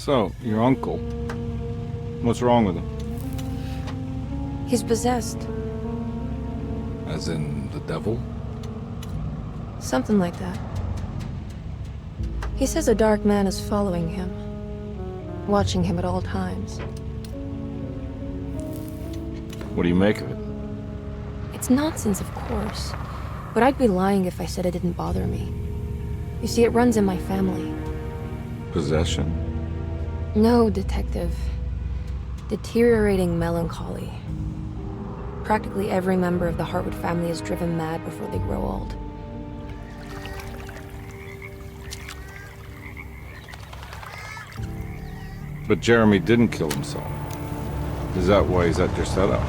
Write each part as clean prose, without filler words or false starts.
So, your uncle. What's wrong with him? He's possessed. As in the devil? Something like that. He says a dark man is following him, watching him at all times. What do you make of it? It's nonsense, of course, but I'd be lying if I said it didn't bother me. You see, it runs in my family. Possession? No, Detective. Deteriorating melancholy. Practically every member of the Hartwood family is driven mad before they grow old. But Jeremy didn't kill himself. Is that why he's at your setup?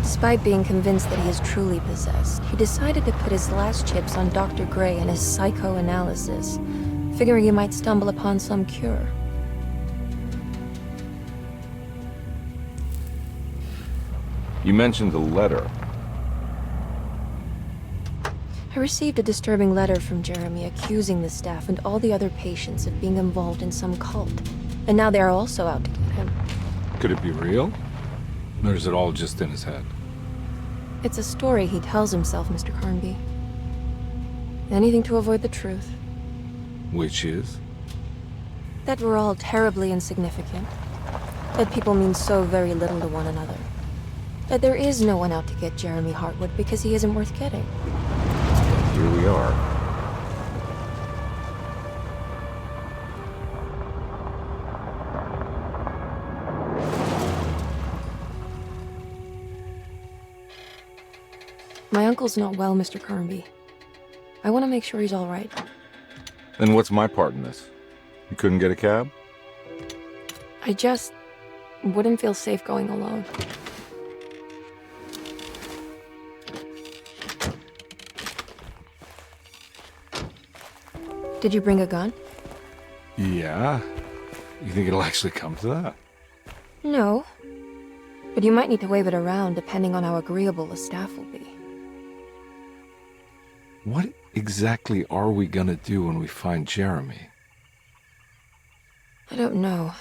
Despite being convinced that he is truly possessed, he decided to put his last chips on Dr. Gray and his psychoanalysis, figuring he might stumble upon some cure. You mentioned the letter. I received a disturbing letter from Jeremy accusing the staff and all the other patients of being involved in some cult, and now they are also out to get him. Could it be real? Or is it all just in his head? It's a story he tells himself, Mr. Carnby. Anything to avoid the truth. Which is? That we're all terribly insignificant. That people mean so very little to one another. That there is no one out to get Jeremy Hartwood because he isn't worth getting. Here we are. My uncle's not well, Mr. Carnby. I want to make sure he's all right. Then what's my part in this? You couldn't get a cab? I just wouldn't feel safe going alone. Did you bring a gun? Yeah. You think it'll actually come to that? No. But you might need to wave it around depending on how agreeable the staff will be. What exactly are we gonna do when we find Jeremy? I don't know.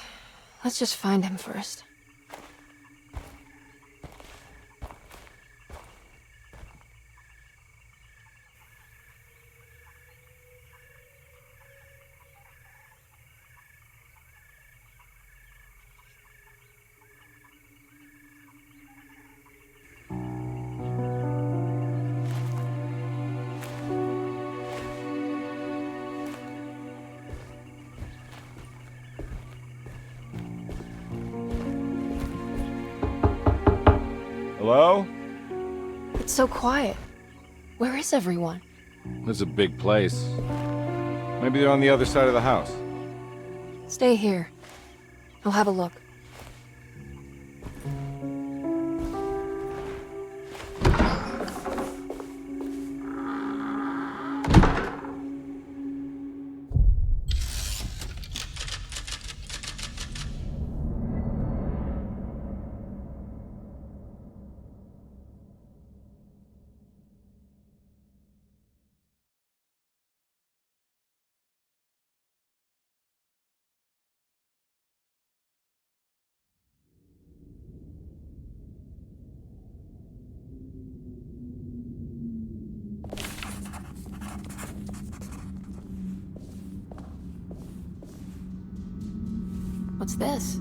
Let's just find him first. Hello? It's so quiet. Where is everyone? This is a big place. Maybe they're on the other side of the house. Stay here. I'll have a look. What's this?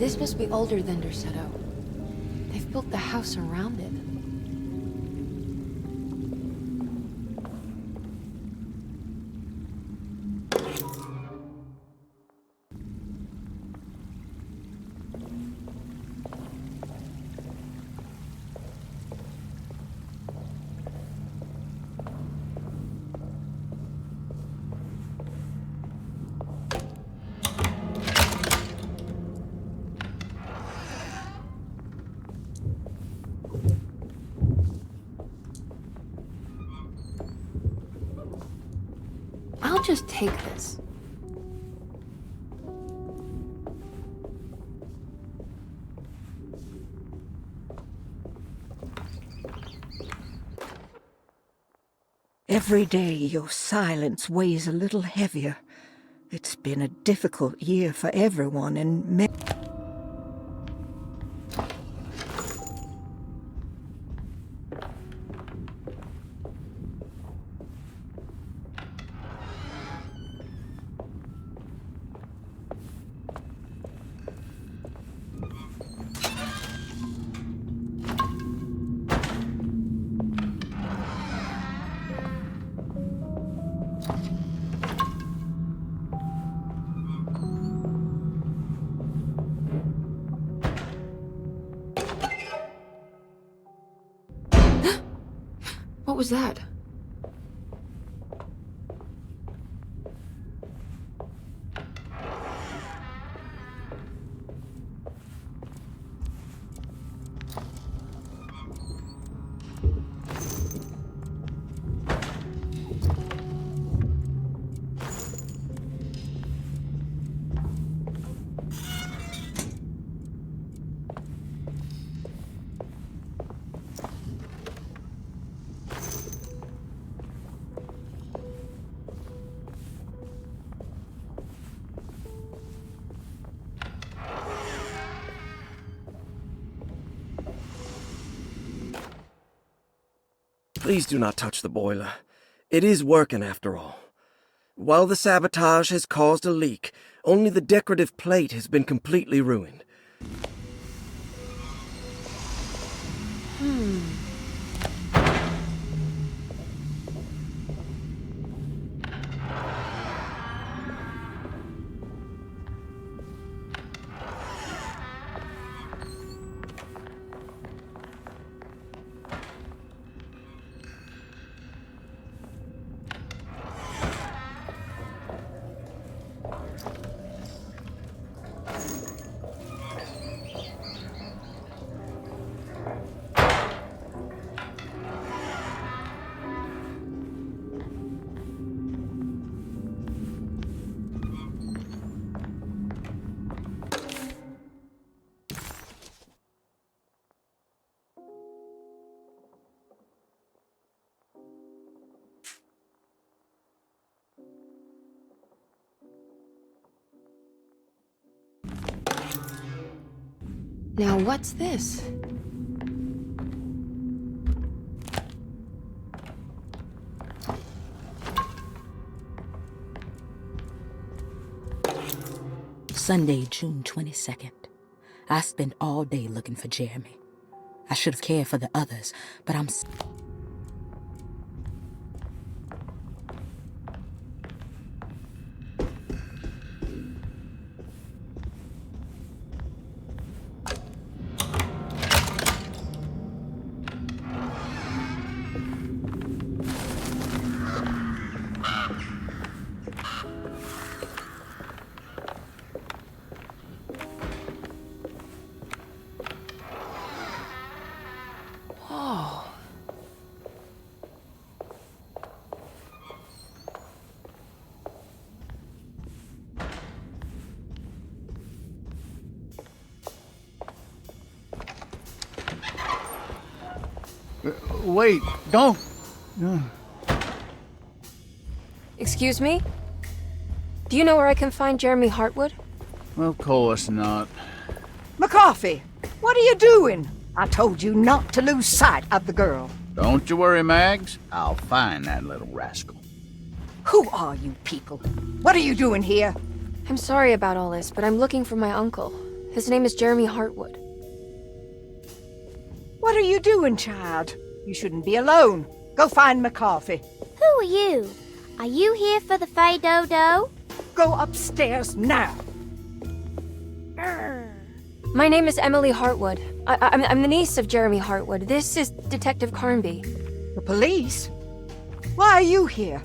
This must be older than Derceto. They've built the house around it. I'll just take this. Every day your silence weighs a little heavier. It's been a difficult year for everyone, and What was that? Please do not touch the boiler. It is working after all. While the sabotage has caused a leak, only the decorative plate has been completely ruined. Now what's this? Sunday, June 22nd. I spent all day looking for Jeremy. I should have cared for the others, but I'm... Wait, don't. Excuse me? Do you know where I can find Jeremy Hartwood? Of course not. McCarthy, what are you doing? I told you not to lose sight of the girl. Don't you worry, Mags. I'll find that little rascal. Who are you people? What are you doing here? I'm sorry about all this, but I'm looking for my uncle. His name is Jeremy Hartwood. What are you doing, child? You shouldn't be alone. Go find McCarthy. Who are you? Are you here for the Fay Dodo? Go upstairs now. My name is Emily Hartwood. I'm the niece of Jeremy Hartwood. This is Detective Carnby. The police? Why are you here?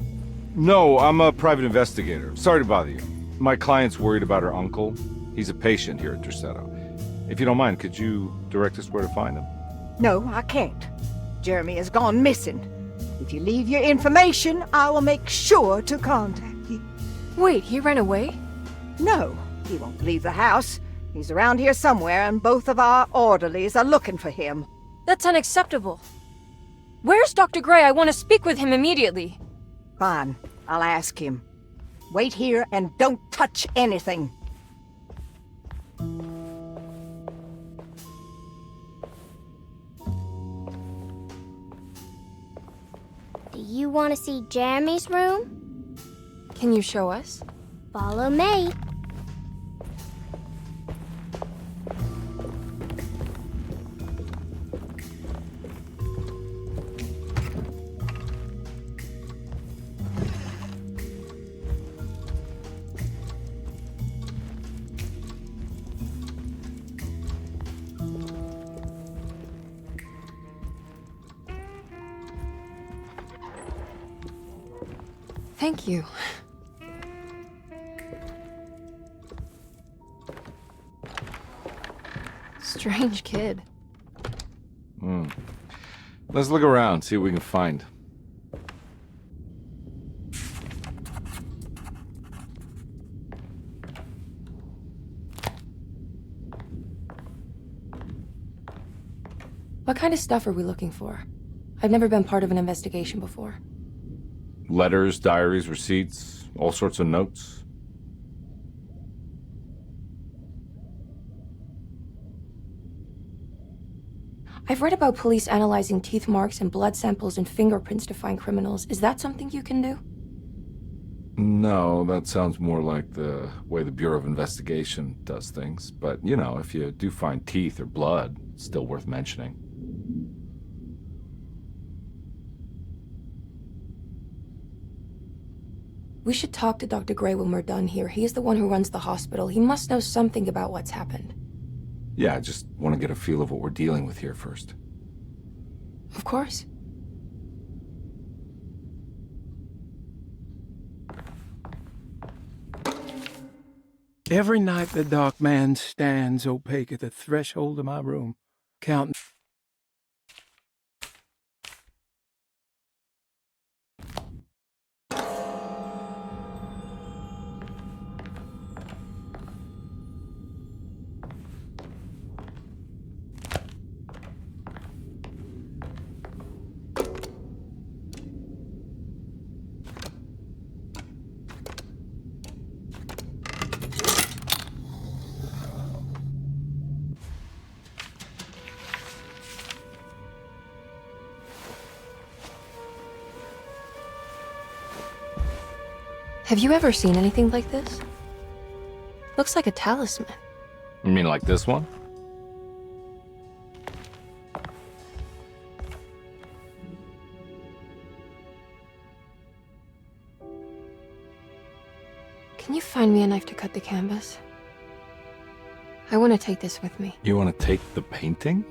No, I'm a private investigator. Sorry to bother you. My client's worried about her uncle. He's a patient here at Derceto. If you don't mind, could you direct us where to find him? No, I can't. Jeremy has gone missing. If you leave your information, I will make sure to contact you. Wait, he ran away? No, he won't leave the house. He's around here somewhere, and both of our orderlies are looking for him. That's unacceptable. Where's Dr. Gray? I want to speak with him immediately. Fine, I'll ask him. Wait here and don't touch anything. Do you want to see Jeremy's room? Can you show us? Follow me. Thank you. Strange kid. Let's look around, see what we can find. What kind of stuff are we looking for? I've never been part of an investigation before. Letters, diaries, receipts, all sorts of notes. I've read about police analyzing teeth marks and blood samples and fingerprints to find criminals. Is that something you can do? No, that sounds more like the way the Bureau of Investigation does things. But, you know, if you do find teeth or blood, it's still worth mentioning. We should talk to Dr. Gray when we're done here. He is the one who runs the hospital. He must know something about what's happened. Yeah, I just want to get a feel of what we're dealing with here first. Of course. Every night the dark man stands opaque at the threshold of my room, counting. Have you ever seen anything like this? Looks like a talisman. You mean like this one? Can you find me a knife to cut the canvas? I want to take this with me. You want to take the painting?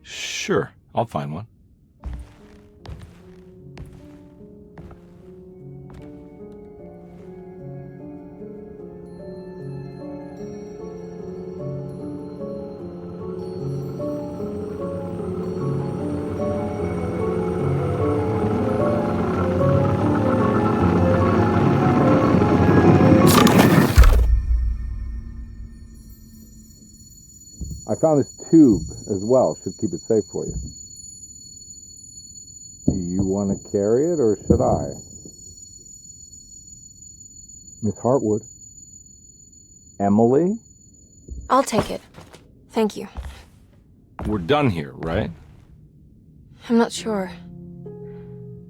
Sure, I'll find one. I found this tube as well. Should keep it safe for you. Do you want to carry it, or should I? Miss Hartwood? Emily? I'll take it. Thank you. We're done here, right? I'm not sure.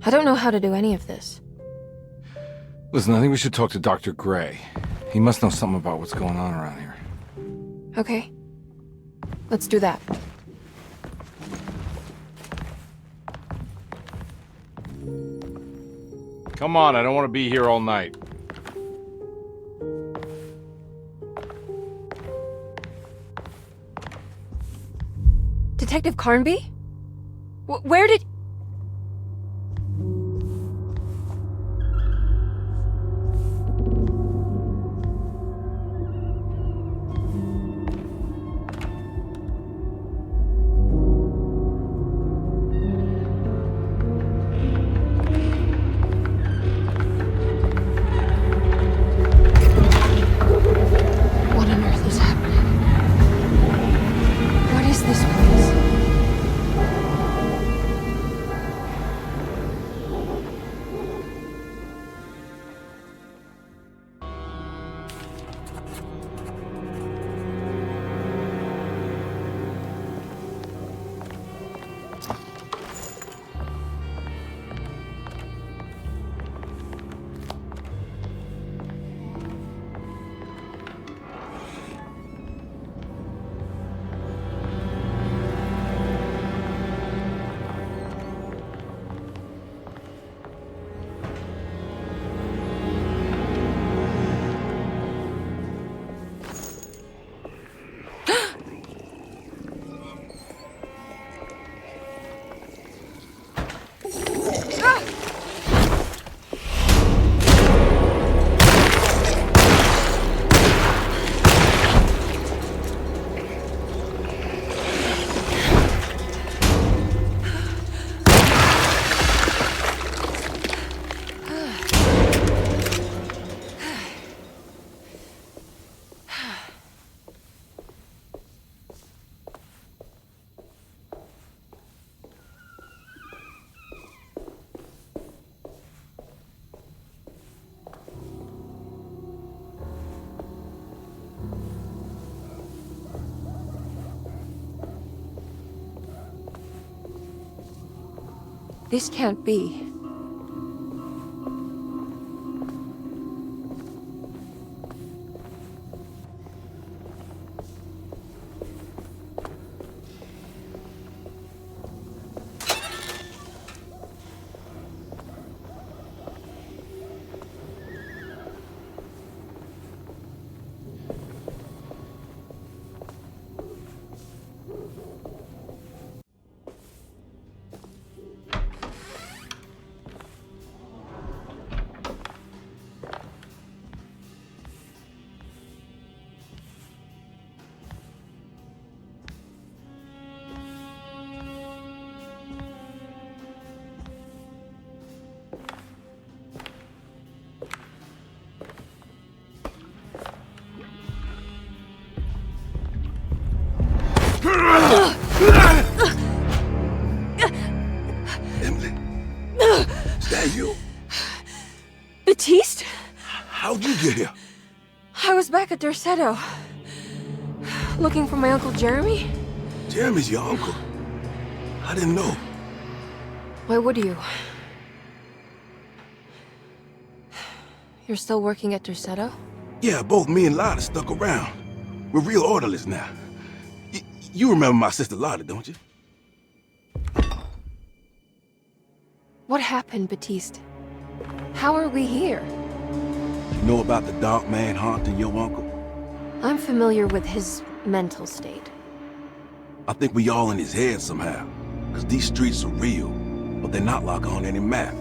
I don't know how to do any of this. Listen, I think we should talk to Dr. Gray. He must know something about what's going on around here. Okay. Let's do that. Come on, I don't want to be here all night. Detective Carnby? Where did... What on earth is happening? What is this place? This can't be. Emily, is that you? Baptiste? How'd you get here? I was back at Dorsetto. Looking for my Uncle Jeremy? Jeremy's your uncle. I didn't know. Why would you? You're still working at Dorsetto? Yeah, both me and Lotta stuck around. We're real orderlies now. You remember my sister Lotta, don't you? What happened, Baptiste? How are we here? You know about the dark man haunting your uncle? I'm familiar with his mental state. I think we all in his head somehow. Because these streets are real, but they're not like on any map.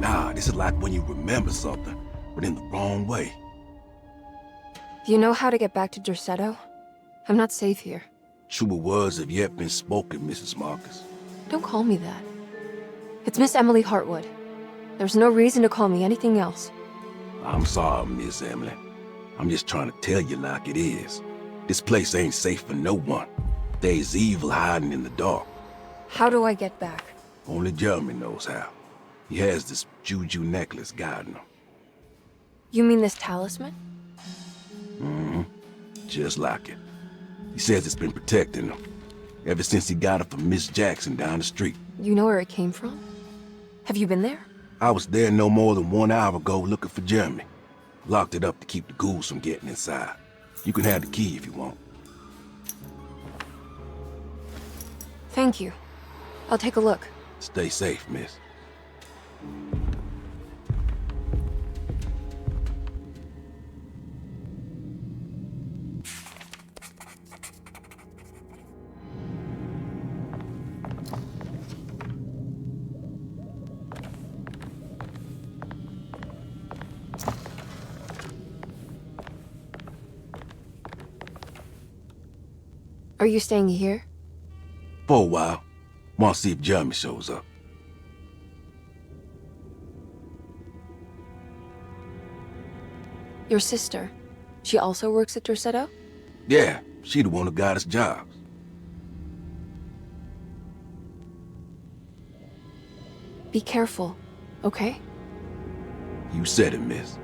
Nah, this is like when you remember something, but in the wrong way. Do you know how to get back to Dorsetto? I'm not safe here. Truer words have yet been spoken, Mrs. Marcus. Don't call me that. It's Miss Emily Hartwood. There's no reason to call me anything else. I'm sorry, Miss Emily. I'm just trying to tell you like it is. This place ain't safe for no one. There's evil hiding in the dark. How do I get back? Only Jeremy knows how. He has this juju necklace guiding him. You mean this talisman? Mm-hmm. Just like it. He says it's been protecting him ever since he got it from Miss Jackson down the street. You know where it came from? Have you been there? I was there no more than 1 hour ago looking for Jeremy. Locked it up to keep the ghouls from getting inside. You can have the key if you want. Thank you. I'll take a look. Stay safe, miss. Are you staying here? For a while. Want to see if Jeremy shows up. Your sister. She also works at Dorsetto? Yeah, she the one who got us jobs. Be careful, okay? You said it, miss.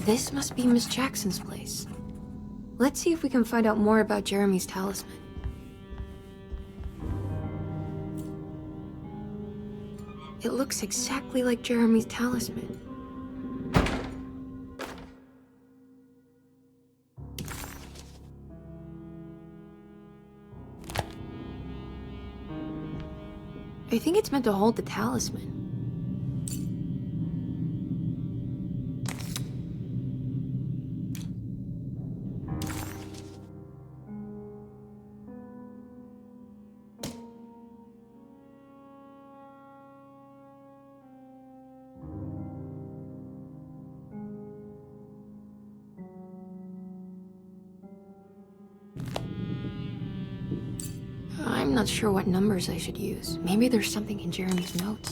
This must be Miss Jackson's place. Let's see if we can find out more about Jeremy's talisman. It looks exactly like Jeremy's talisman. I think it's meant to hold the talisman. I'm not sure what numbers I should use. Maybe there's something in Jeremy's notes.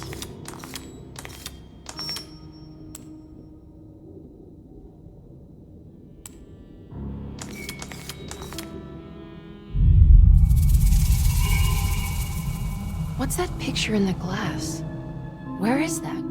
What's that picture in the glass? Where is that?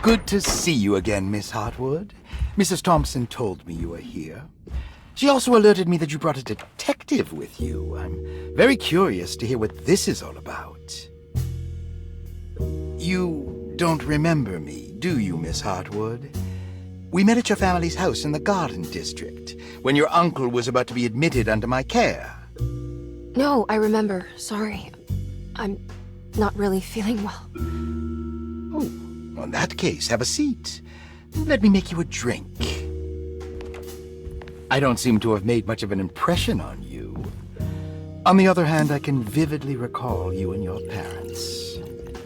Good to see you again, Miss Hartwood. Mrs. Thompson told me you were here. She also alerted me that you brought a detective with you. I'm very curious to hear what this is all about. You don't remember me, do you, Miss Hartwood? We met at your family's house in the Garden District, when your uncle was about to be admitted under my care. No, I remember. Sorry. I'm not really feeling well. Oh, in that case, have a seat. Let me make you a drink. I don't seem to have made much of an impression on you. On the other hand, I can vividly recall you and your parents.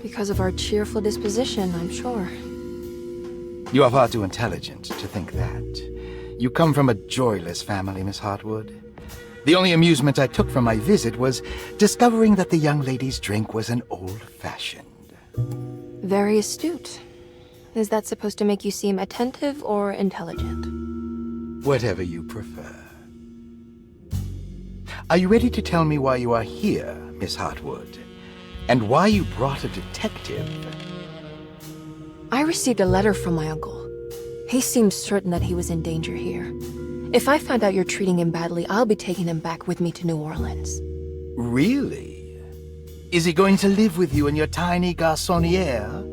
Because of our cheerful disposition, I'm sure. You are far too intelligent to think that. You come from a joyless family, Miss Hartwood. The only amusement I took from my visit was discovering that the young lady's drink was an old-fashioned. Very astute. Is that supposed to make you seem attentive or intelligent? Whatever you prefer. Are you ready to tell me why you are here, Miss Hartwood? And why you brought a detective? I received a letter from my uncle. He seemed certain that he was in danger here. If I find out you're treating him badly, I'll be taking him back with me to New Orleans. Really? Is he going to live with you in your tiny garçonniere?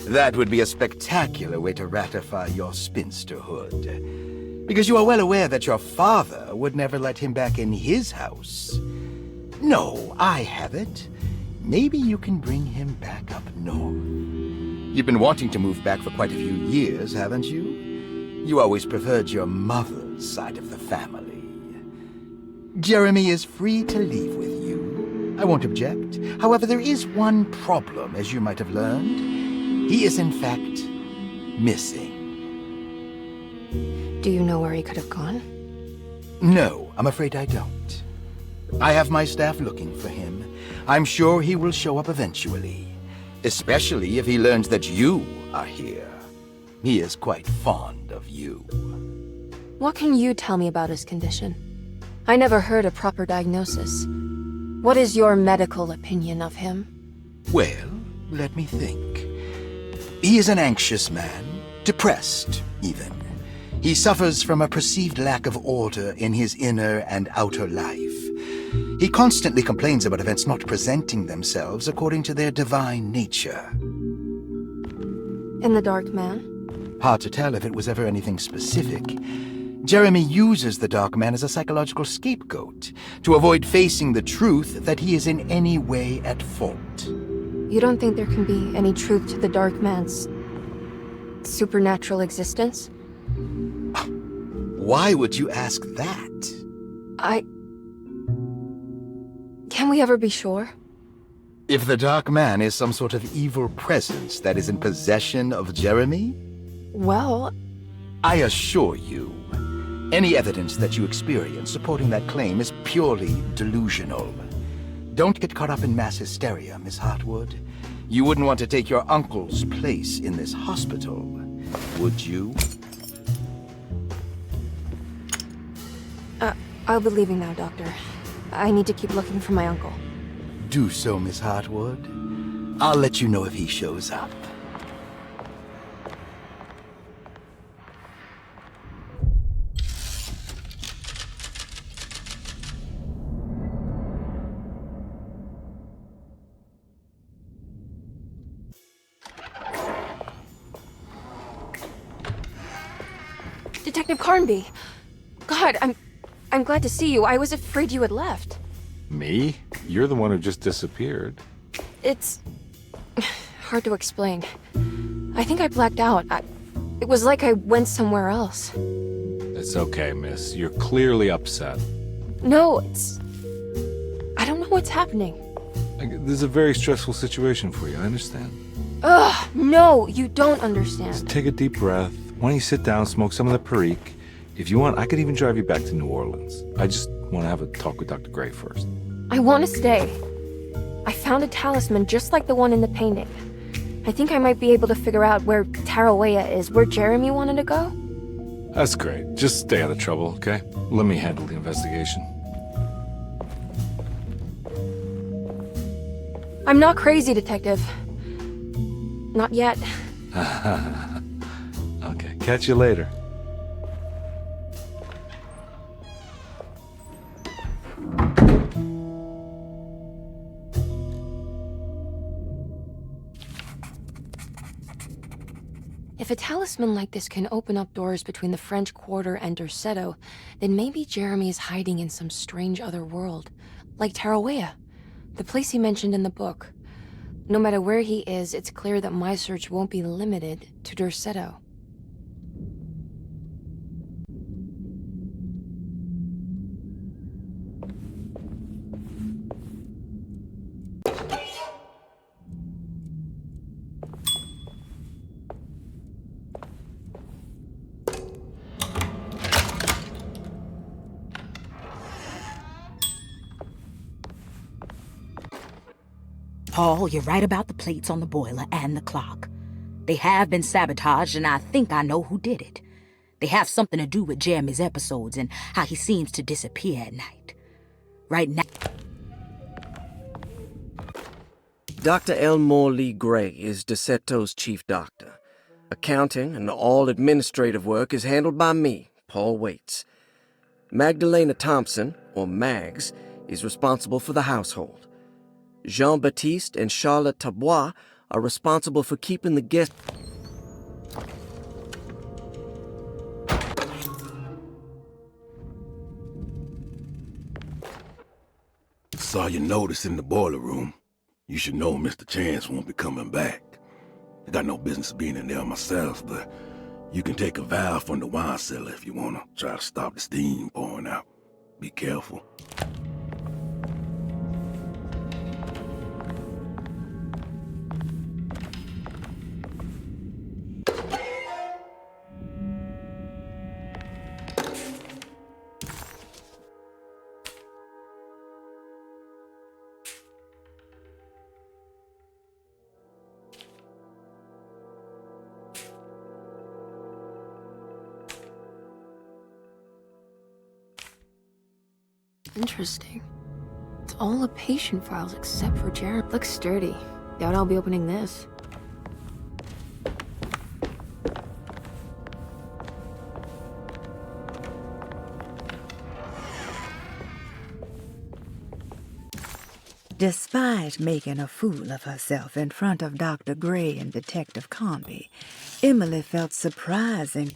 That would be a spectacular way to ratify your spinsterhood. Because you are well aware that your father would never let him back in his house. No, I have it. Maybe you can bring him back up north. You've been wanting to move back for quite a few years, haven't you? You always preferred your mother's side of the family. Jeremy is free to leave with you. I won't object. However, there is one problem, as you might have learned. He is, in fact, missing. Do you know where he could have gone? No, I'm afraid I don't. I have my staff looking for him. I'm sure he will show up eventually. Especially if he learns that you are here. He is quite fond of you. What can you tell me about his condition? I never heard a proper diagnosis. What is your medical opinion of him? Well, let me think. He is an anxious man, depressed, even. He suffers from a perceived lack of order in his inner and outer life. He constantly complains about events not presenting themselves according to their divine nature. And the Dark Man? Hard to tell if it was ever anything specific. Jeremy uses the Dark Man as a psychological scapegoat to avoid facing the truth that he is in any way at fault. You don't think there can be any truth to the Dark Man's supernatural existence? Why would you ask that? Can we ever be sure? If the Dark Man is some sort of evil presence that is in possession of Jeremy? Well, I assure you, any evidence that you experience supporting that claim is purely delusional. Don't get caught up in mass hysteria, Miss Hartwood. You wouldn't want to take your uncle's place in this hospital, would you? I'll be leaving now, Doctor. I need to keep looking for my uncle. Do so, Miss Hartwood. I'll let you know if he shows up. Detective Carnby! God, I'm glad to see you. I was afraid you had left. Me? You're the one who just disappeared. It's hard to explain. I think I blacked out. It was like I went somewhere else. It's okay, miss. You're clearly upset. No, I don't know what's happening. This is a very stressful situation for you, I understand. Ugh, no, you don't understand. Just take a deep breath. Why don't you sit down, smoke some of the Perique? If you want, I could even drive you back to New Orleans. I just want to have a talk with Dr. Gray first. I want to stay. I found a talisman just like the one in the painting. I think I might be able to figure out where Tarawea is, where Jeremy wanted to go. That's great. Just stay out of trouble, okay? Let me handle the investigation. I'm not crazy, Detective. Not yet. Okay, catch you later. If a talisman like this can open up doors between the French Quarter and Derceto, then maybe Jeremy is hiding in some strange other world, like Tarawea, the place he mentioned in the book. No matter where he is, it's clear that my search won't be limited to Derceto. Paul, you're right about the plates on the boiler and the clock. They have been sabotaged, and I think I know who did it. They have something to do with Jeremy's episodes and how he seems to disappear at night. Right now... Dr. Elmore Lee Gray is Deceto's chief doctor. Accounting and all administrative work is handled by me, Paul Waits. Magdalena Thompson, or Mags, is responsible for the household. Jean-Baptiste and Charlotte Tabois are responsible for keeping the guests... Saw your notice in the boiler room. You should know Mr. Chance won't be coming back. I got no business being in there myself, but you can take a valve from the wine cellar if you want to try to stop the steam pouring out. Be careful. Interesting. It's all the patient files except for Jeremy. Looks sturdy. Doubt I'll be opening this. Despite making a fool of herself in front of Dr. Gray and Detective Carnby, Emily felt surprising.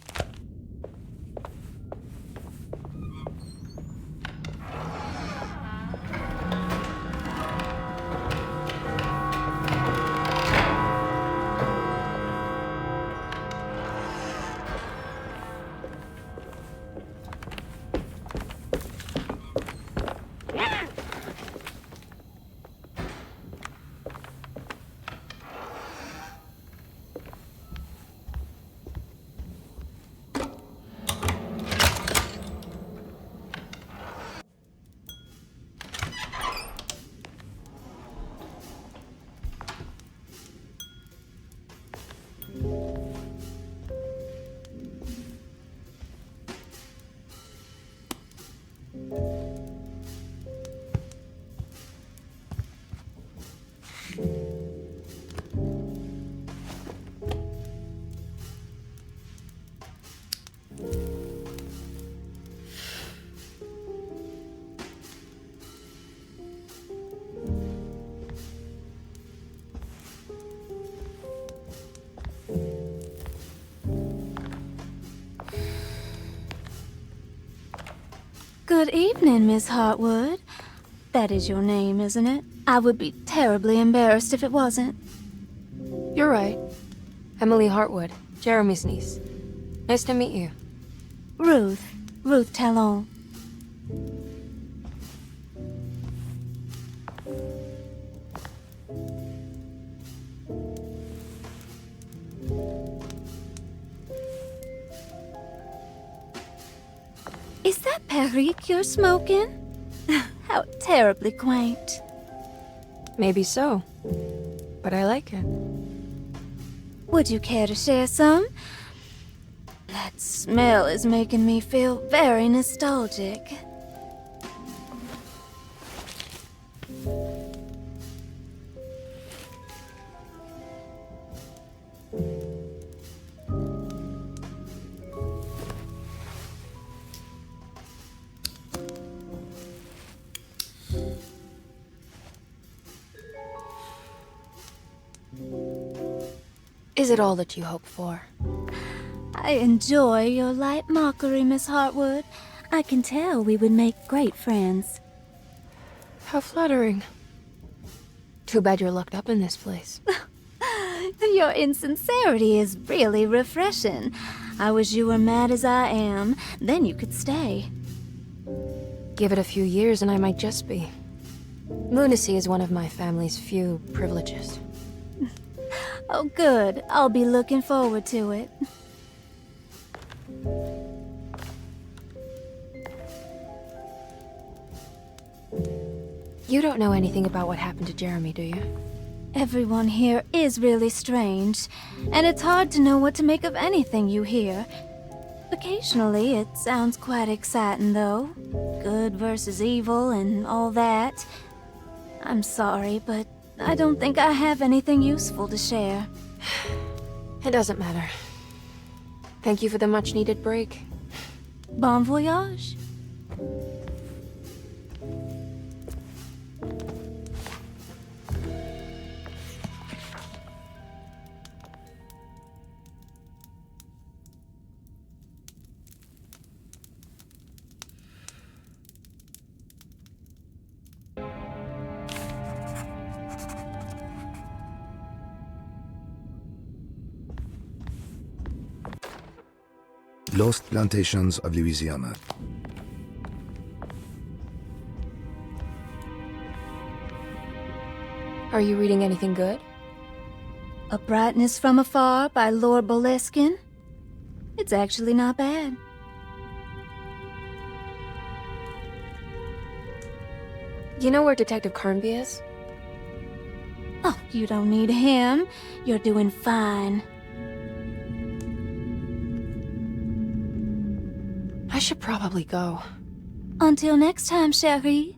Good evening, Miss Hartwood. That is your name, isn't it? I would be terribly embarrassed if it wasn't. You're right. Emily Hartwood, Jeremy's niece. Nice to meet you. Ruth Talon. Is that Perique you're smoking? How terribly quaint. Maybe so, but I like it. Would you care to share some? That smell is making me feel very nostalgic. Is it all that you hope for? I enjoy your light mockery, Miss Hartwood. I can tell we would make great friends. How flattering. Too bad you're locked up in this place. Your insincerity is really refreshing. I wish you were mad as I am, then you could stay. Give it a few years and I might just be. Lunacy is one of my family's few privileges. Oh, good. I'll be looking forward to it. You don't know anything about what happened to Jeremy, do you? Everyone here is really strange, and it's hard to know what to make of anything you hear. Occasionally, it sounds quite exciting, though. Good versus evil and all that. I'm sorry, but I don't think I have anything useful to share. It doesn't matter. Thank you for the much-needed break. Bon voyage. Lost Plantations of Louisiana. Are you reading anything good? A Brightness from Afar by Lord Boleskine. It's actually not bad. You know where Detective Carnby is? Oh, you don't need him. You're doing fine. I should probably go. Until next time, chérie.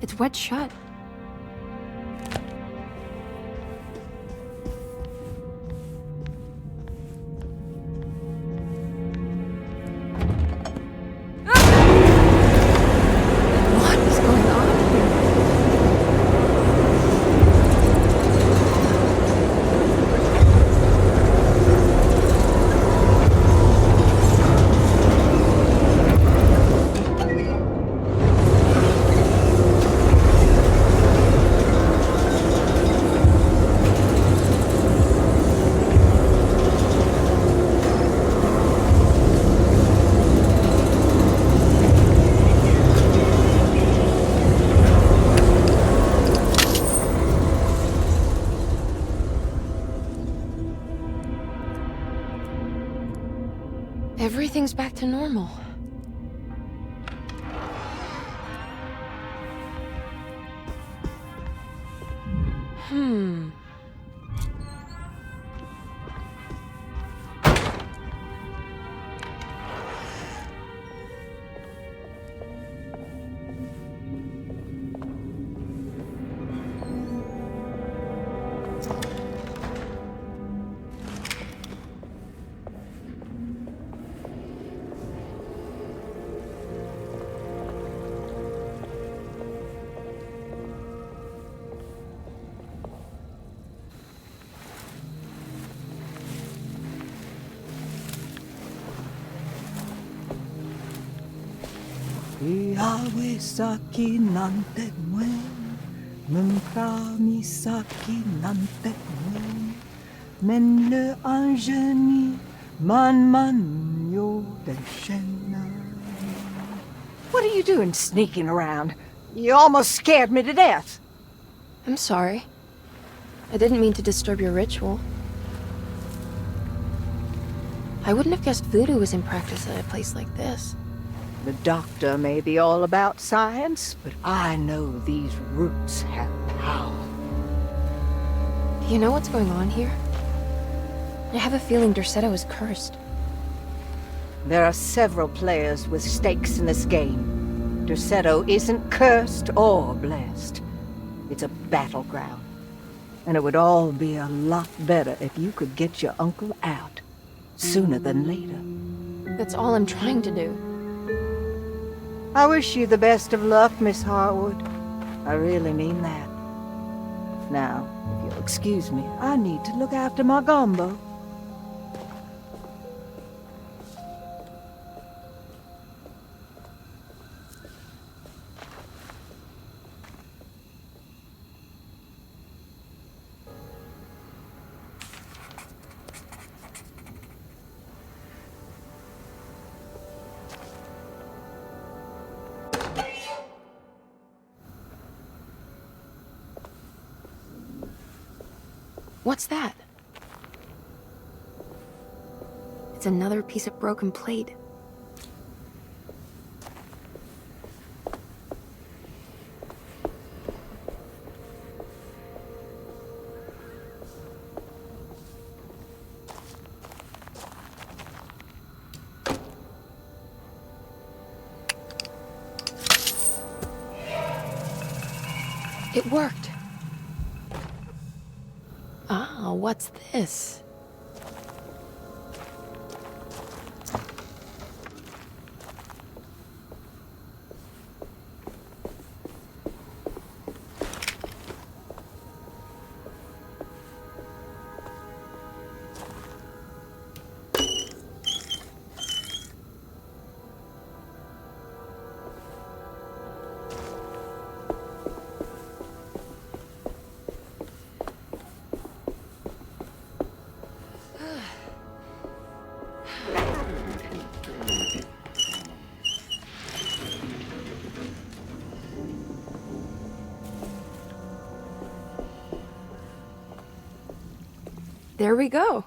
It's wet shut. Everything's back to normal. Iawe saki nante mwen, memprami saki nante mwen, men le anjeni man yo denshena. What are you doing sneaking around? You almost scared me to death. I'm sorry. I didn't mean to disturb your ritual. I wouldn't have guessed voodoo was in practice at a place like this. The doctor may be all about science, but I know these roots have power. Do you know what's going on here? I have a feeling Derceto is cursed. There are several players with stakes in this game. Derceto isn't cursed or blessed. It's a battleground. And it would all be a lot better if you could get your uncle out sooner than later. That's all I'm trying to do. I wish you the best of luck, Miss Hartwood. I really mean that. Now, if you'll excuse me, I need to look after my gumbo. What's that? It's another piece of broken plate. It worked. Ah, what's this? There we go.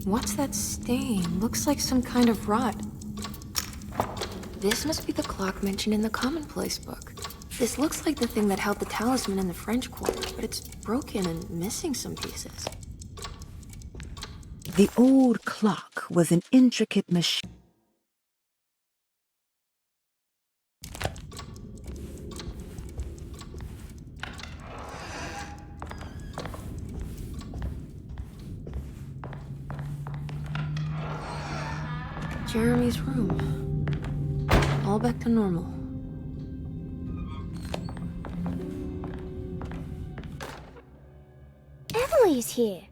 What's that stain? Looks like some kind of rot. This must be the clock mentioned in the commonplace book. This looks like the thing that held the talisman in the French Quarter, but it's broken and missing some pieces. The old clock was an intricate machine. Jeremy's room. All back to normal. Emily's here.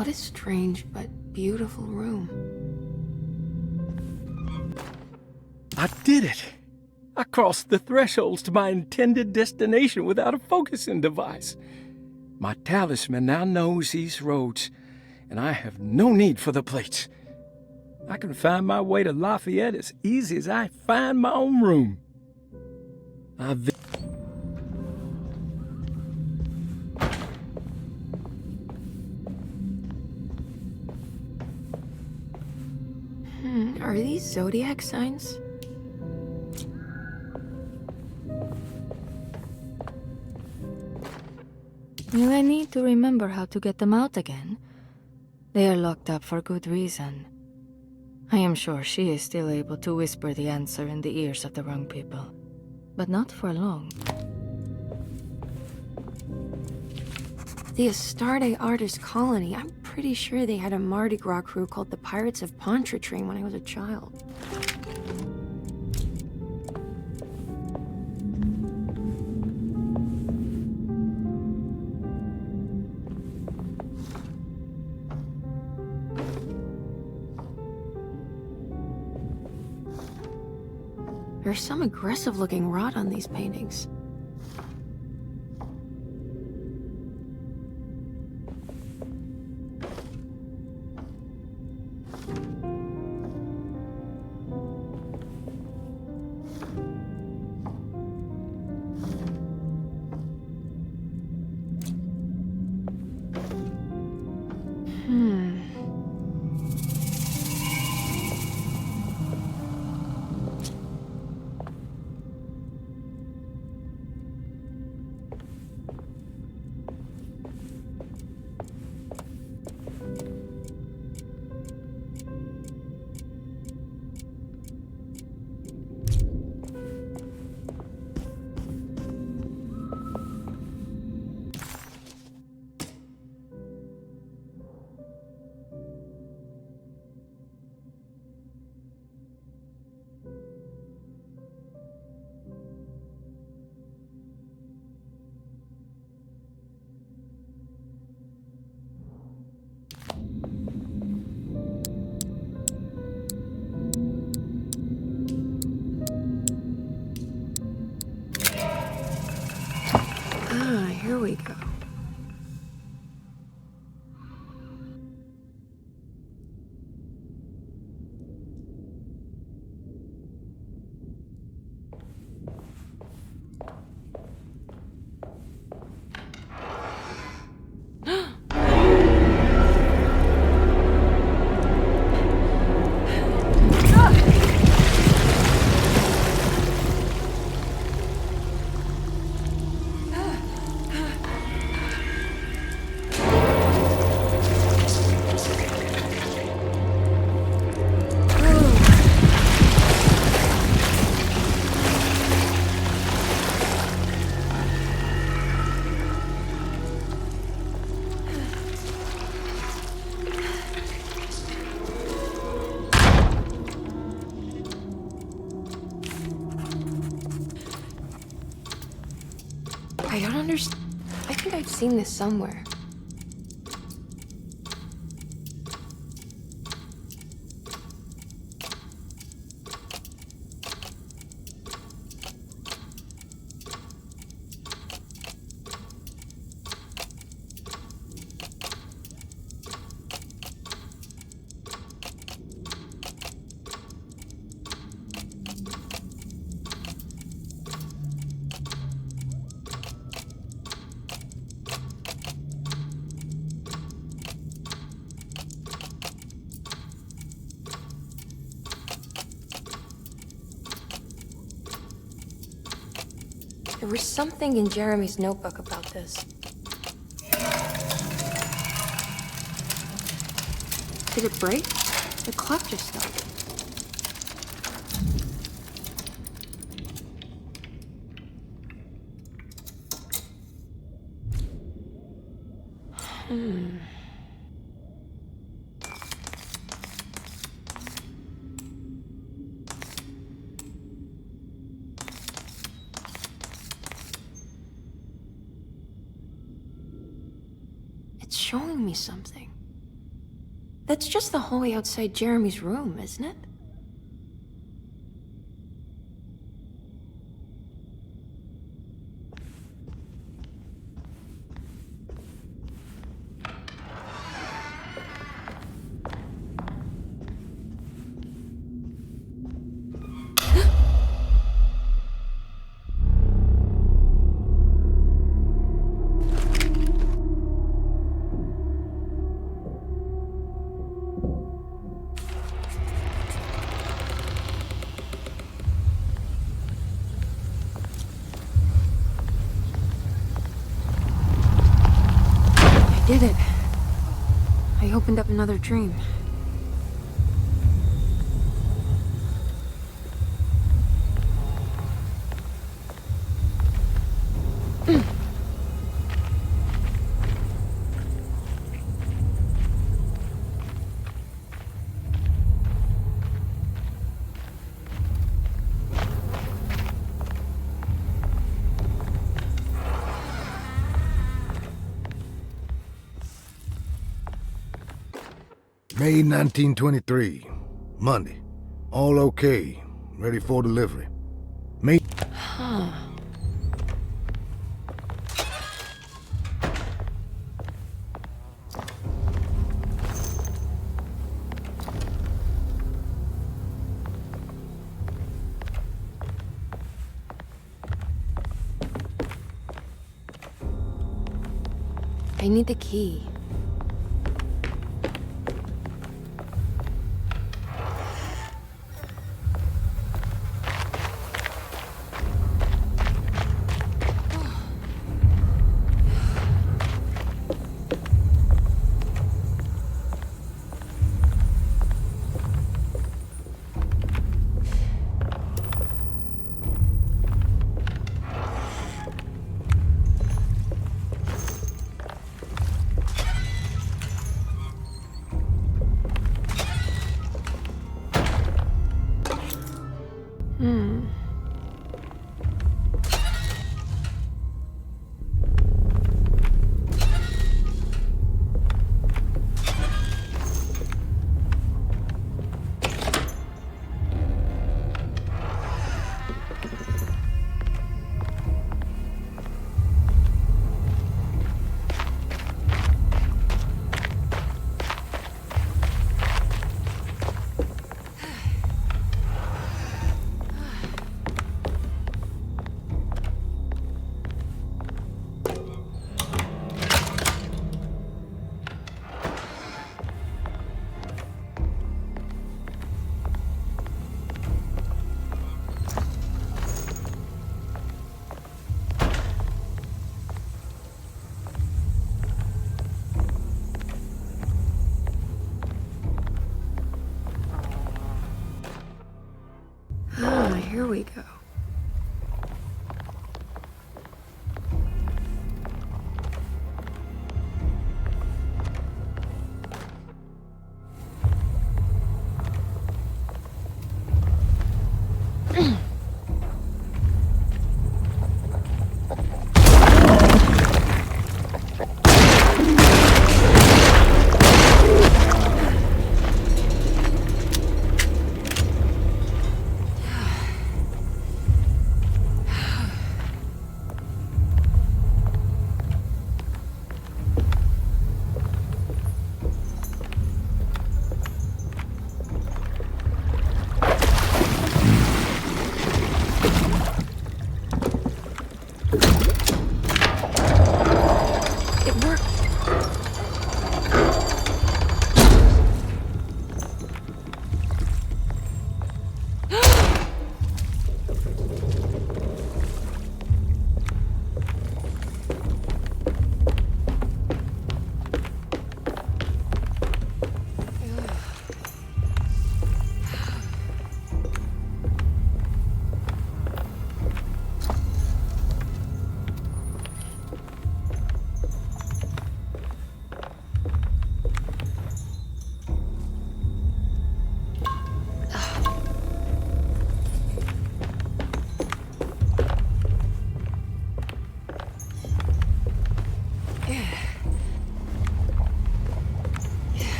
What a strange but beautiful room. I did it! I crossed the thresholds to my intended destination without a focusing device. My talisman now knows these roads, and I have no need for the plates. I can find my way to Lafayette as easy as I find my own room. Are these zodiac signs? Will I need to remember how to get them out again? They are locked up for good reason. I am sure she is still able to whisper the answer in the ears of the wrong people. But not for long. The Astarte Artist Colony. I'm pretty sure they had a Mardi Gras crew called the Pirates of Pontchartrain when I was a child. There's some aggressive-looking rot on these paintings. Here we go. I don't understand. I think I've seen this somewhere. There was something in Jeremy's notebook about this. Did it break? The clock just stopped. It's showing me something. That's just the hallway outside Jeremy's room, isn't it? I did it. I opened up another dream. May 1923, Monday. All okay, ready for delivery. May... Huh. I need the key. Here we go.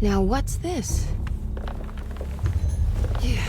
Now what's this? Yeah.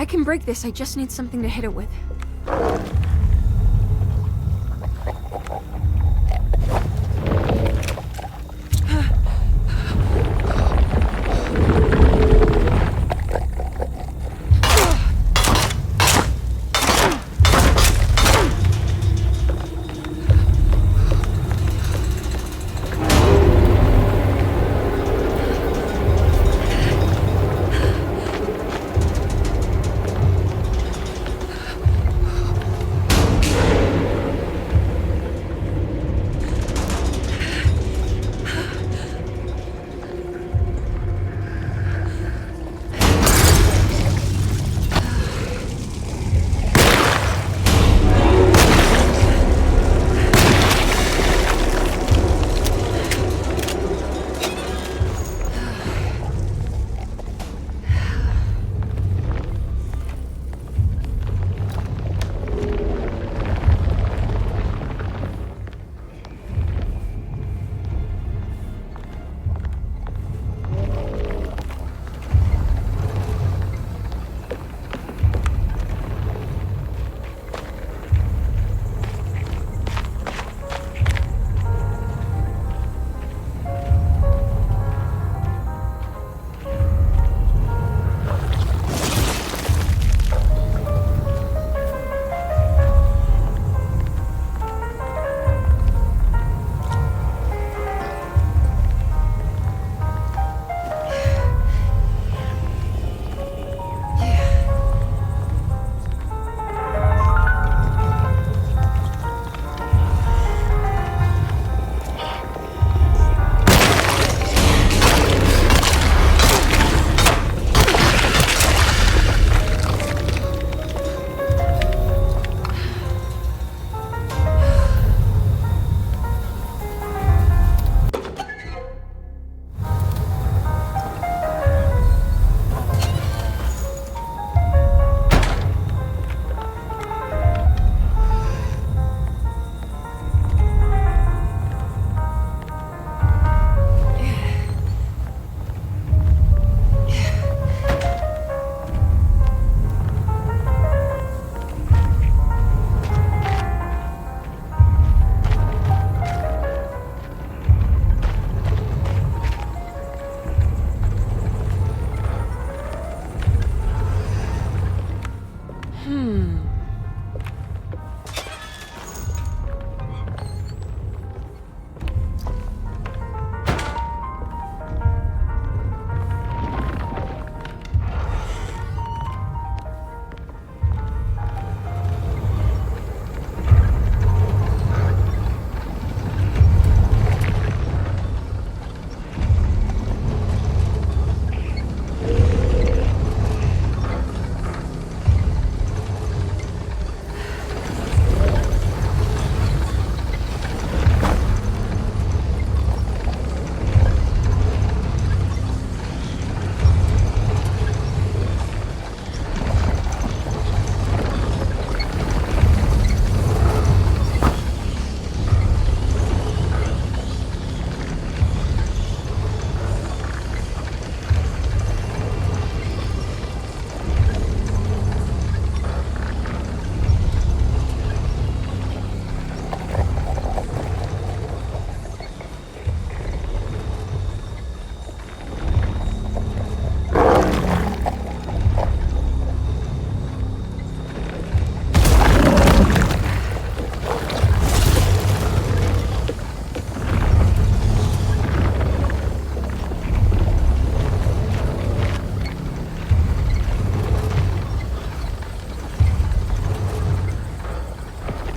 I can break this, I just need something to hit it with.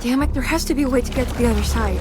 Damn it, there has to be a way to get to the other side.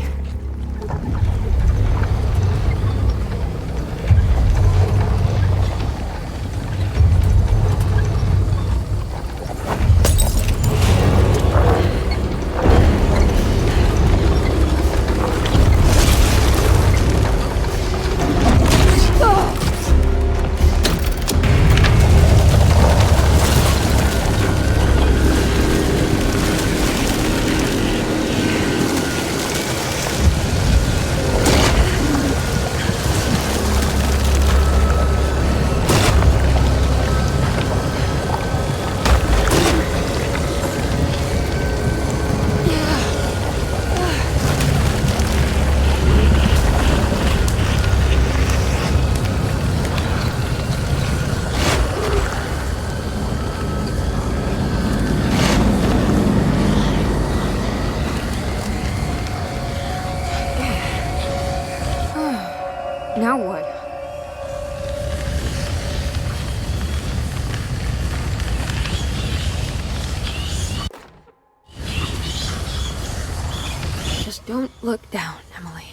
Now what? Just don't look down, Emily.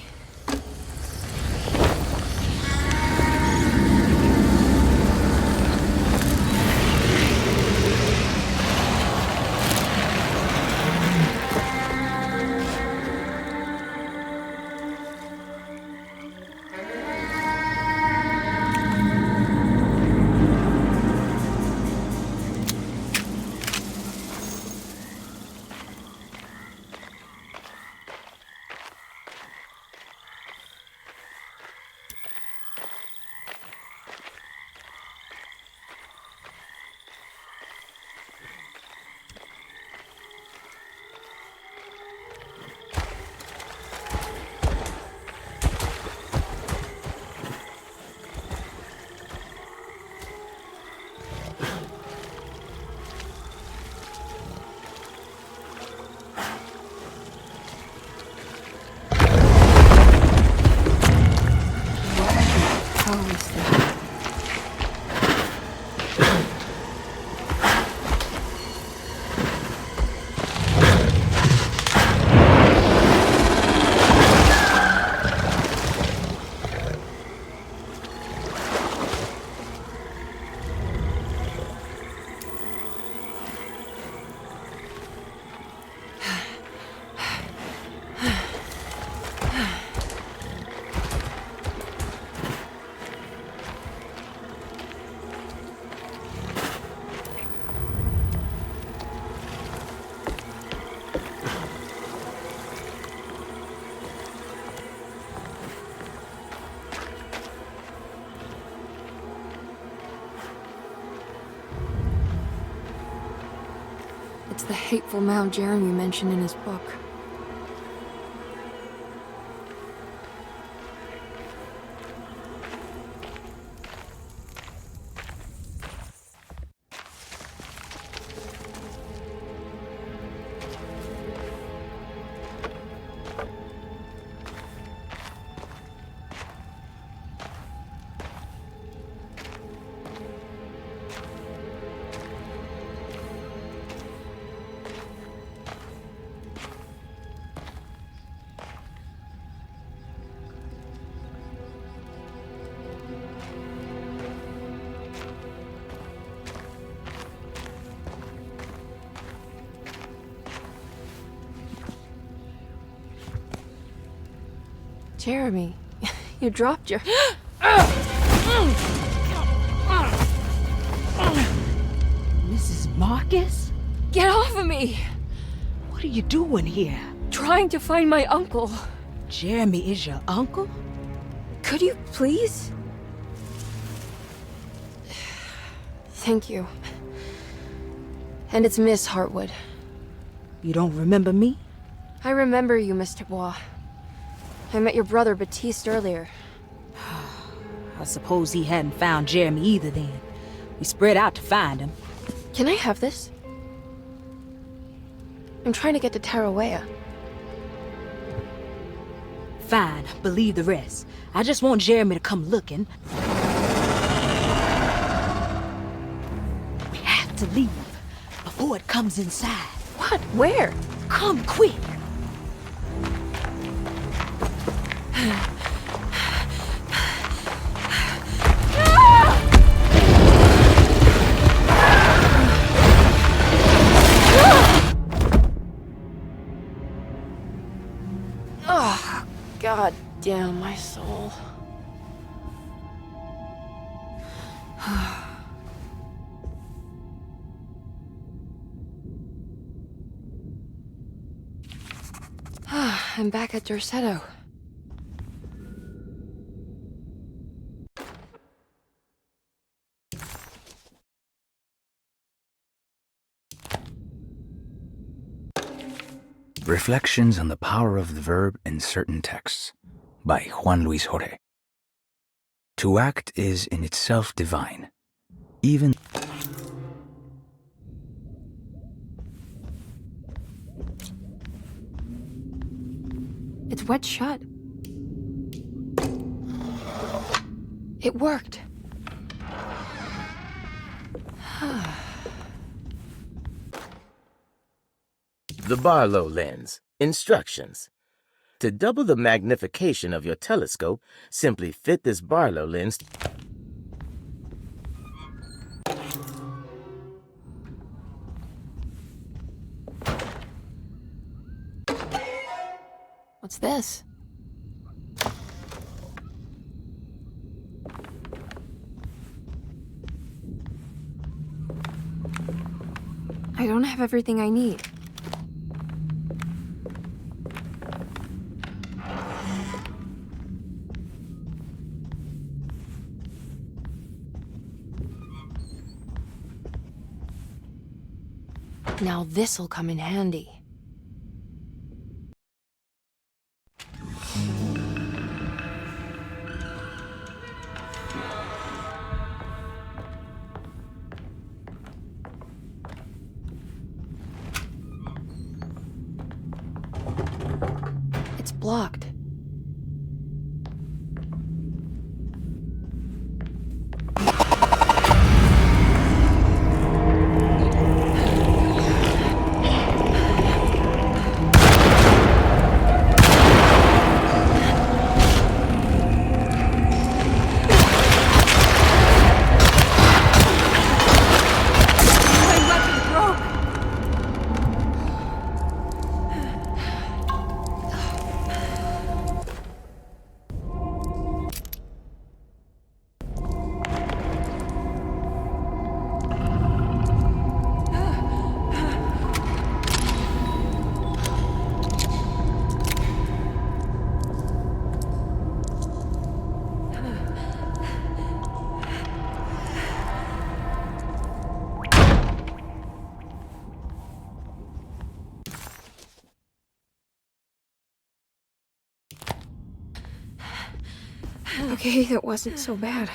It's the hateful mound Jeremy mentioned in his book. Jeremy, you dropped your... Mrs. Marcus? Get off of me! What are you doing here? Trying to find my uncle. Jeremy is your uncle? Could you please? Thank you. And it's Miss Hartwood. You don't remember me? I remember you, Miss Dubois. I met your brother Baptiste earlier. I suppose he hadn't found Jeremy either then. We spread out to find him. Can I have this? I'm trying to get to Tarawea. Fine, believe the rest. I just want Jeremy to come looking. We have to leave before it comes inside. What? Where? Come quick. Oh, God damn my soul. I'm back at Dorsetto. Reflections on the Power of the Verb in Certain Texts by Juan Luis Jorge. To act is in itself divine, even It's wet shut. It worked. The Barlow lens. Instructions. To double the magnification of your telescope, simply fit this Barlow lens. What's this? I don't have everything I need. Now this'll come in handy. It's blocked. Okay, that wasn't so bad.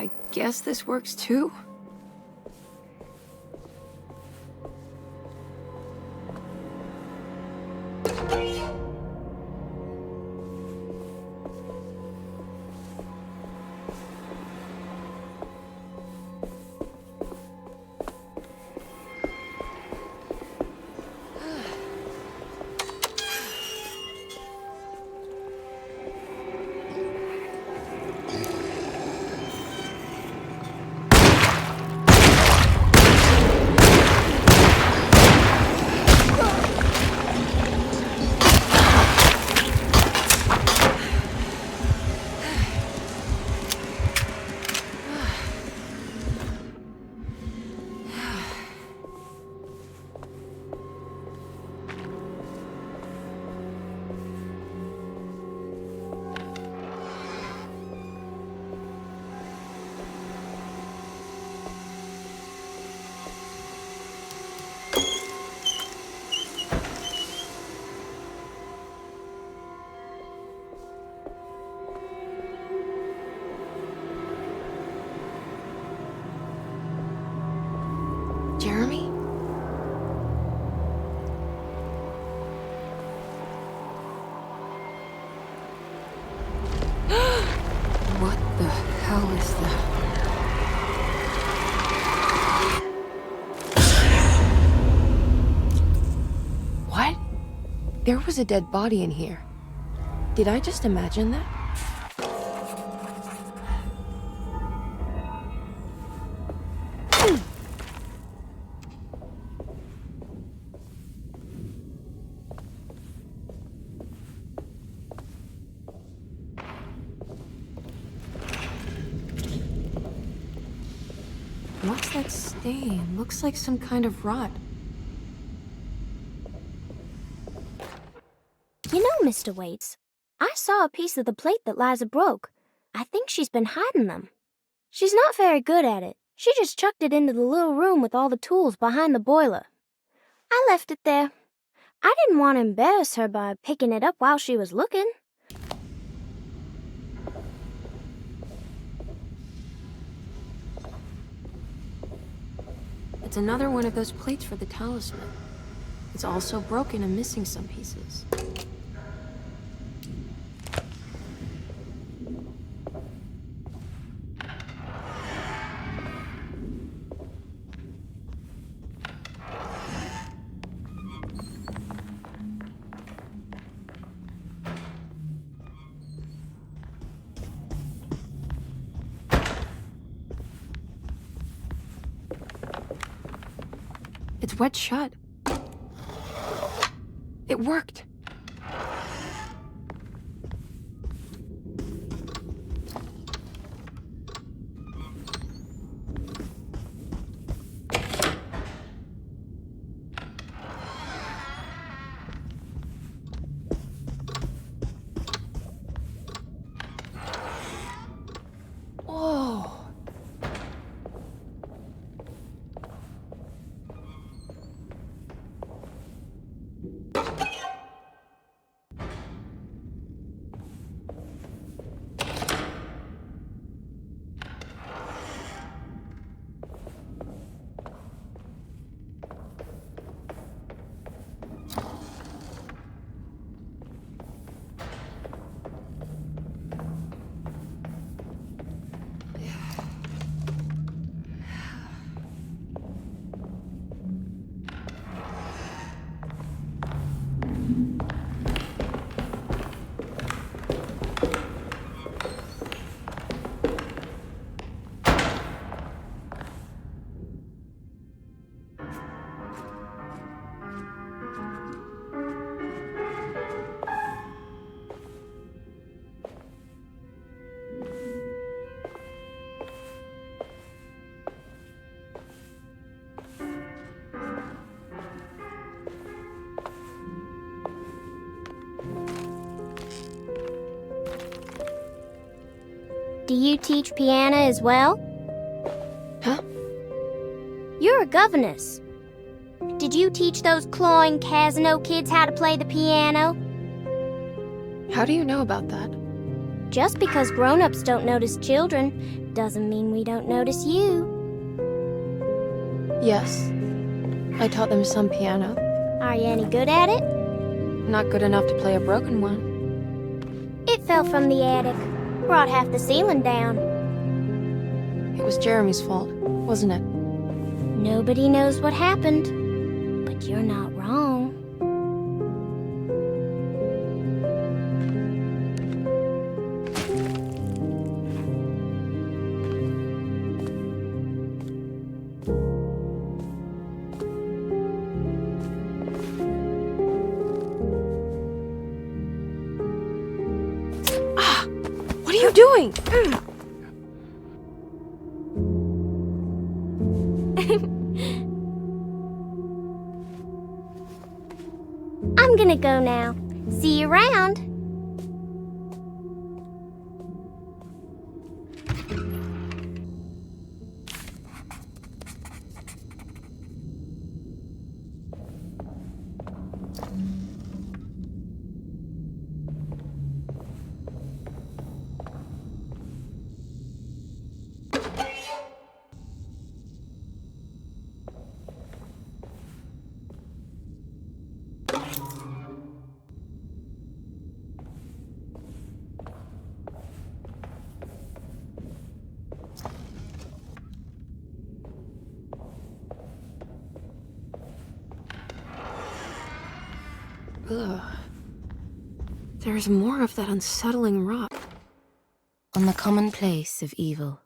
I guess this works too. Jeremy? What the hell is that? What? There was a dead body in here. Did I just imagine that? What's that stain? Looks like some kind of rot. You know, Mr. Waits, I saw a piece of the plate that Liza broke. I think she's been hiding them. She's not very good at it. She just chucked it into the little room with all the tools behind the boiler. I left it there. I didn't want to embarrass her by picking it up while she was looking. It's another one of those plates for the talisman. It's also broken and missing some pieces. It's wet shut. It worked. Whoa. Do you teach piano as well? Huh? You're a governess. Did you teach those clawing Casino kids how to play the piano? How do you know about that? Just because grown-ups don't notice children doesn't mean we don't notice you. Yes. I taught them some piano. Are you any good at it? Not good enough to play a broken one. It fell from the attic. Brought half the ceiling down. It was Jeremy's fault, wasn't it? Nobody knows what happened, but you're not wrong. What are you doing? I'm gonna go now. See you around. Ugh. There's more of that unsettling rot. On the commonplace of evil.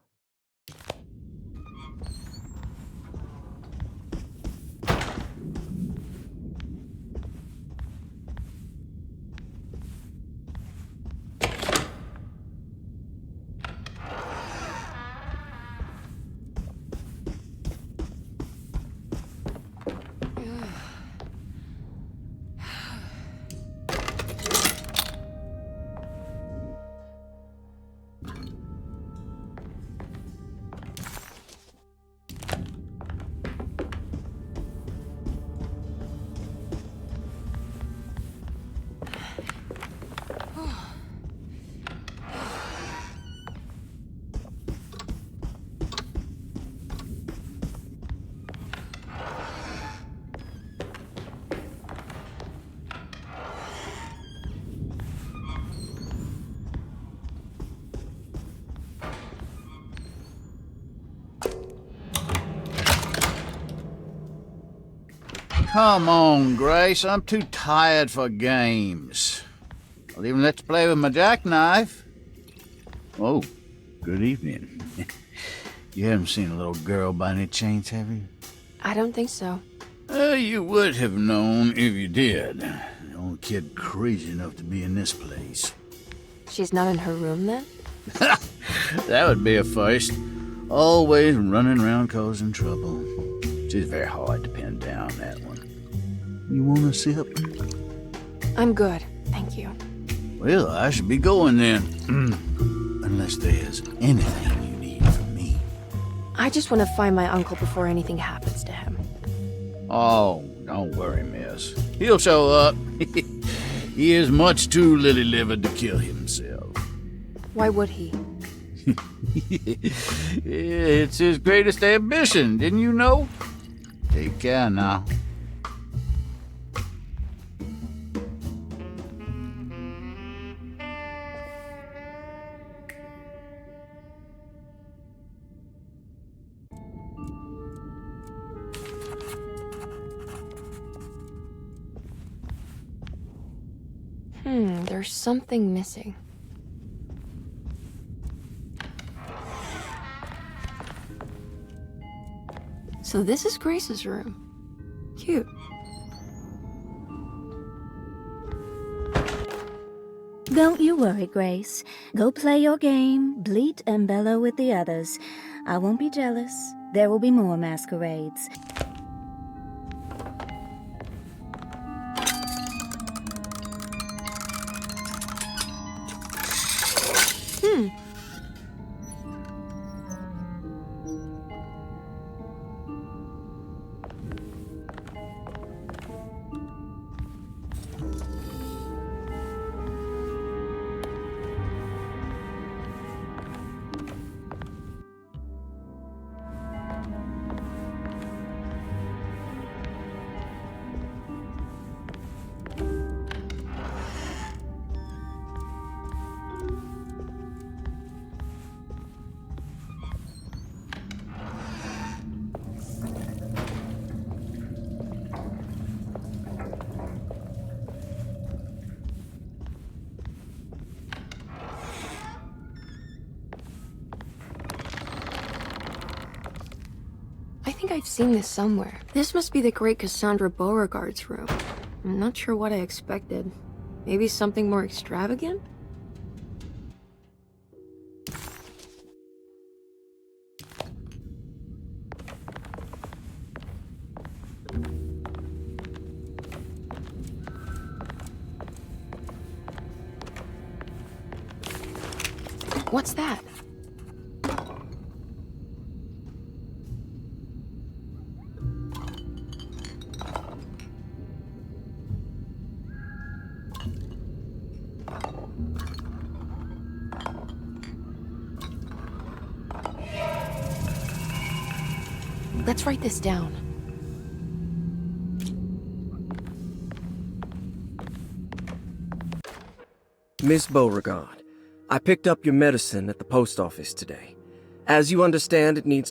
Come on, Grace. I'm too tired for games. I'll even let you play with my jackknife. Oh, good evening. You haven't seen a little girl by any chance, have you? I don't think so. You would have known if you did. The only kid crazy enough to be in this place. She's not in her room then? That would be a first. Always running around causing trouble. She's very hard to pin down, that one. You want a sip? I'm good, thank you. Well, I should be going then. Unless there's anything you need from me. I just want to find my uncle before anything happens to him. Oh, don't worry, miss. He'll show up. He is much too lily-livered to kill himself. Why would he? It's his greatest ambition, didn't you know? Take care now. There's something missing. So this is Grace's room. Cute. Don't you worry, Grace. Go play your game, bleat and bellow with the others. I won't be jealous. There will be more masquerades. think I've seen this somewhere. This must be the great Cassandra Beauregard's room. I'm not sure what I expected. Maybe something more extravagant? What's that? Let's write this down. Miss Beauregard, I picked up your medicine at the post office today. As you understand, it needs...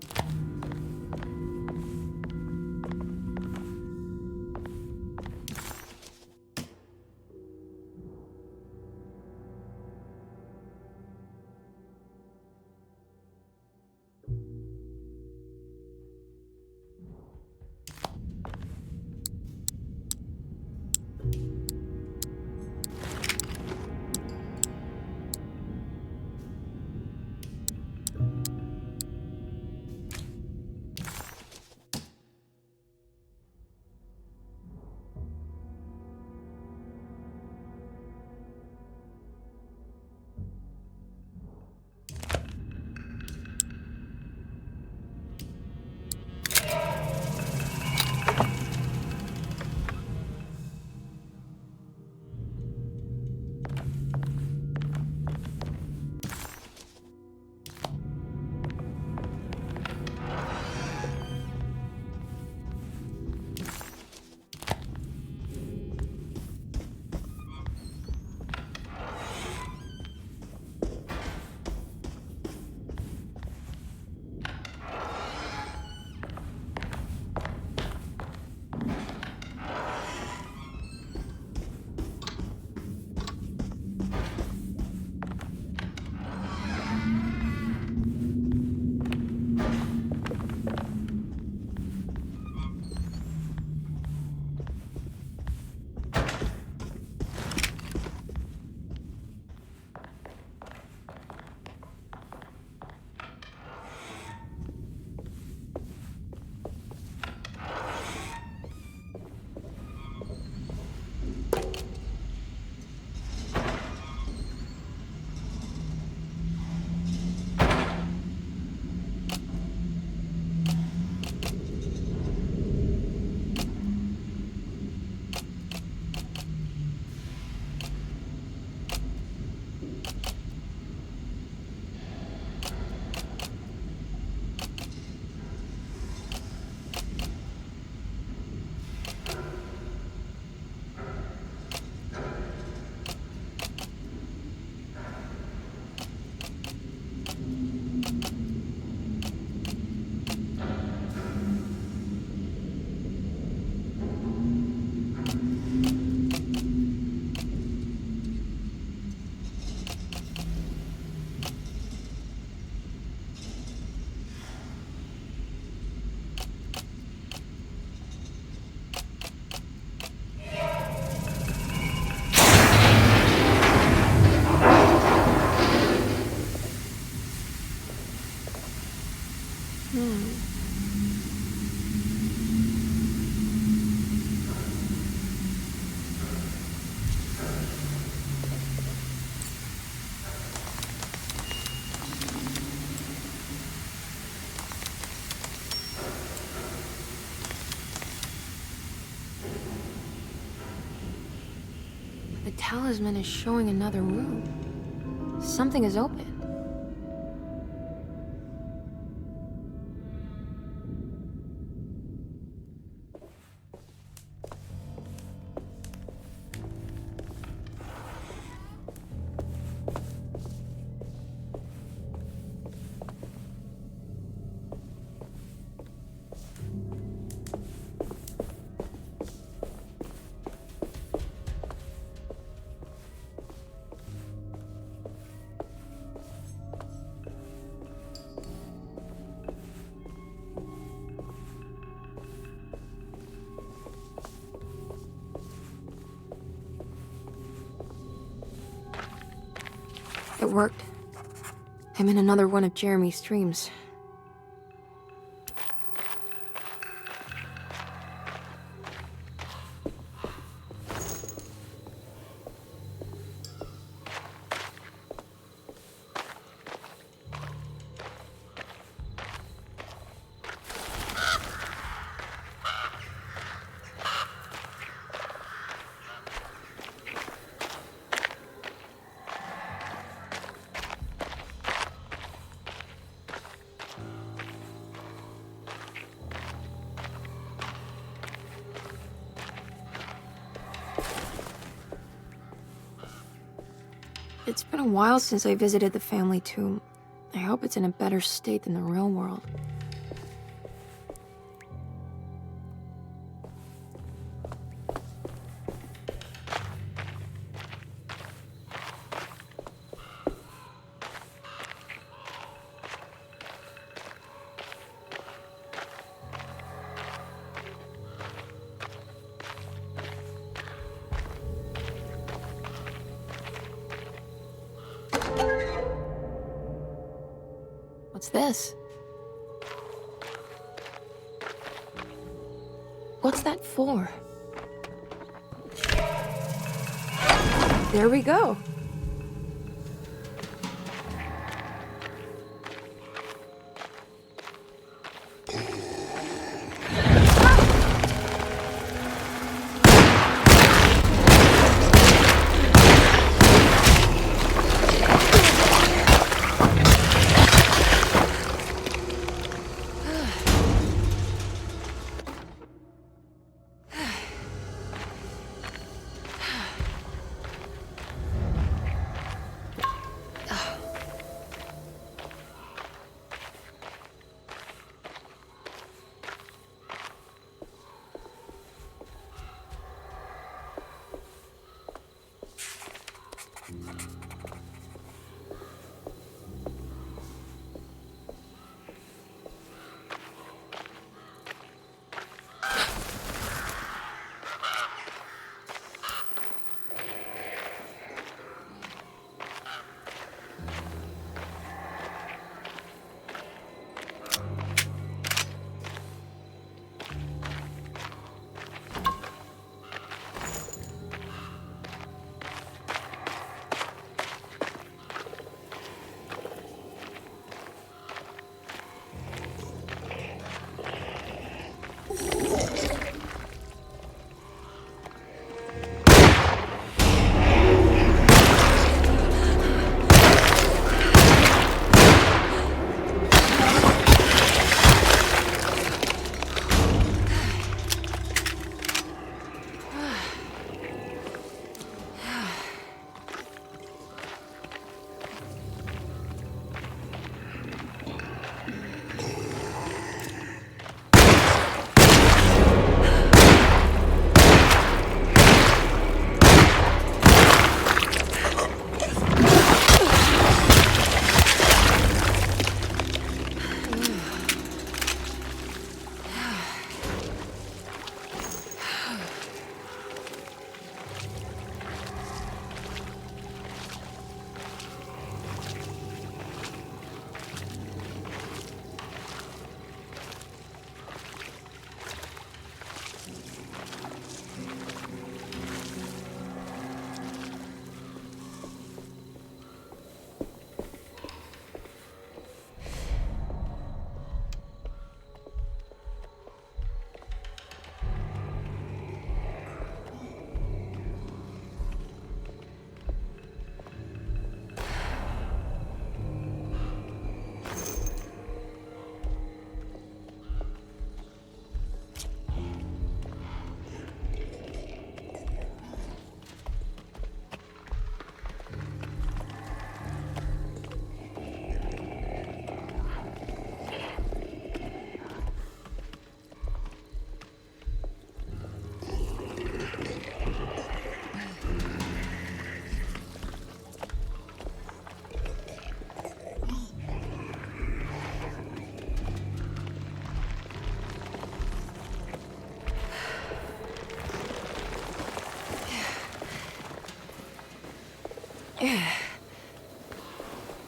The talisman is showing another room. Something is open. It worked. I'm in another one of Jeremy's streams. It's been a while since I visited the family tomb. I hope it's in a better state than the real world. What's this? What's that for? There we go.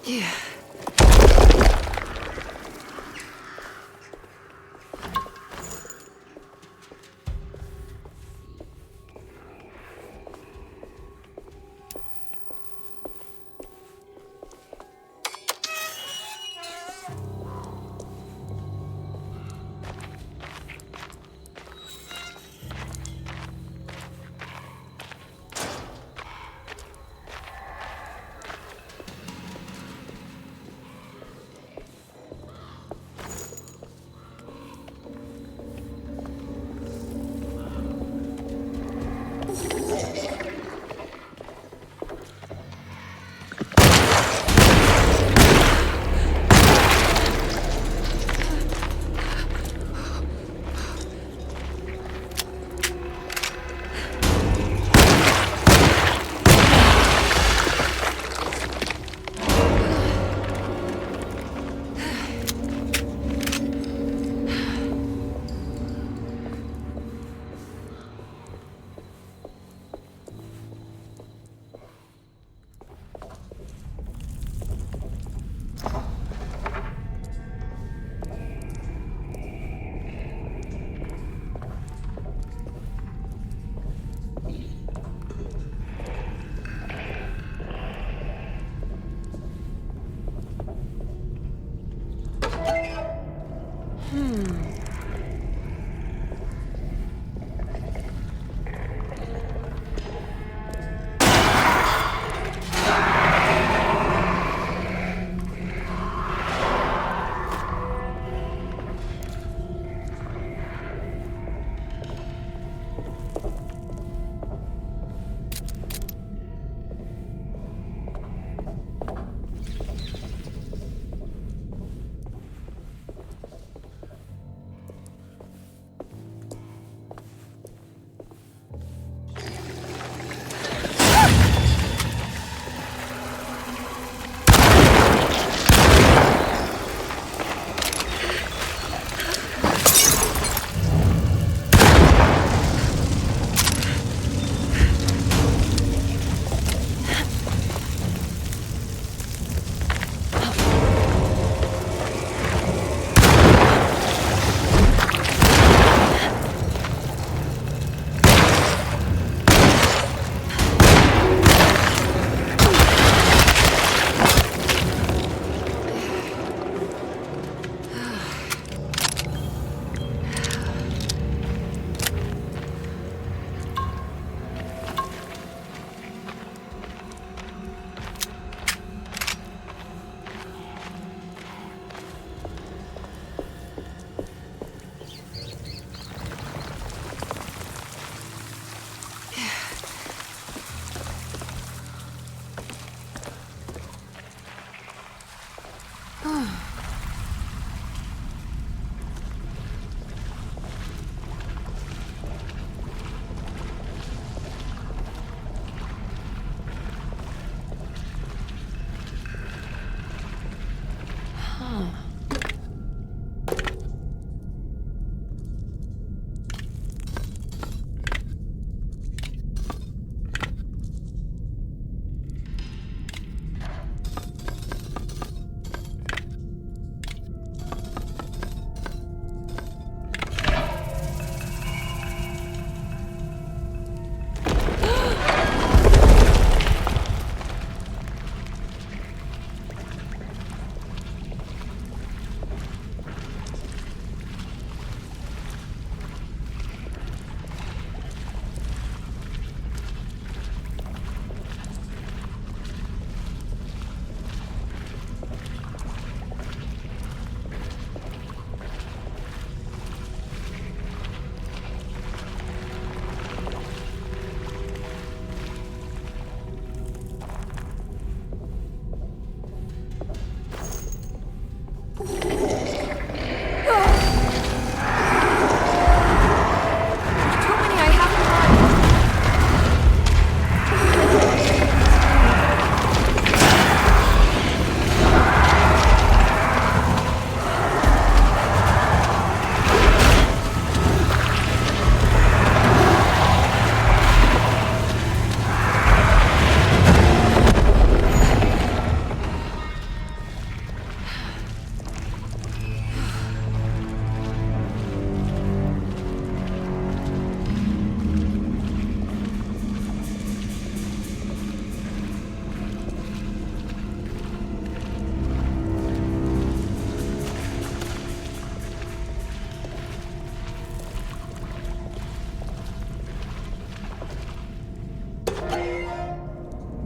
Yeah.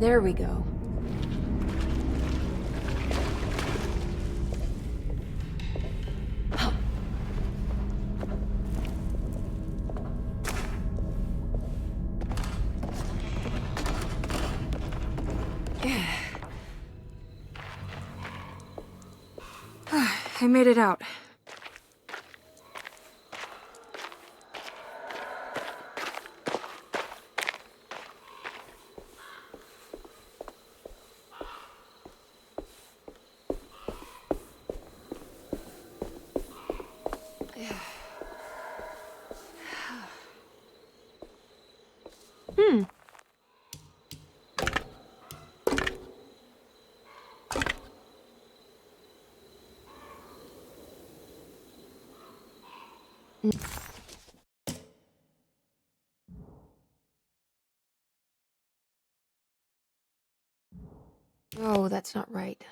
There we go. I made it out. Oh, that's not right.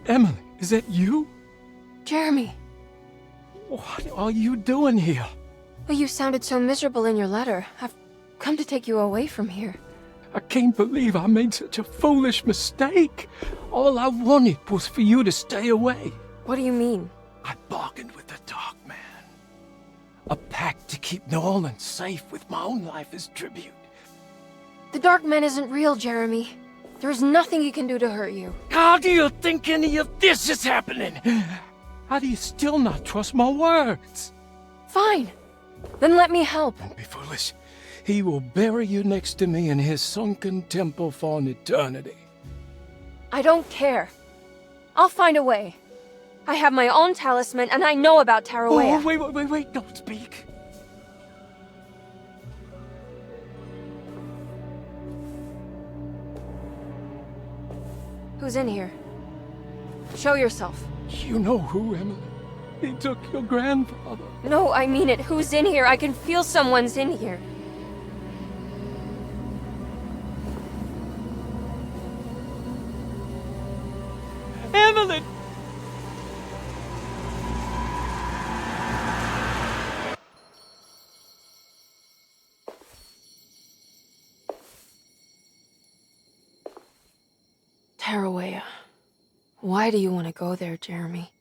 Emily, is that you? Jeremy! What are you doing here? Well, you sounded so miserable in your letter. I've come to take you away from here. I can't believe I made such a foolish mistake. All I wanted was for you to stay away. What do you mean? I bargained with the Dark Man. A pact to keep New Orleans safe with my own life as tribute. The Dark Man isn't real, Jeremy. There is nothing he can do to hurt you. How do you think any of this is happening? How do you still not trust my words? Fine. Then let me help. Don't be foolish. He will bury you next to me in his sunken temple for an eternity. I don't care. I'll find a way. I have my own talisman, and I know about Tarawea. Oh, wait, don't speak. Who's in here? Show yourself. You know who, Emily. He took your grandfather. No, I mean it. Who's in here? I can feel someone's in here. Emily! Tarawea. Why do you want to go there, Jeremy?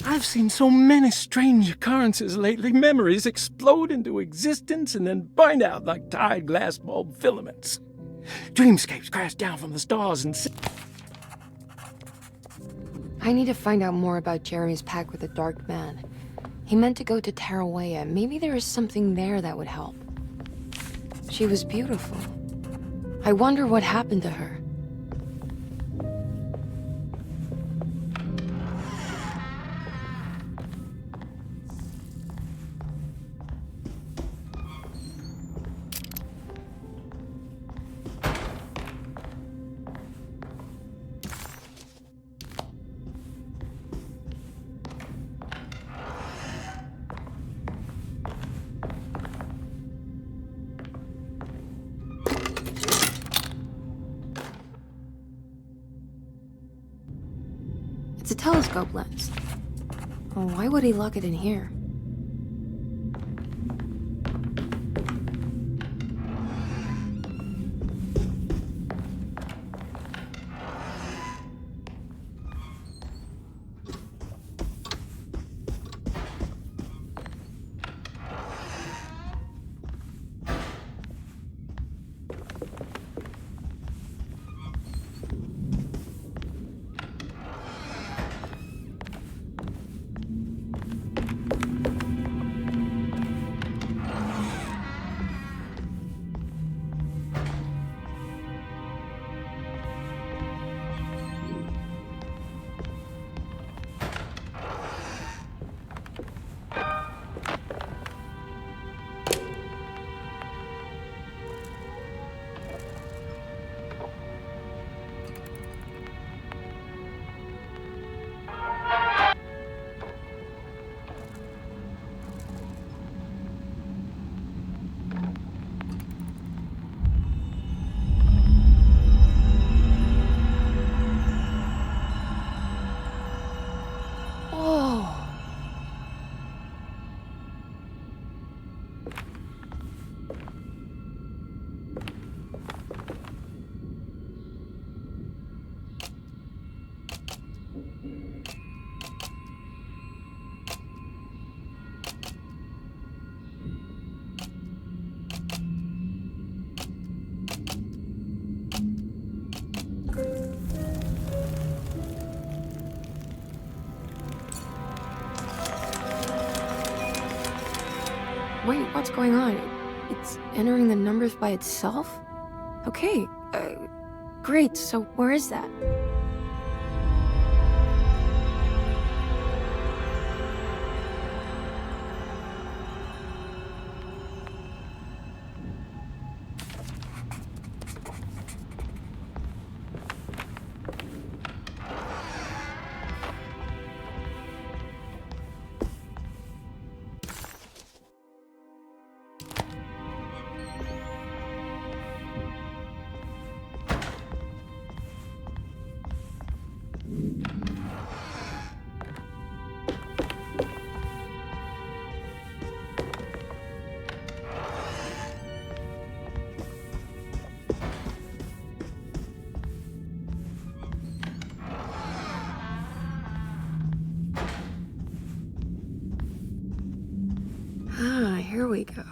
I've seen so many strange occurrences lately. Memories explode into existence and then burn out like tired glass bulb filaments. Dreamscapes crash down from the stars and... I need to find out more about Jeremy's pact with the Dark Man. He meant to go to Tarawea. Maybe there is something there that would help. She was beautiful. I wonder what happened to her. It's a telescope lens. Oh, why would he lock it in here? Wait, what's going on? It's entering the numbers by itself? Okay, great, so where is that? Ah, here we go.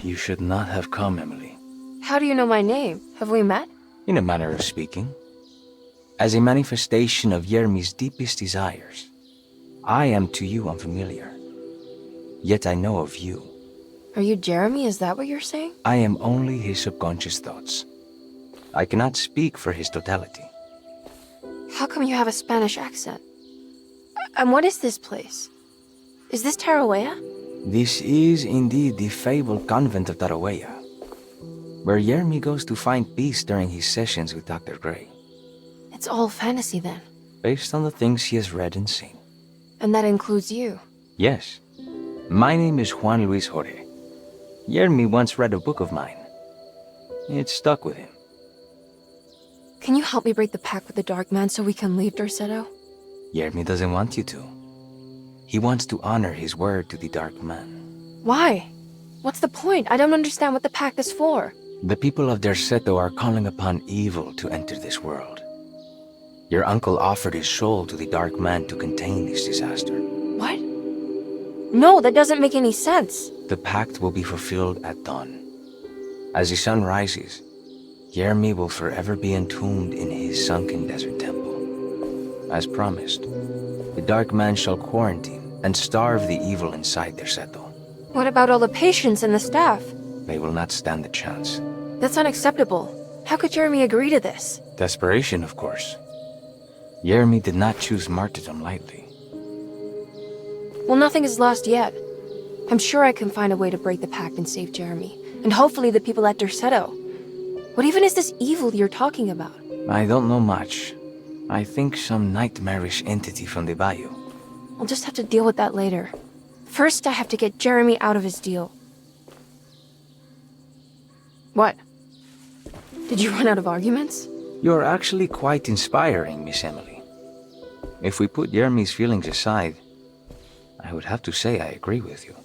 You should not have come, Emily. How do you know my name? Have we met? In a manner of speaking. As a manifestation of Yermi's deepest desires, I am to you unfamiliar. Yet I know of you. Are you Jeremy? Is that what you're saying? I am only his subconscious thoughts. I cannot speak for his totality. How come you have a Spanish accent? And what is this place? Is this Tarawea? This is indeed the fabled convent of Tarawea, where Yermi goes to find peace during his sessions with Dr. Gray. It's all fantasy then. Based on the things he has read and seen. And that includes you. Yes. My name is Juan Luis Jorge. Yermi once read a book of mine. It stuck with him. Can you help me break the pact with the Dark Man so we can leave Dorsetto? Yermi doesn't want you to. He wants to honor his word to the Dark Man. Why? What's the point? I don't understand what the pact is for. The people of Dorsetto are calling upon evil to enter this world. Your uncle offered his soul to the Dark Man to contain this disaster. What? No, that doesn't make any sense. The pact will be fulfilled at dawn. As the sun rises, Yermi will forever be entombed in his sunken desert temple. As promised, the Dark Man shall quarantine and starve the evil inside Dorsetto. What about all the patients and the staff? They will not stand a chance. That's unacceptable. How could Jeremy agree to this? Desperation, of course. Yermi did not choose martyrdom lightly. Well, nothing is lost yet. I'm sure I can find a way to break the pact and save Jeremy. And hopefully the people at Dorsetto. What even is this evil you're talking about? I don't know much. I think some nightmarish entity from the bayou. I'll just have to deal with that later. First, I have to get Jeremy out of his deal. What? Did you run out of arguments? You're actually quite inspiring, Miss Emily. If we put Jeremy's feelings aside, I would have to say I agree with you.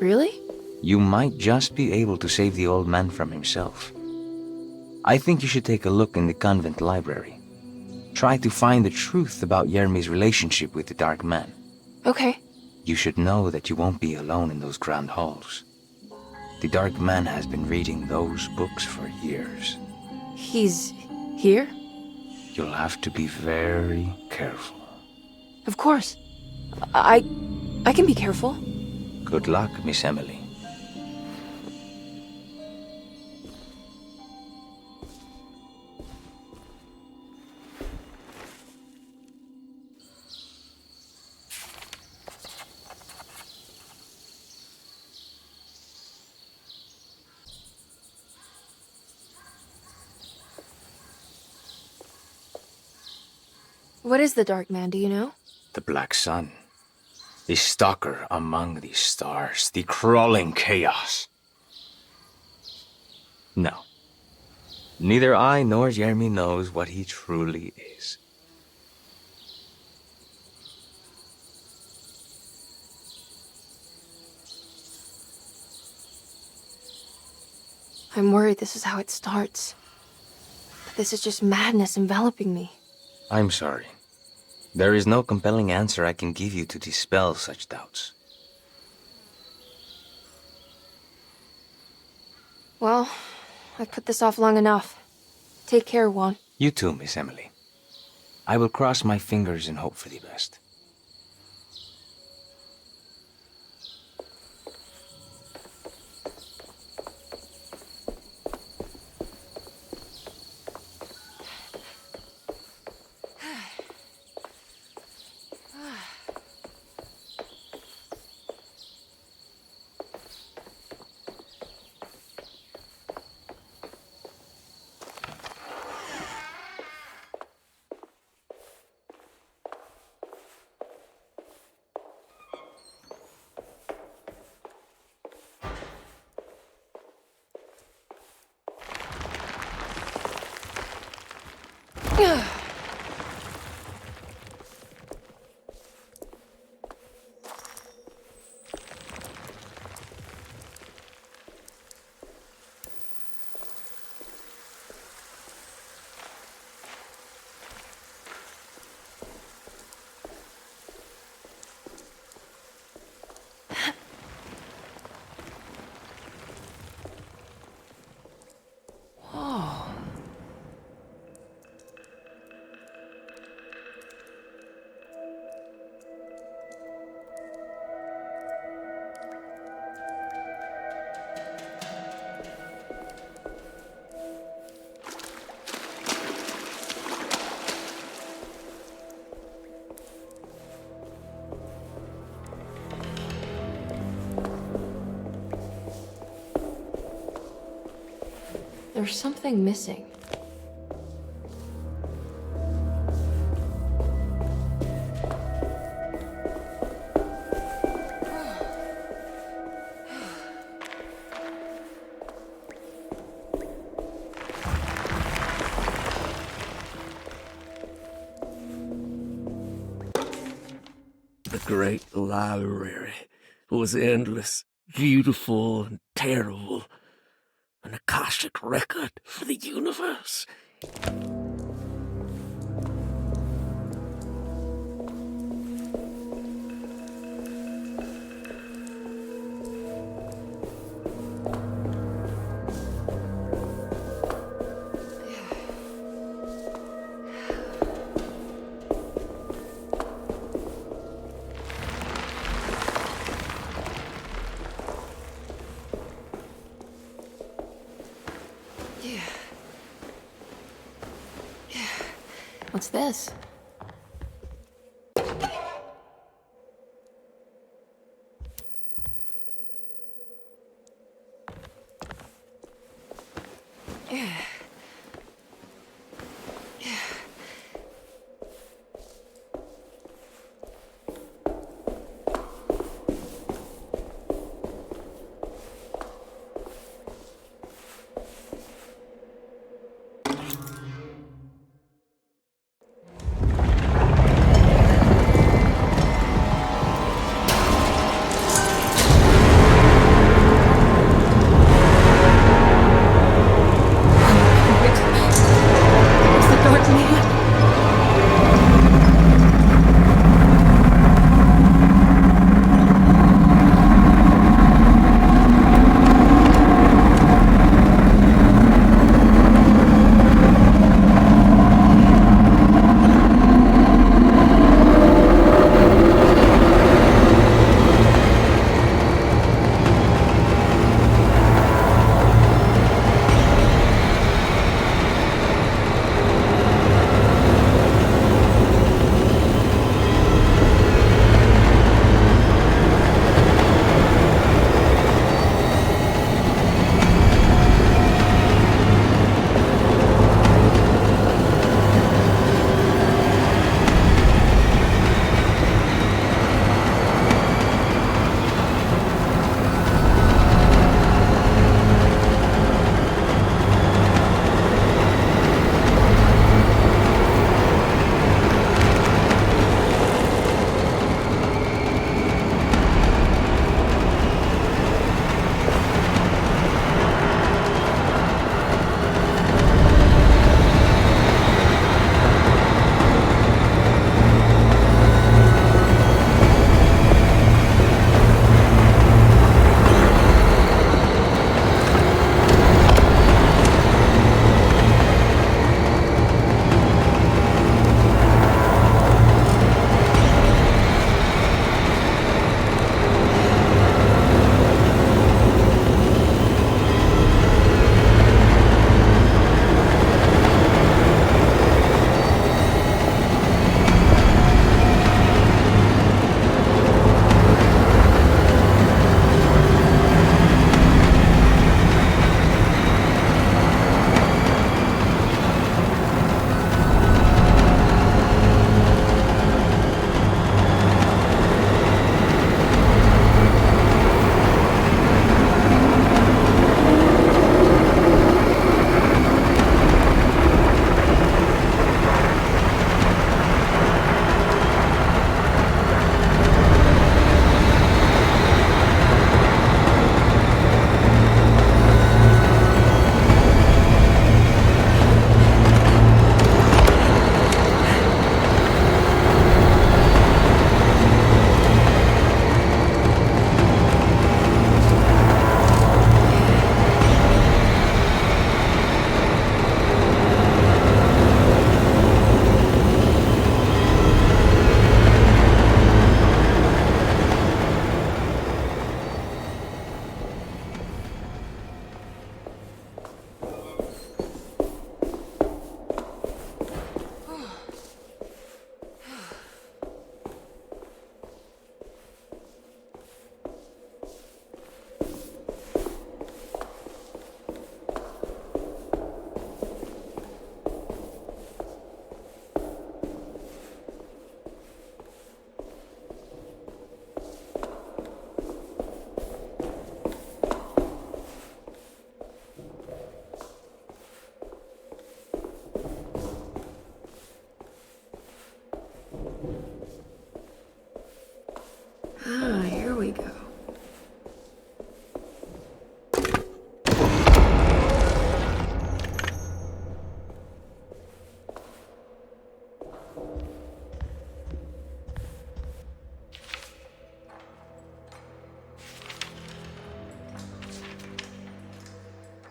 Really? You might just be able to save the old man from himself. I think you should take a look in the convent library. Try to find the truth about Jeremy's relationship with the Dark Man. Okay. You should know that you won't be alone in those grand halls. The Dark Man has been reading those books for years. He's here? You'll have to be very careful. Of course. I can be careful. Good luck, Miss Emily. What is the Dark Man, do you know? The Black Sun. The stalker among the stars. The crawling chaos. No. Neither I nor Jeremy knows what he truly is. I'm worried this is how it starts. That this is just madness enveloping me. I'm sorry. There is no compelling answer I can give you to dispel such doubts. Well, I've put this off long enough. Take care, Juan. You too, Miss Emily. I will cross my fingers and hope for the best. There's something missing. The great library was endless, beautiful, and terrible. An Akashic record for the universe. What's this?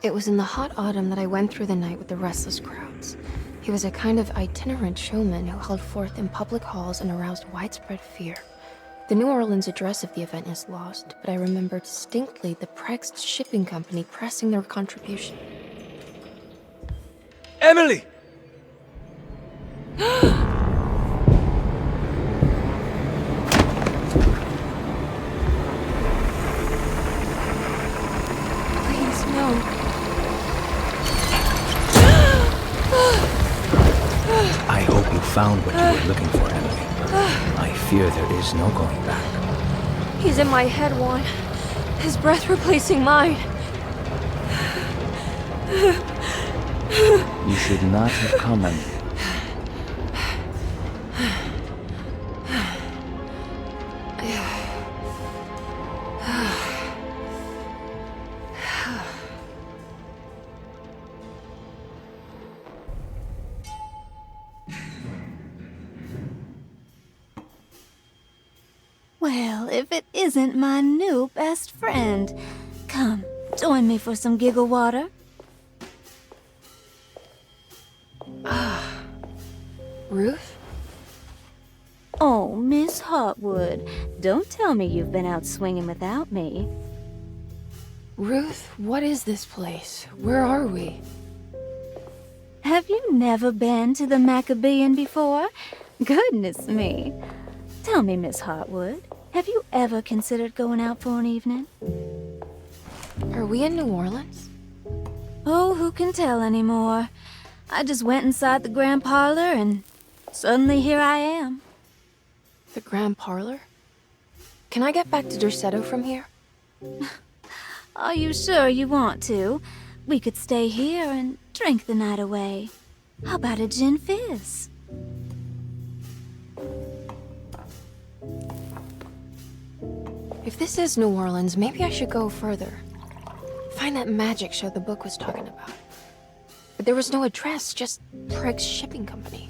It was in the hot autumn that I went through the night with the restless crowds. He was a kind of itinerant showman who held forth in public halls and aroused widespread fear. The New Orleans address of the event is lost, but I remember distinctly the Prext Shipping Company pressing their contribution. Emily! Please, no. I hope you found what you were looking for, Emily. I fear there is no going back. He's in my head, Juan. His breath replacing mine. You should not have come, Emily. Well, if it isn't my new best friend. Come, join me for some giggle water. Ruth? Oh, Miss Hartwood, don't tell me you've been out swinging without me. Ruth, what is this place? Where are we? Have you never been to the Maccabean before? Goodness me. Tell me, Miss Hartwood, have you ever considered going out for an evening? Are we in New Orleans? Oh, who can tell anymore? I just went inside the grand parlor and suddenly here I am. The grand parlor? Can I get back to Derceto from here? Are you sure you want to? We could stay here and drink the night away. How about a gin fizz? If this is New Orleans, maybe I should go further. Find that magic show the book was talking about. But there was no address, just Prext Shipping Company.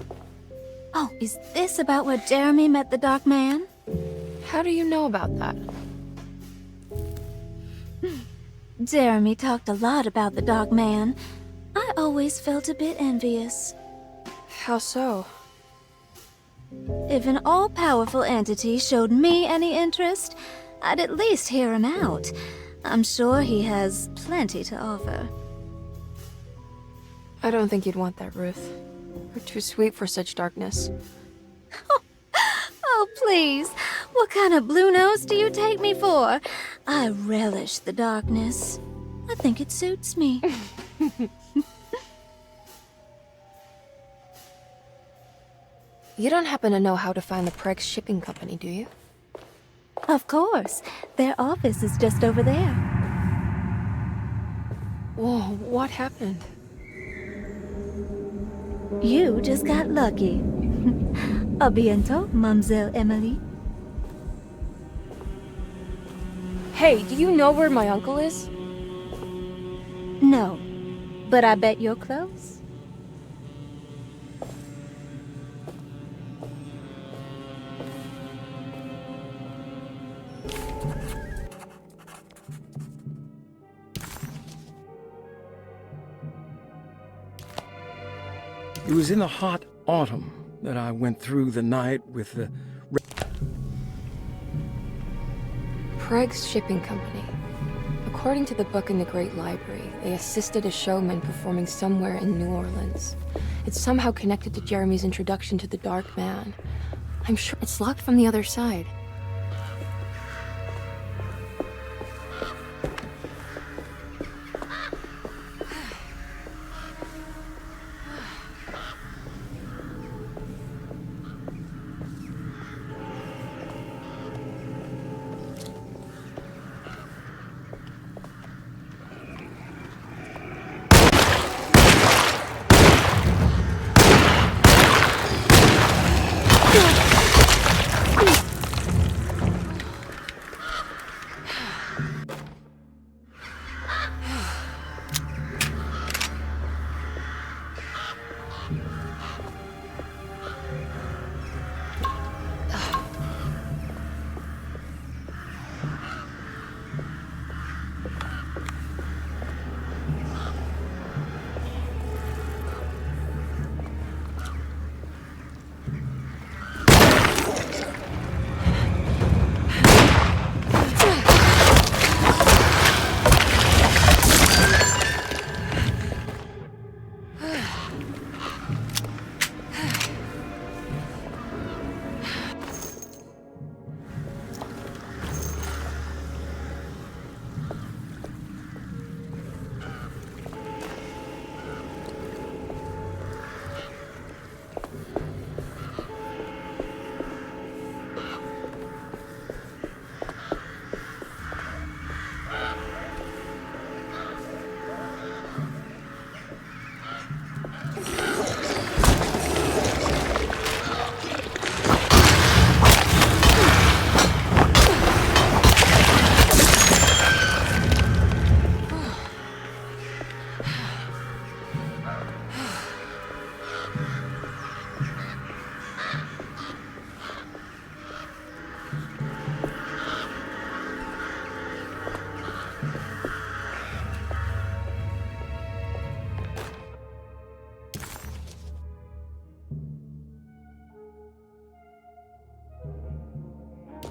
Oh, is this about where Jeremy met the Dark Man? How do you know about that? Jeremy talked a lot about the Dark Man. I always felt a bit envious. How so? If an all-powerful entity showed me any interest, I'd at least hear him out. I'm sure he has plenty to offer. I don't think you'd want that, Ruth. You're too sweet for such darkness. Oh, please. What kind of blue nose do you take me for? I relish the darkness. I think it suits me. You don't happen to know how to find the Prext Shipping Company, do you? Of course. Their office is just over there. Whoa, what happened? You just got lucky. A bientôt, Mademoiselle Emily. Hey, do you know where my uncle is? No, but I bet you're close. It was in the hot autumn that I went through the night with the... Prext Shipping Company. According to the book in the Great Library, they assisted a showman performing somewhere in New Orleans. It's somehow connected to Jeremy's introduction to the Dark Man. I'm sure it's locked from the other side.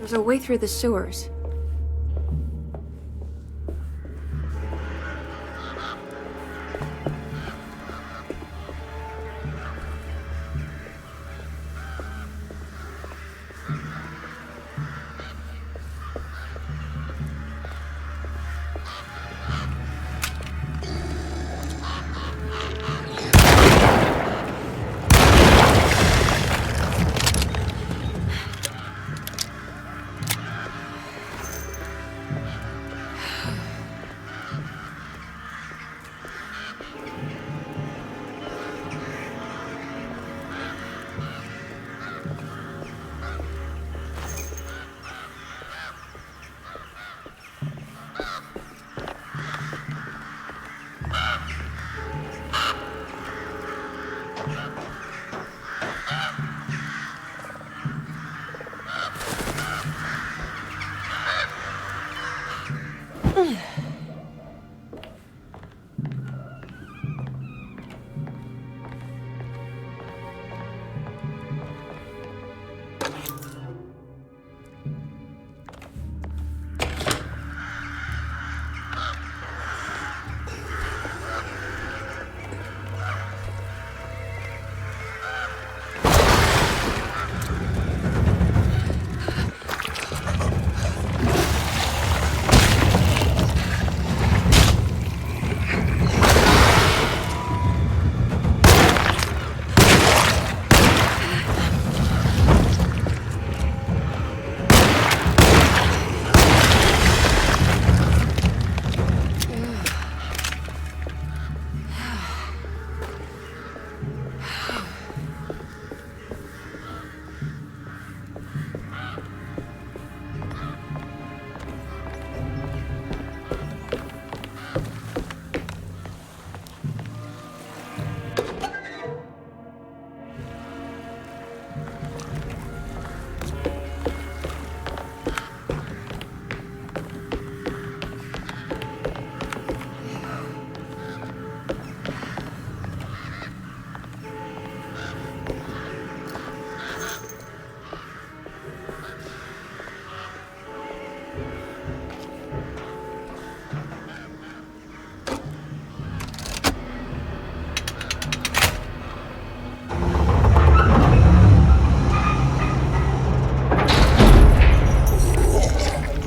There's a way through the sewers.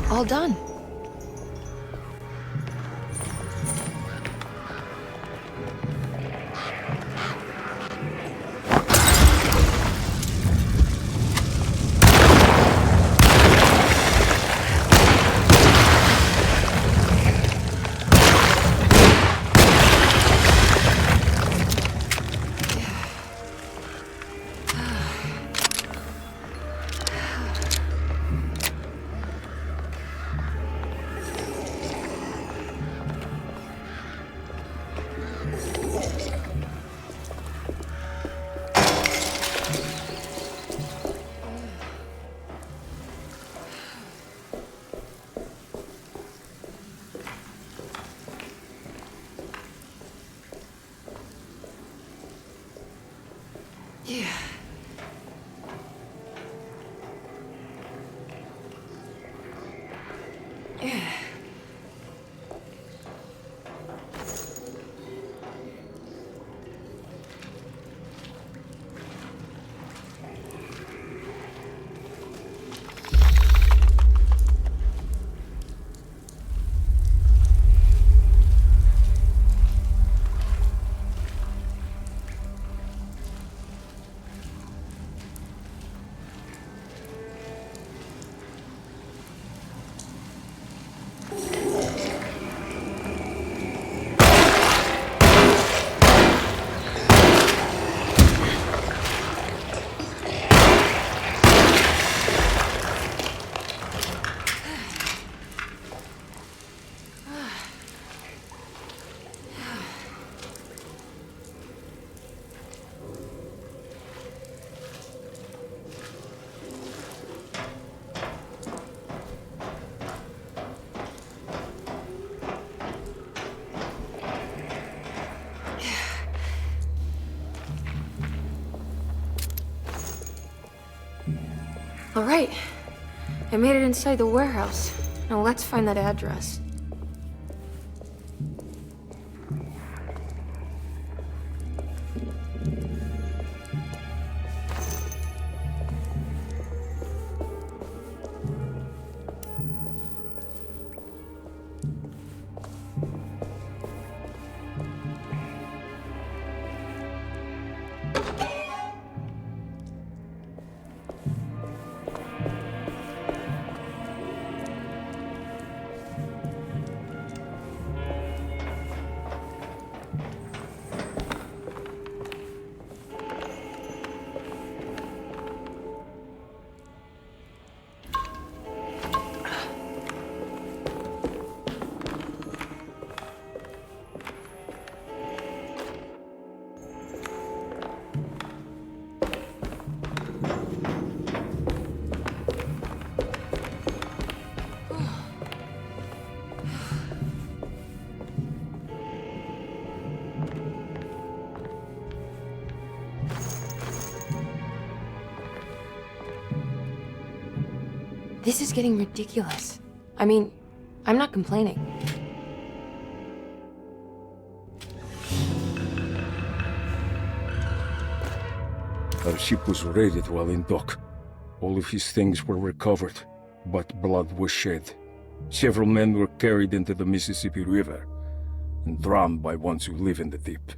All done. Yeah. Yeah. All right. I made it inside the warehouse. Now let's find that address. This is getting ridiculous. I mean, I'm not complaining. Our ship was raided while in dock. All of his things were recovered, but blood was shed. Several men were carried into the Mississippi River and drowned by ones who live in the deep.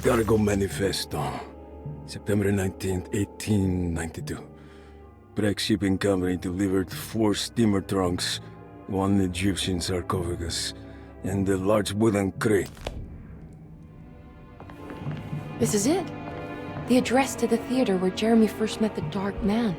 Cargo Manifesto, September 19th, 1892. Breck Shipping Company delivered 4 steamer trunks, 1 Egyptian sarcophagus, and a large wooden crate. This is it. The address to the theater where Jeremy first met the Dark Man.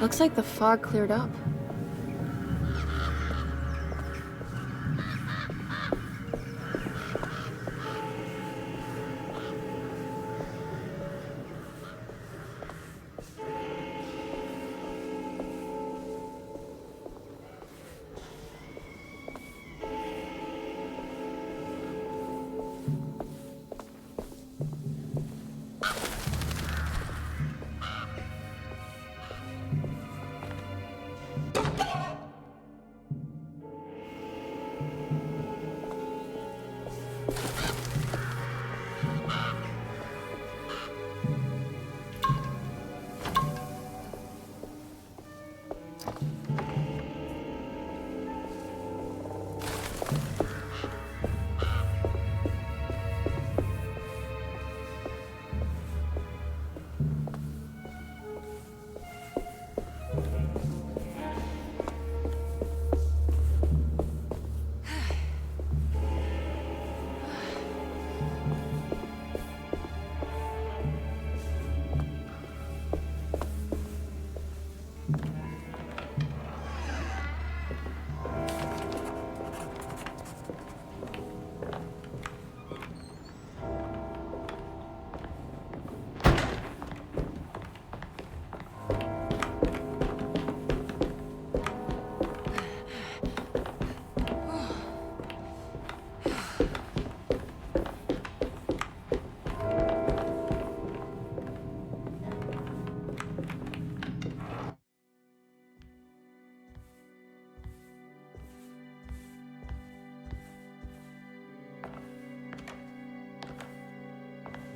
Looks like the fog cleared up.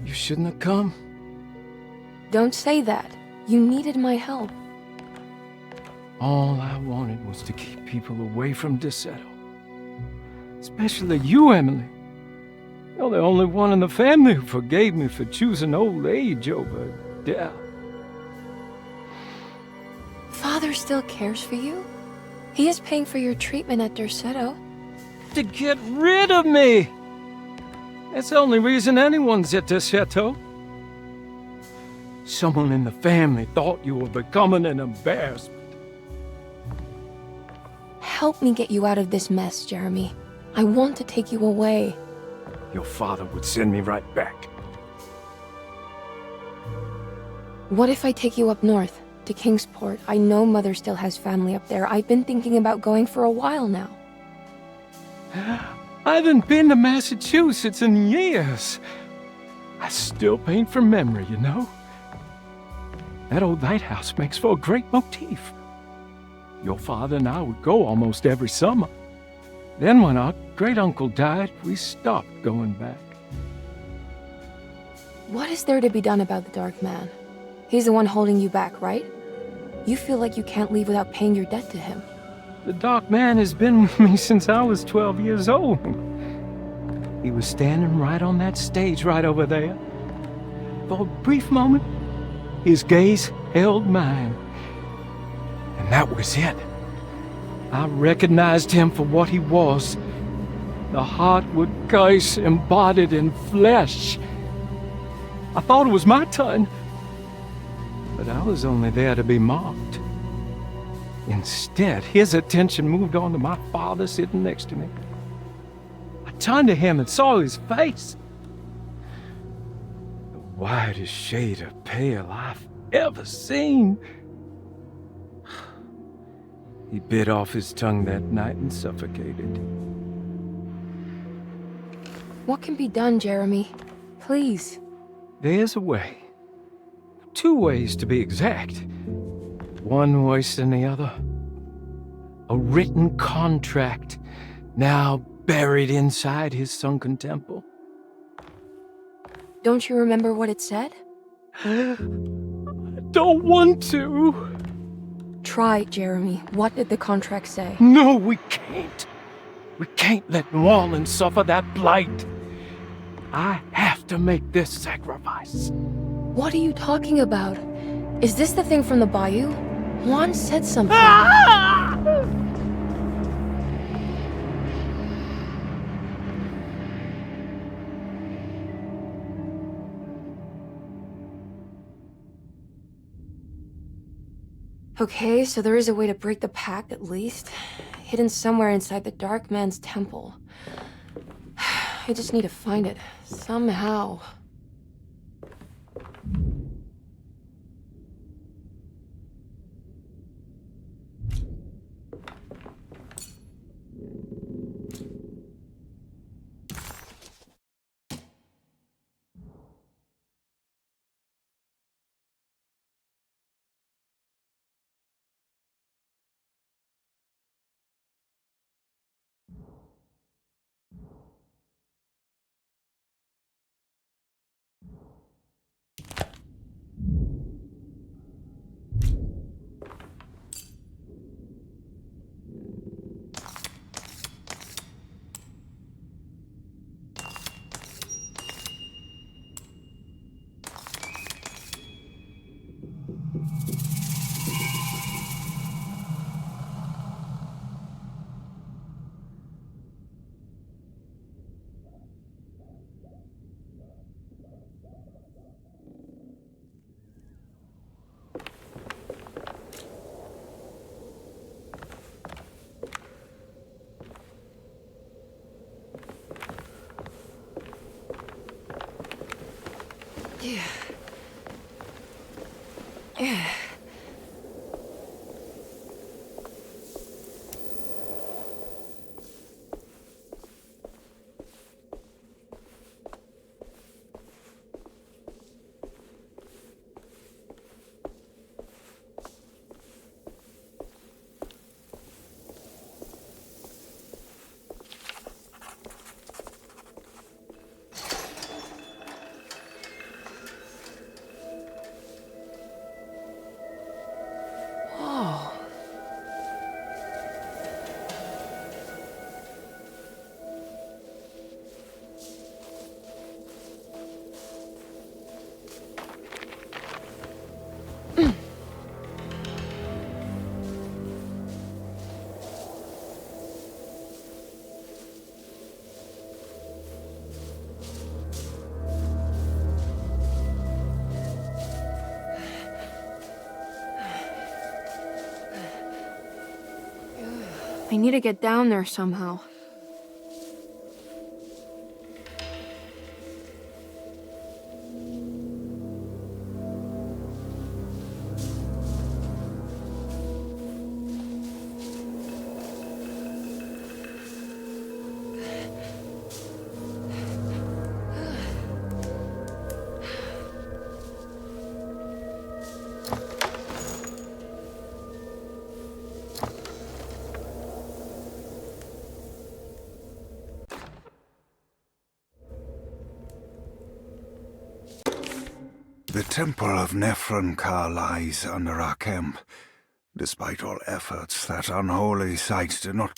You shouldn't have come. Don't say that. You needed my help. All I wanted was to keep people away from Desetto. Especially you, Emily. You're the only one in the family who forgave me for choosing old age over death. Father still cares for you? He is paying for your treatment at Derceto. To get rid of me! That's the only reason anyone's at Derceto. Someone in the family thought you were becoming an embarrassment. Help me get you out of this mess, Jeremy. I want to take you away. Your father would send me right back. What if I take you up north, to Kingsport? I know Mother still has family up there. I've been thinking about going for a while now. I haven't been to Massachusetts in years. I still paint from memory, you know? That old lighthouse makes for a great motif. Your father and I would go almost every summer. Then when our great-uncle died, we stopped going back. What is there to be done about the Dark Man? He's the one holding you back, right? You feel like you can't leave without paying your debt to him. The Dark Man has been with me since I was 12 years old. He was standing right on that stage right over there. For a brief moment, his gaze held mine. And that was it. I recognized him for what he was. The Hartwood curse embodied in flesh. I thought it was my turn. But I was only there to be mocked. Instead, his attention moved on to my father sitting next to me. I turned to him and saw his face. The whitest shade of pale I've ever seen. He bit off his tongue that night and suffocated. What can be done, Jeremy? Please. There's a way. 2 ways to be exact. One worse than the other. A written contract, now buried inside his sunken temple. Don't you remember what it said? I don't want to. Try, Jeremy. What did the contract say? No, we can't. We can't let New Orleans suffer that blight. I have to make this sacrifice. What are you talking about? Is this the thing from the bayou? Juan said something. Okay, so there is a way to break the pact, at least. Hidden somewhere inside the Dark Man's temple. I just need to find it, somehow. Yeah. Yeah. I need to get down there somehow. The Temple of Nephron-Ka lies under our camp. Despite all efforts, that unholy site did not...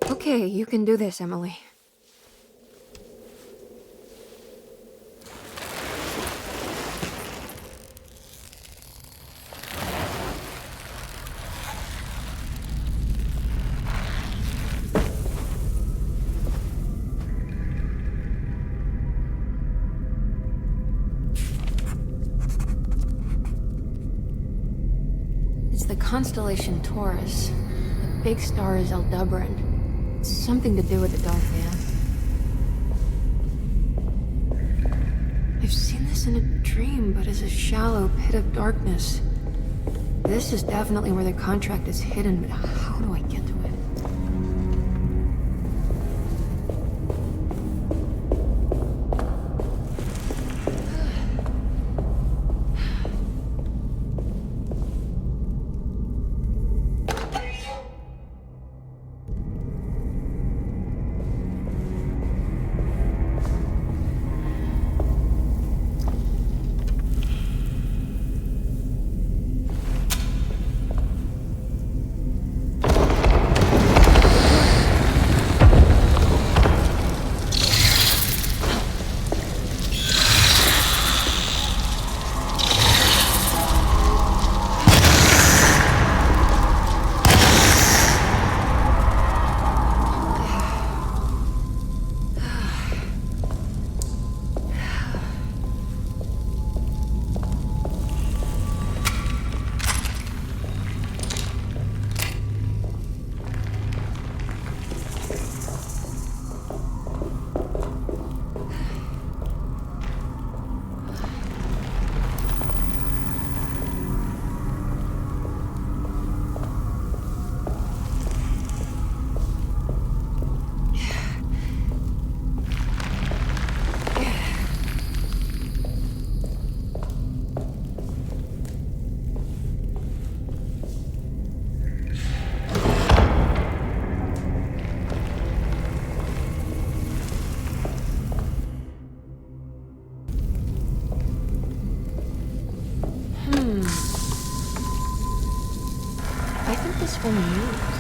Okay, you can do this, Emily. It's the constellation Taurus. The big star is Aldebaran. It's something to do with the Dark Man. I've seen this in a dream, but as a shallow pit of darkness. This is definitely where the contract is hidden, but how do I get to it? I think this will move.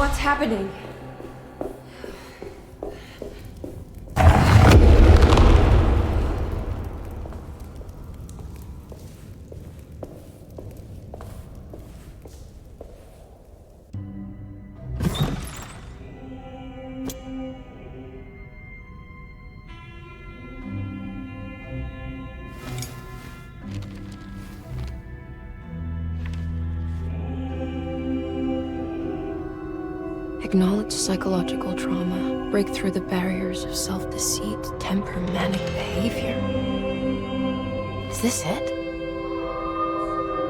What's happening? Acknowledge psychological trauma, break through the barriers of self-deceit, temper manic behavior. Is this it?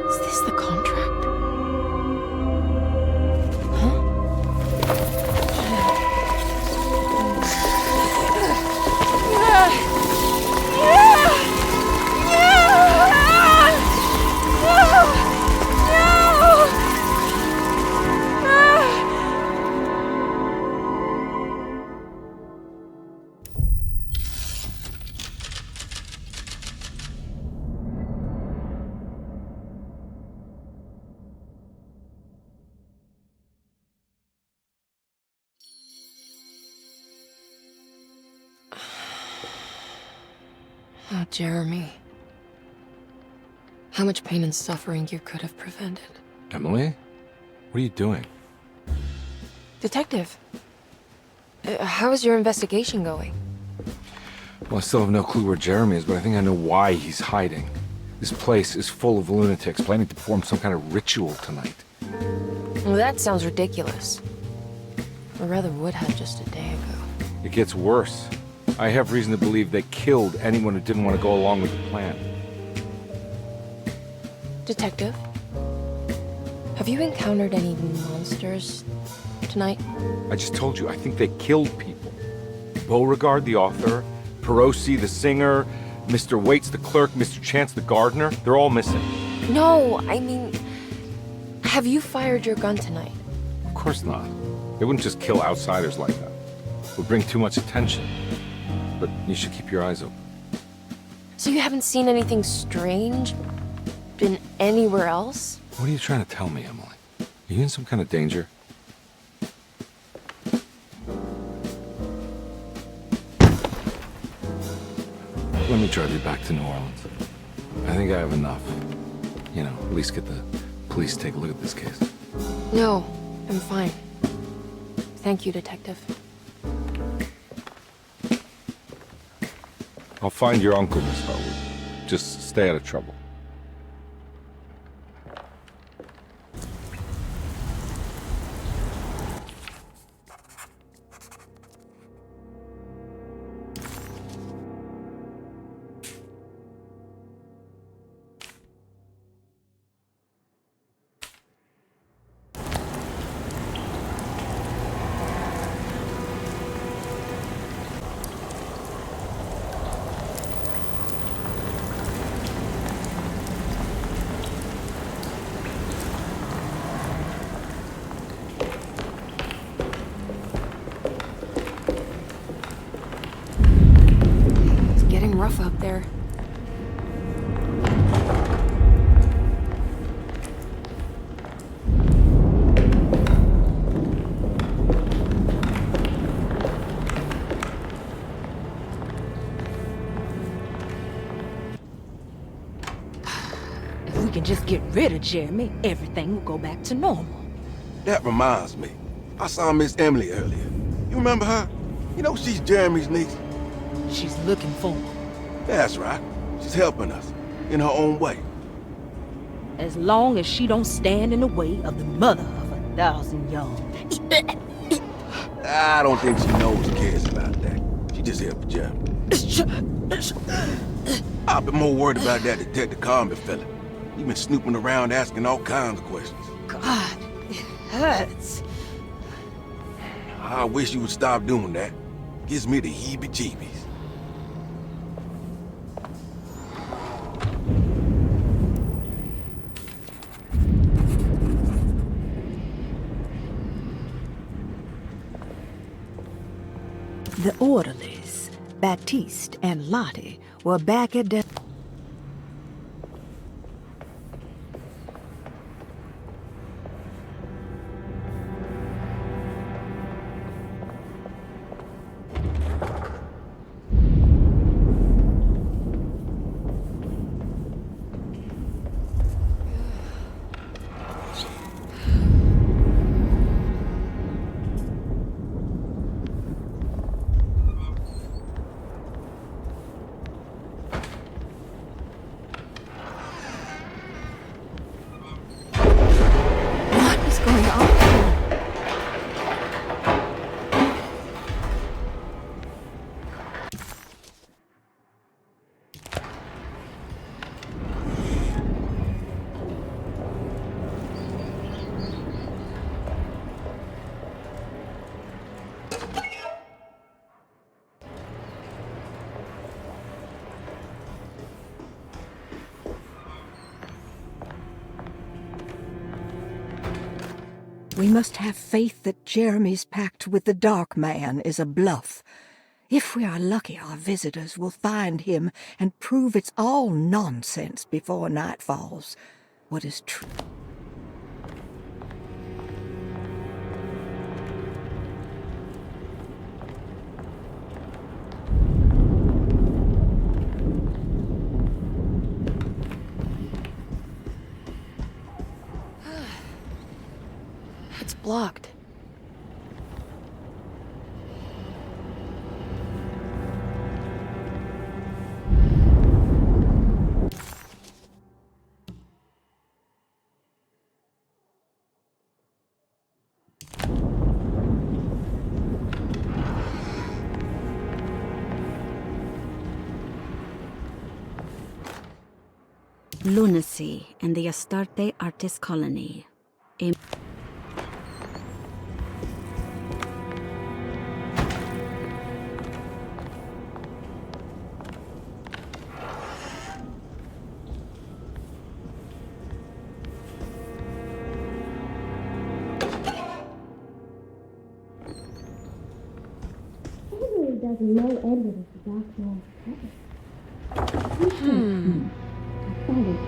Is this the contract? Oh, Jeremy. How much pain and suffering you could have prevented. Emily? What are you doing? Detective, how is your investigation going? Well, I still have no clue where Jeremy is, but I think I know why he's hiding. This place is full of lunatics planning to perform some kind of ritual tonight. Well, that sounds ridiculous. Or rather would have just a day ago. It gets worse. I have reason to believe they killed anyone who didn't want to go along with the plan. Detective, have you encountered any monsters tonight? I just told you, I think they killed people. Beauregard, the author, Perosi, the singer, Mr. Waits, the clerk, Mr. Chance, the gardener, they're all missing. No, I mean, have you fired your gun tonight? Of course not. They wouldn't just kill outsiders like that. It would bring too much attention. But you should keep your eyes open. So you haven't seen anything strange? Been anywhere else? What are you trying to tell me, Emily? Are you in some kind of danger? Let me drive you back to New Orleans. I think I have enough. You know, at least get the police to take a look at this case. No, I'm fine. Thank you, Detective. I'll find your uncle, Miss Hartwood. Just stay out of trouble. Rough up there. If we can just get rid of Jeremy, everything will go back to normal. That reminds me. I saw Miss Emily earlier. You remember her? You know she's Jeremy's niece. She's looking for him. That's right. She's helping us, in her own way. As long as she don't stand in the way of the mother of 1,000 young. I don't think she knows or cares about that. She just helped Jeremy. I've been more worried about that Detective Carmen fella. He been snooping around asking all kinds of questions. God, it hurts. I wish you would stop doing that. Gives me the heebie-jeebies. The orderlies, Baptiste and Lottie, were back at their... We must have faith that Jeremy's pact with the Dark Man is a bluff. If we are lucky, our visitors will find him and prove it's all nonsense before night falls. What is true? It's blocked. Lunacy in the Astarte Artist Colony. Doesn't know Edward is the Dark Man's cousin. I found it.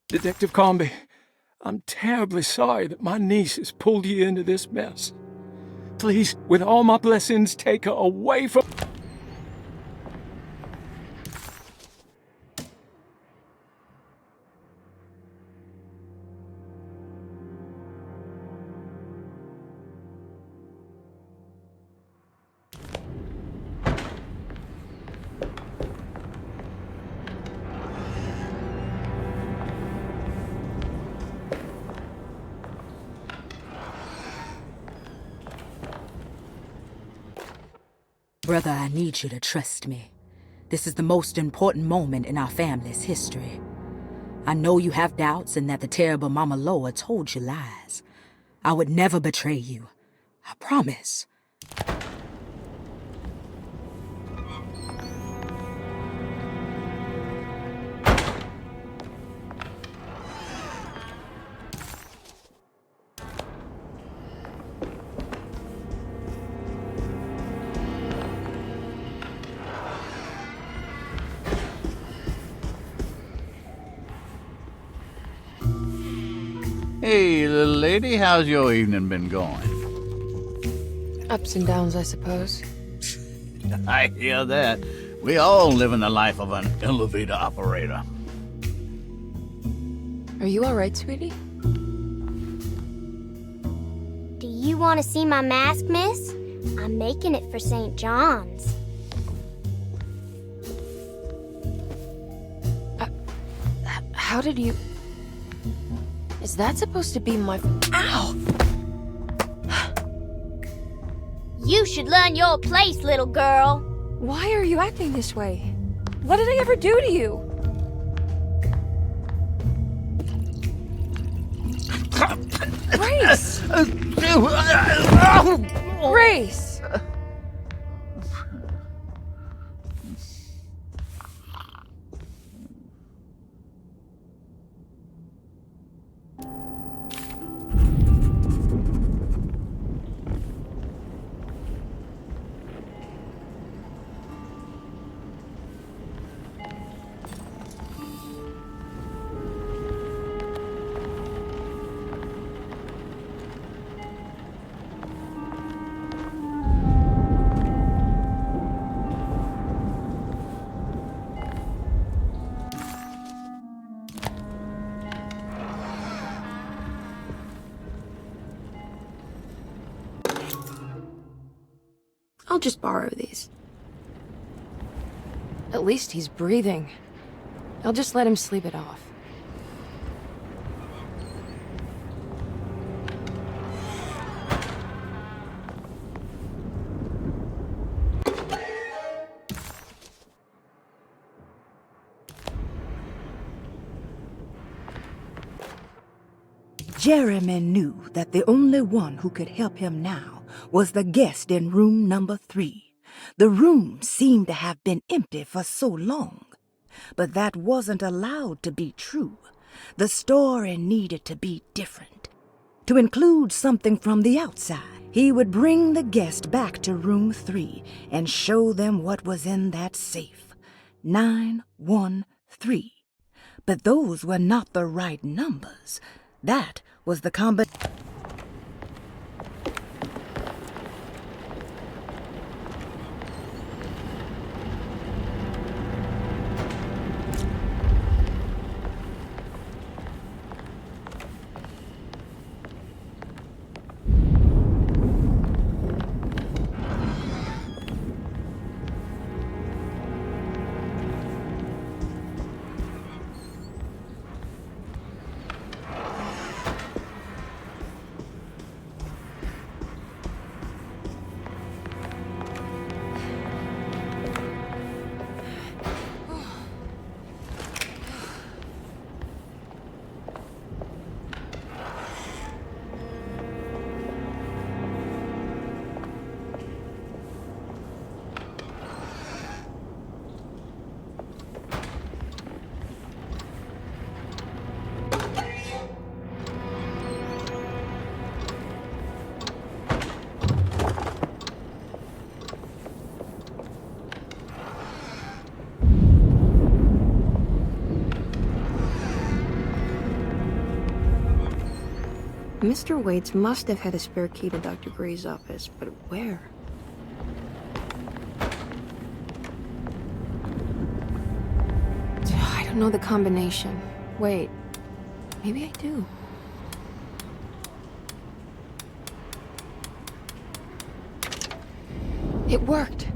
Detective Comby, I'm terribly sorry that my niece has pulled you into this mess. Please, with all my blessings, take her away from... Brother, I need you to trust me. This is the most important moment in our family's history. I know you have doubts and that the terrible Mama Loa told you lies. I would never betray you. I promise. Hey, little lady, how's your evening been going? Ups and downs, I suppose. I hear that. We all live in the life of an elevator operator. Are you alright, sweetie? Do you want to see my mask, miss? I'm making it for St. John's. How did you... Is that supposed to be my... Ow! You should learn your place, little girl. Why are you acting this way? What did I ever do to you? Grace! Grace! I'll just borrow these. At least he's breathing. I'll just let him sleep it off. Jeremy knew that the only one who could help him now was the guest in room number 3. The room seemed to have been empty for so long. But that wasn't allowed to be true. The story needed to be different. To include something from the outside, he would bring the guest back to room 3 and show them what was in that safe. 913. But those were not the right numbers. That was the combination. Mr. Waits must have had a spare key to Dr. Gray's office, but where? I don't know the combination. Wait, maybe I do. It worked.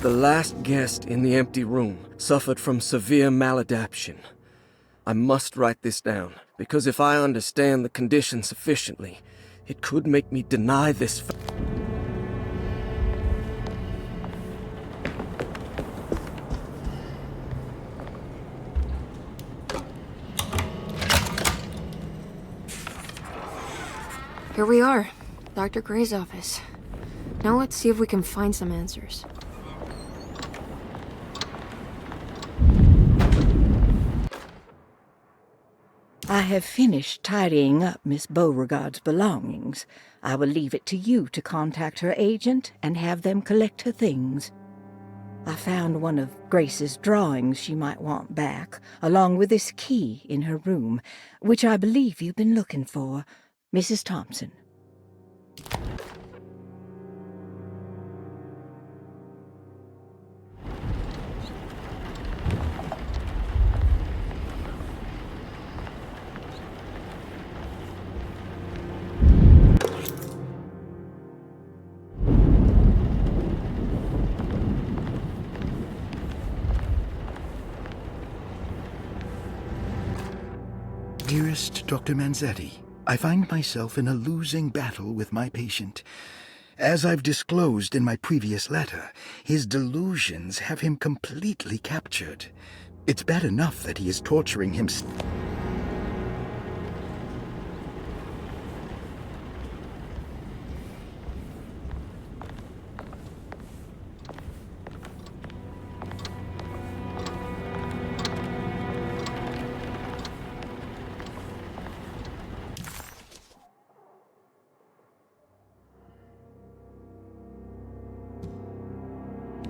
The last guest in the empty room suffered from severe maladaptation. I must write this down, because if I understand the condition sufficiently, it could make me deny this fact. Here we are, Dr. Gray's office. Now let's see if we can find some answers. I have finished tidying up Miss Beauregard's belongings. I will leave it to you to contact her agent and have them collect her things. I found one of Grace's drawings she might want back, along with this key in her room, which I believe you've been looking for, Mrs. Thompson. Dearest Dr. Manzetti, I find myself in a losing battle with my patient. As I've disclosed in my previous letter, his delusions have him completely captured. It's bad enough that he is torturing himself.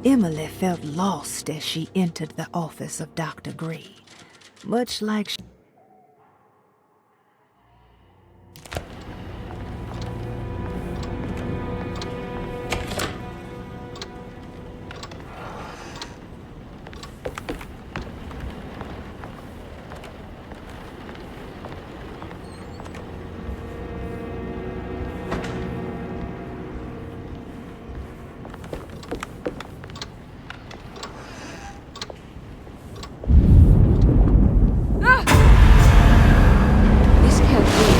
Emily felt lost as she entered the office of Dr. Gray, much like This can't be.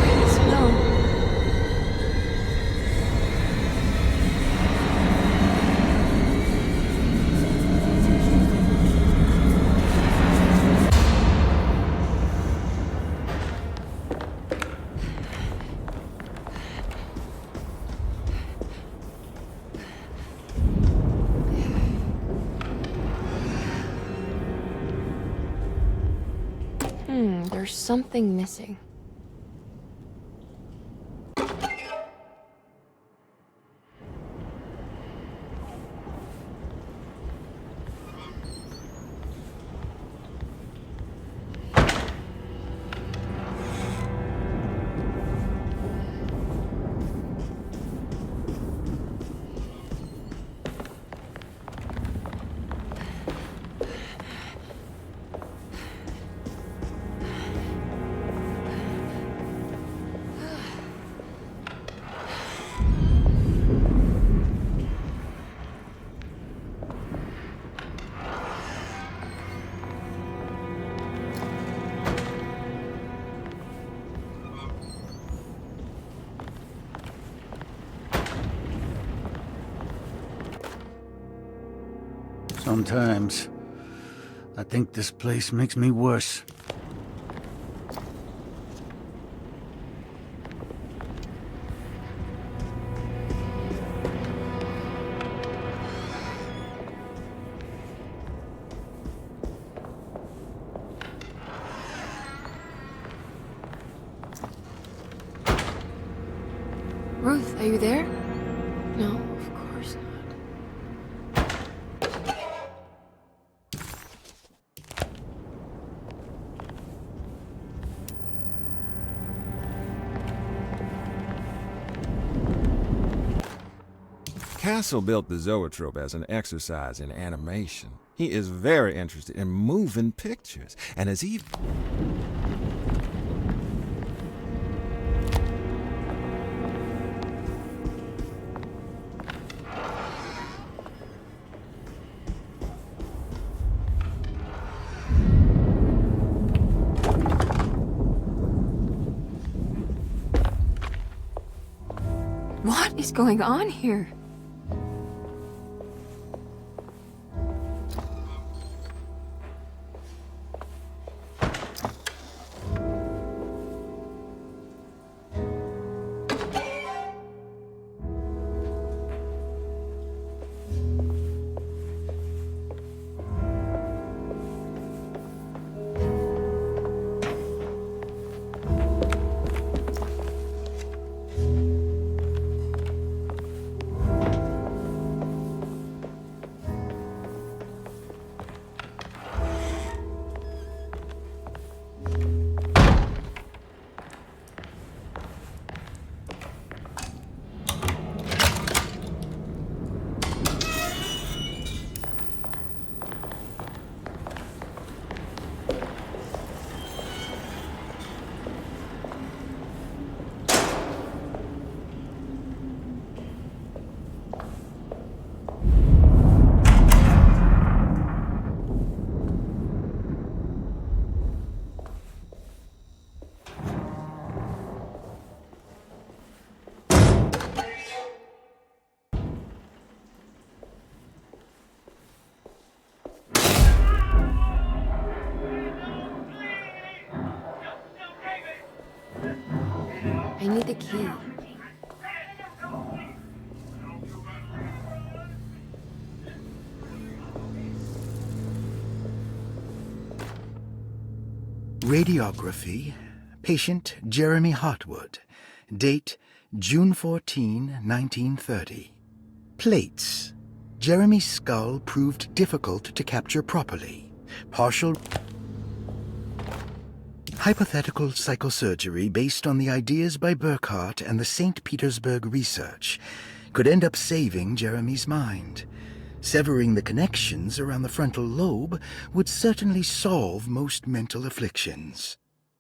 Please, no. There's something missing. Sometimes, I think this place makes me worse. Ruth, are you there? No, of course not. Castle built the zoetrope as an exercise in animation. He is very interested in moving pictures, and as he... What is going on here? need the key. Radiography. Patient Jeremy Hartwood. Date June 14, 1930. Plates. Jeremy's skull proved difficult to capture properly. Partial hypothetical psychosurgery based on the ideas by Burckhardt and the St. Petersburg research could end up saving Jeremy's mind. Severing the connections around the frontal lobe would certainly solve most mental afflictions.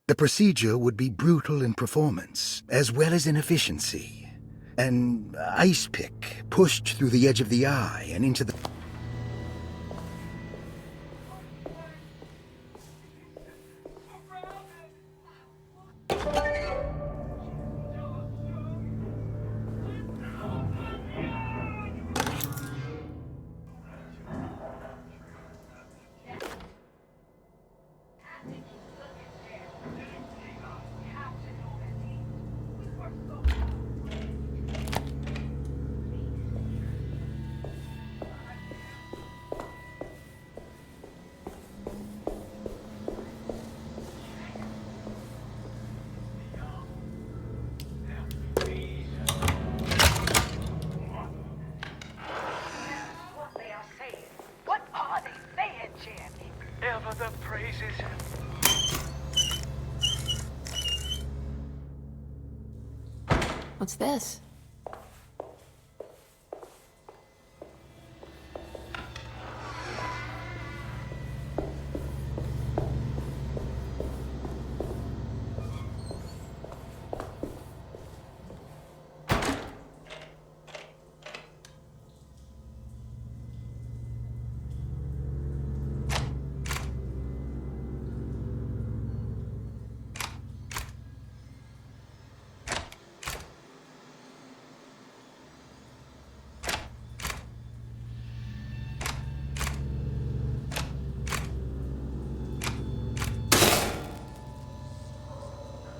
The procedure would be brutal in performance, as well as in efficiency. An ice pick pushed through the edge of the eye and into the... What's this?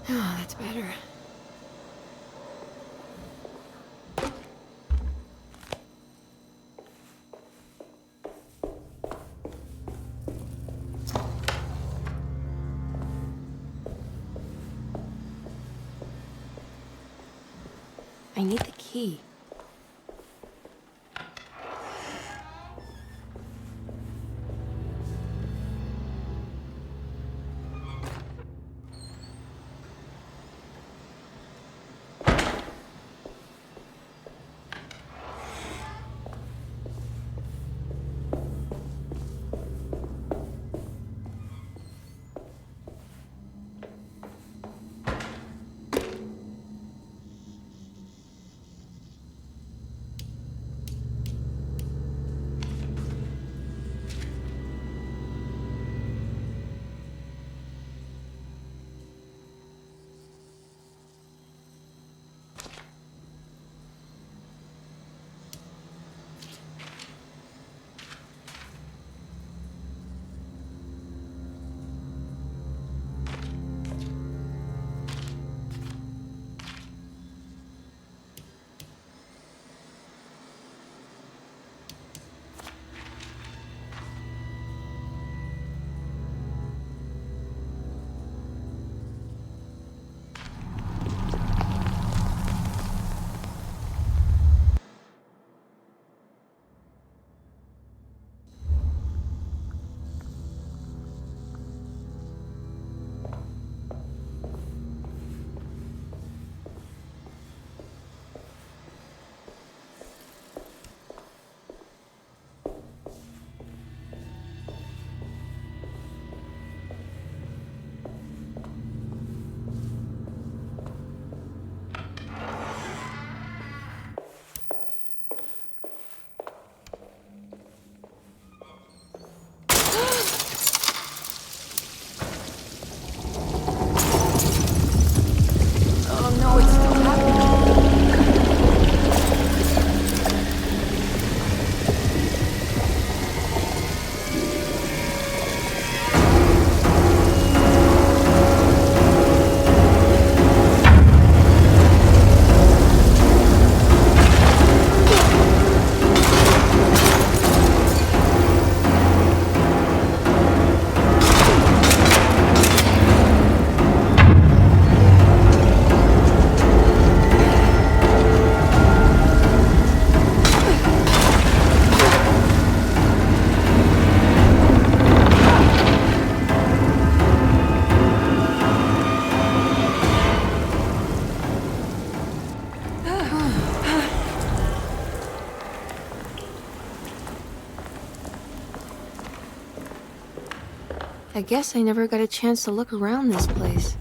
Oh, that's better. I need the key. I guess I never got a chance to look around this place.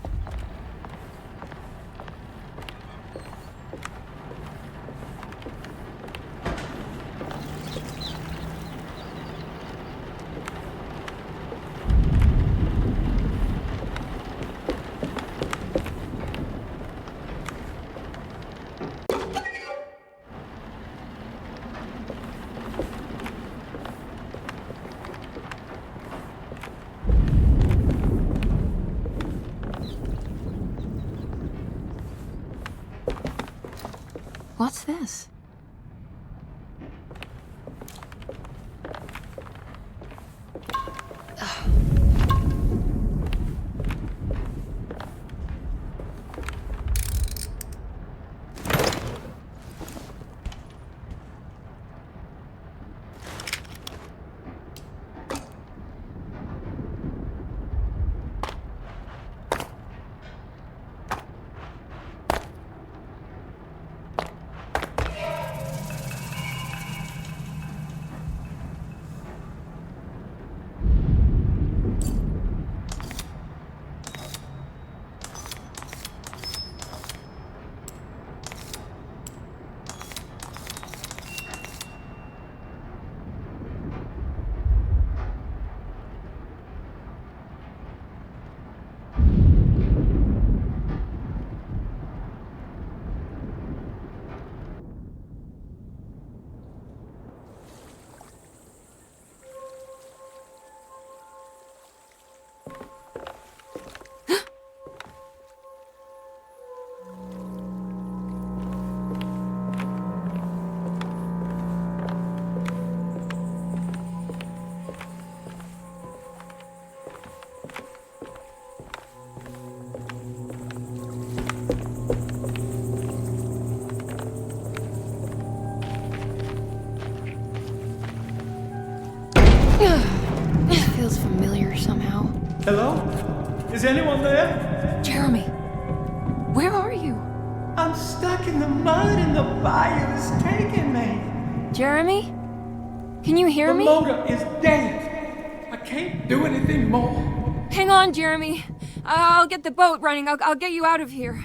What's this? It feels familiar somehow. Hello? Is anyone there? Jeremy, where are you? I'm stuck in the mud and the bayou is taking me. Jeremy? Can you hear me? The motor is dead. I can't do anything more. Hang on, Jeremy. I'll get the boat running. I'll get you out of here.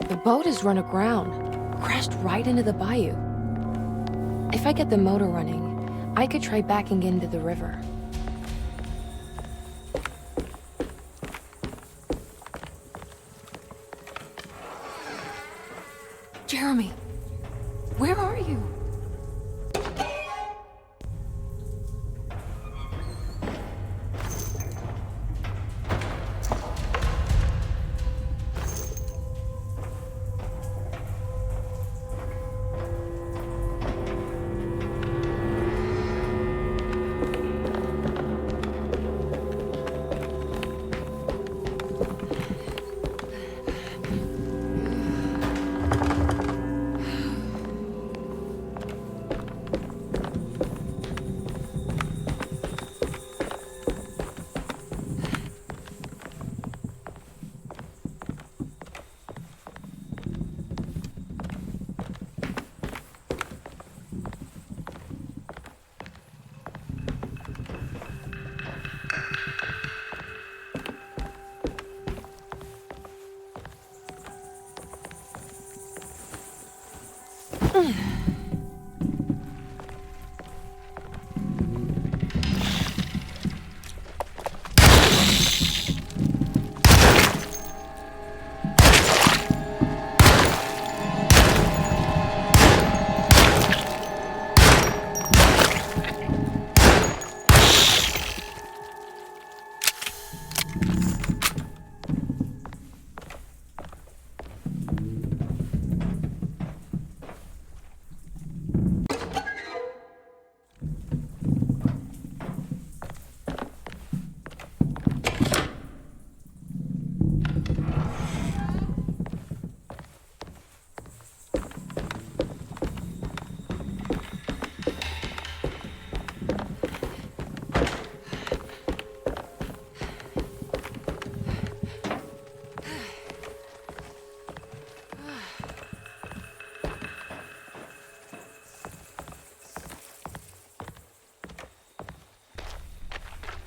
The boat has run aground, crashed right into the bayou. If I get the motor running, I could try backing into the river. Jeremy, where are you?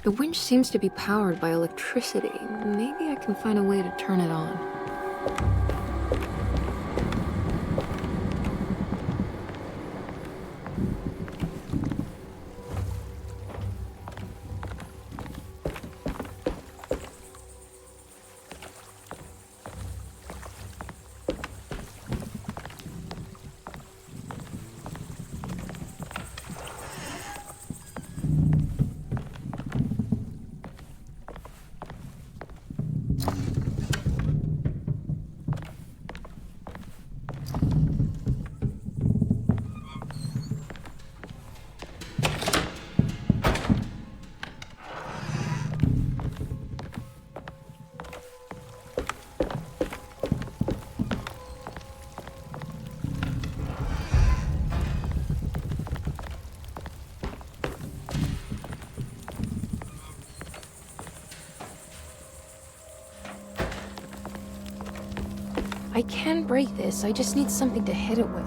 The winch seems to be powered by electricity. Maybe I can find a way to turn it on. I can break this, I just need something to hit it with.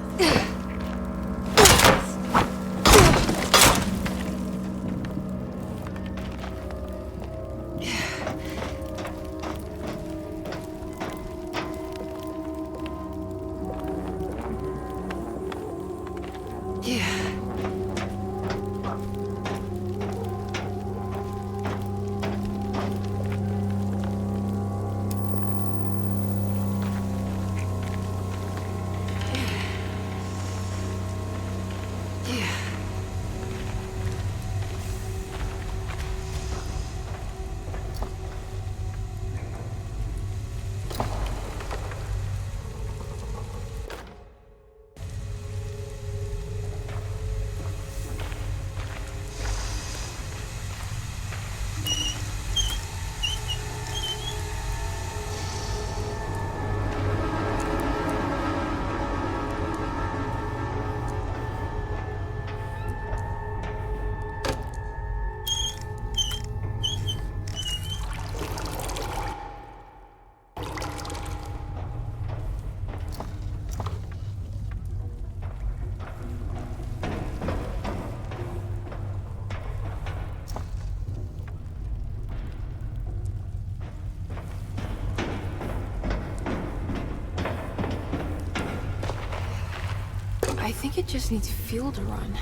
I think it just needs fuel to run.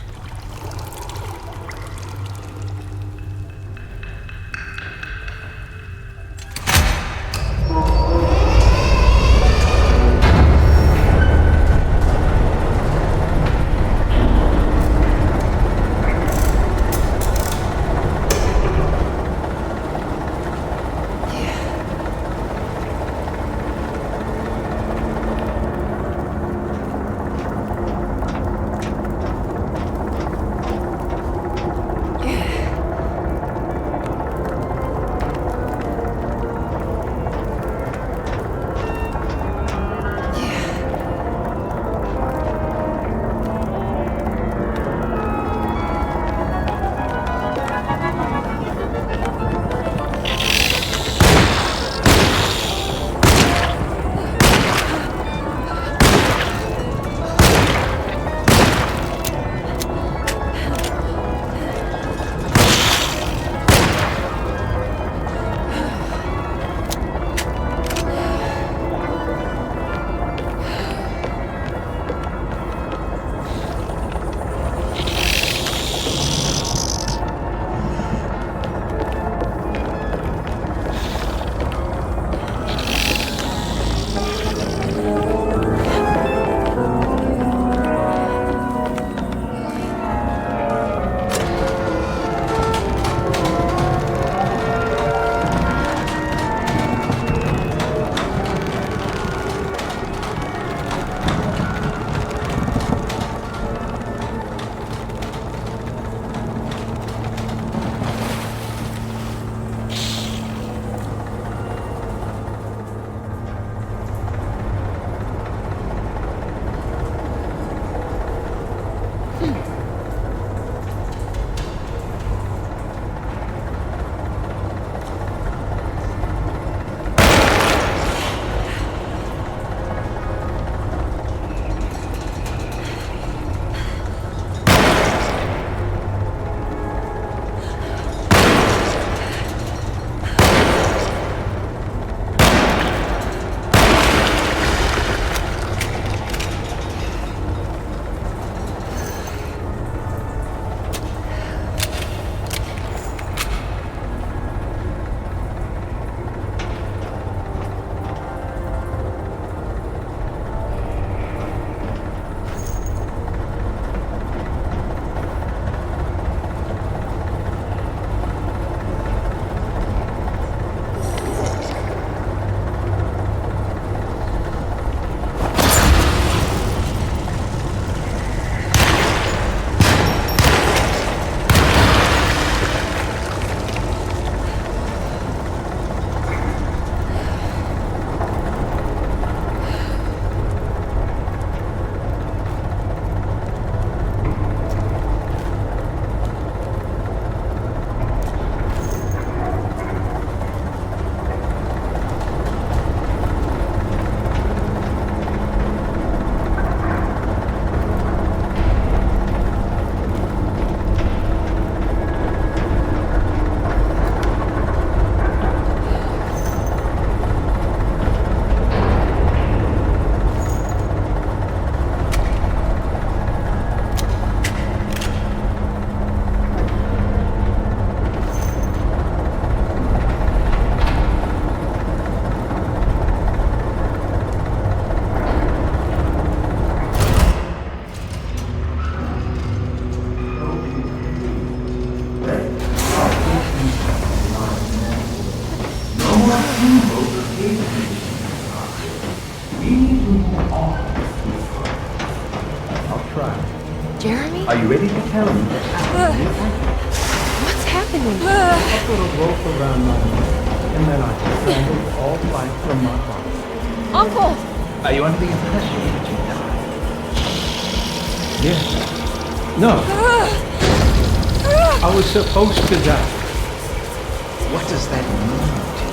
you ready to tell me what happened? What's happening? I put a rope around my neck, and then I strangled all life from my body. Uncle! Are you under the impression that you died? Yes. No. I was supposed to die. What does that mean to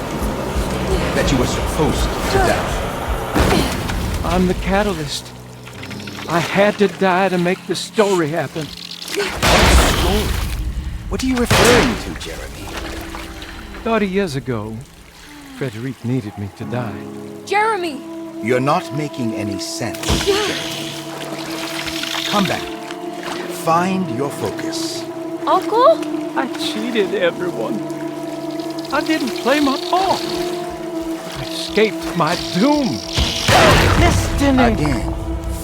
you? That you were supposed to die? I'm the catalyst. I had to die to make the story happen. What story? What are you referring to, Jeremy? 30 years ago, Frederic needed me to die. Jeremy! You're not making any sense, Jeremy. Come back. Find your focus. Uncle? I cheated everyone. I didn't play my part. I escaped my doom. Destiny! Again,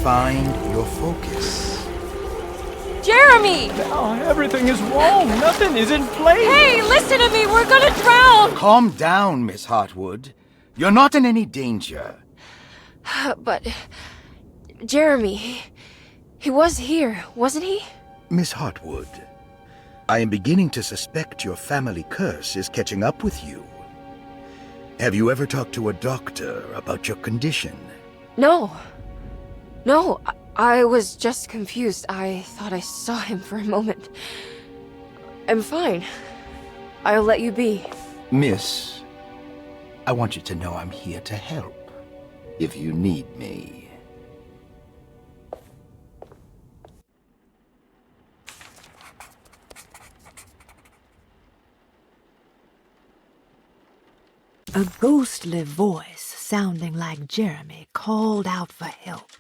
find your focus. Jeremy! Now everything is wrong. Nothing is in place. Hey, listen to me! We're gonna drown! Calm down, Miss Hartwood. You're not in any danger. But... Jeremy... He was here, wasn't he? Miss Hartwood, I am beginning to suspect your family curse is catching up with you. Have you ever talked to a doctor about your condition? No. No, I was just confused. I thought I saw him for a moment. I'm fine. I'll let you be. Miss, I want you to know I'm here to help, if you need me. A ghostly voice sounding like Jeremy called out for help.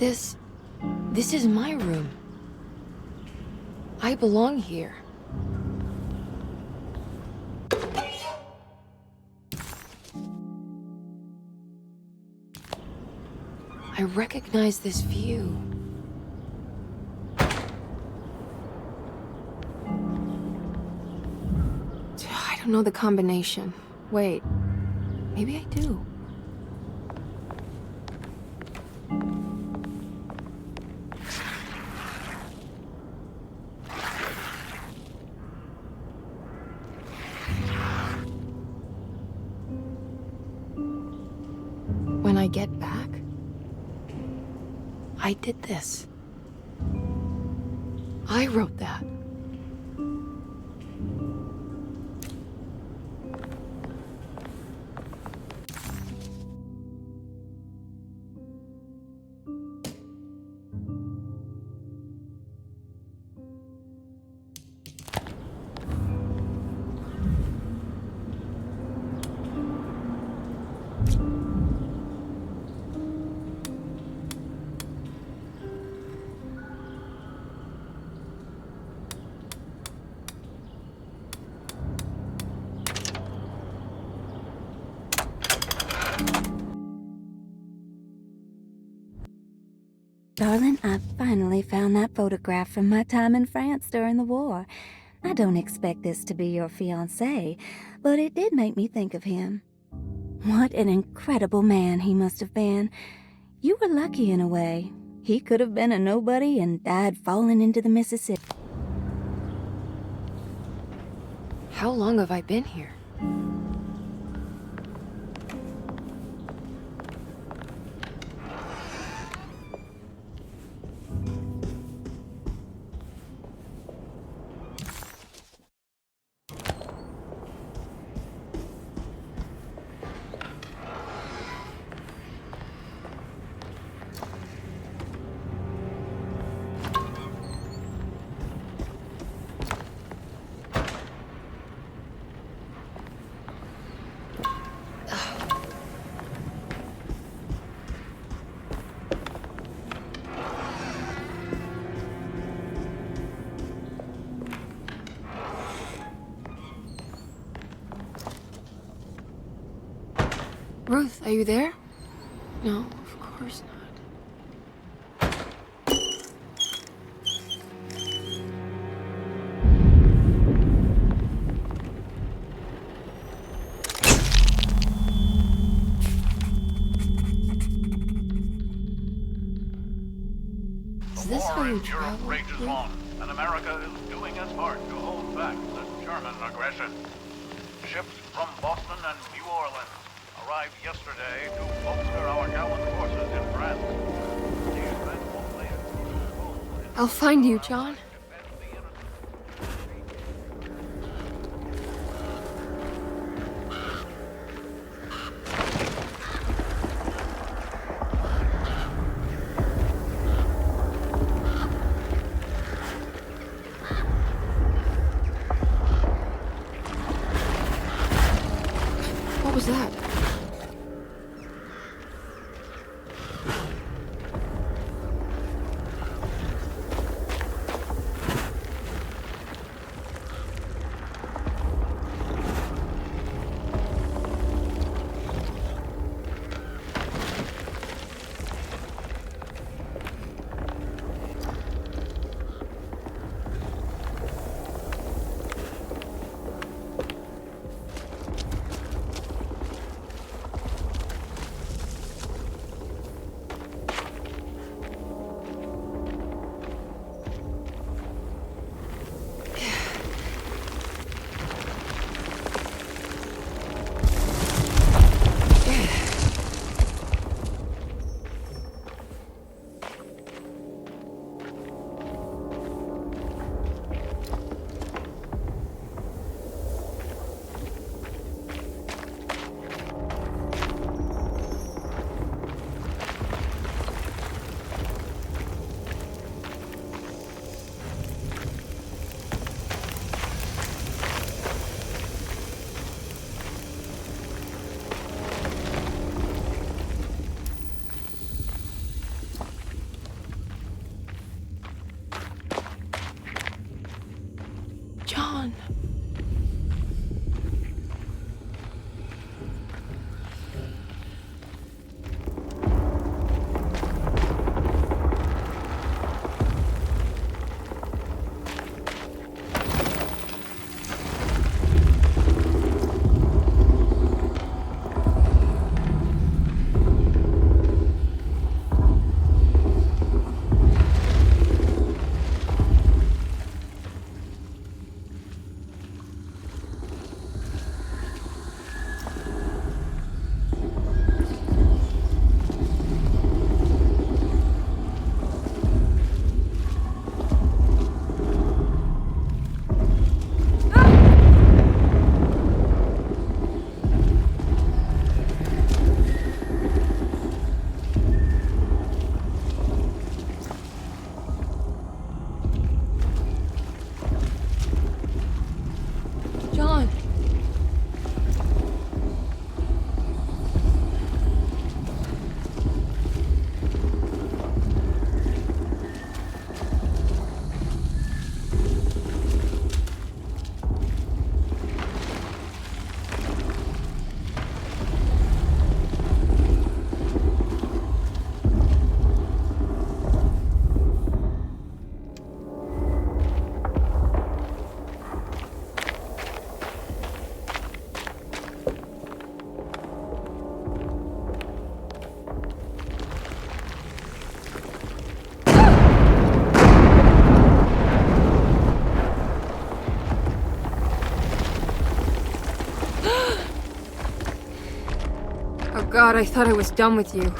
This is my room. I belong here. I recognize this view. I don't know the combination. Wait, maybe I do. When I get back, I did this. I wrote that. Darling, I finally found that photograph from my time in France during the war. I don't expect this to be your fiancé, but it did make me think of him. What an incredible man he must have been. You were lucky in a way. He could have been a nobody and died falling into the Mississippi. How long have I been here? Ruth, are you there? No, of course not. Is this how you travel? Rages on, and America is doing its part to hold back the German aggression. Ships from Boston and New Orleans arrived yesterday to bolster our gallant forces in France. These men will play a crucial role in I'll find you, John. What was that? God, I thought I was done with you.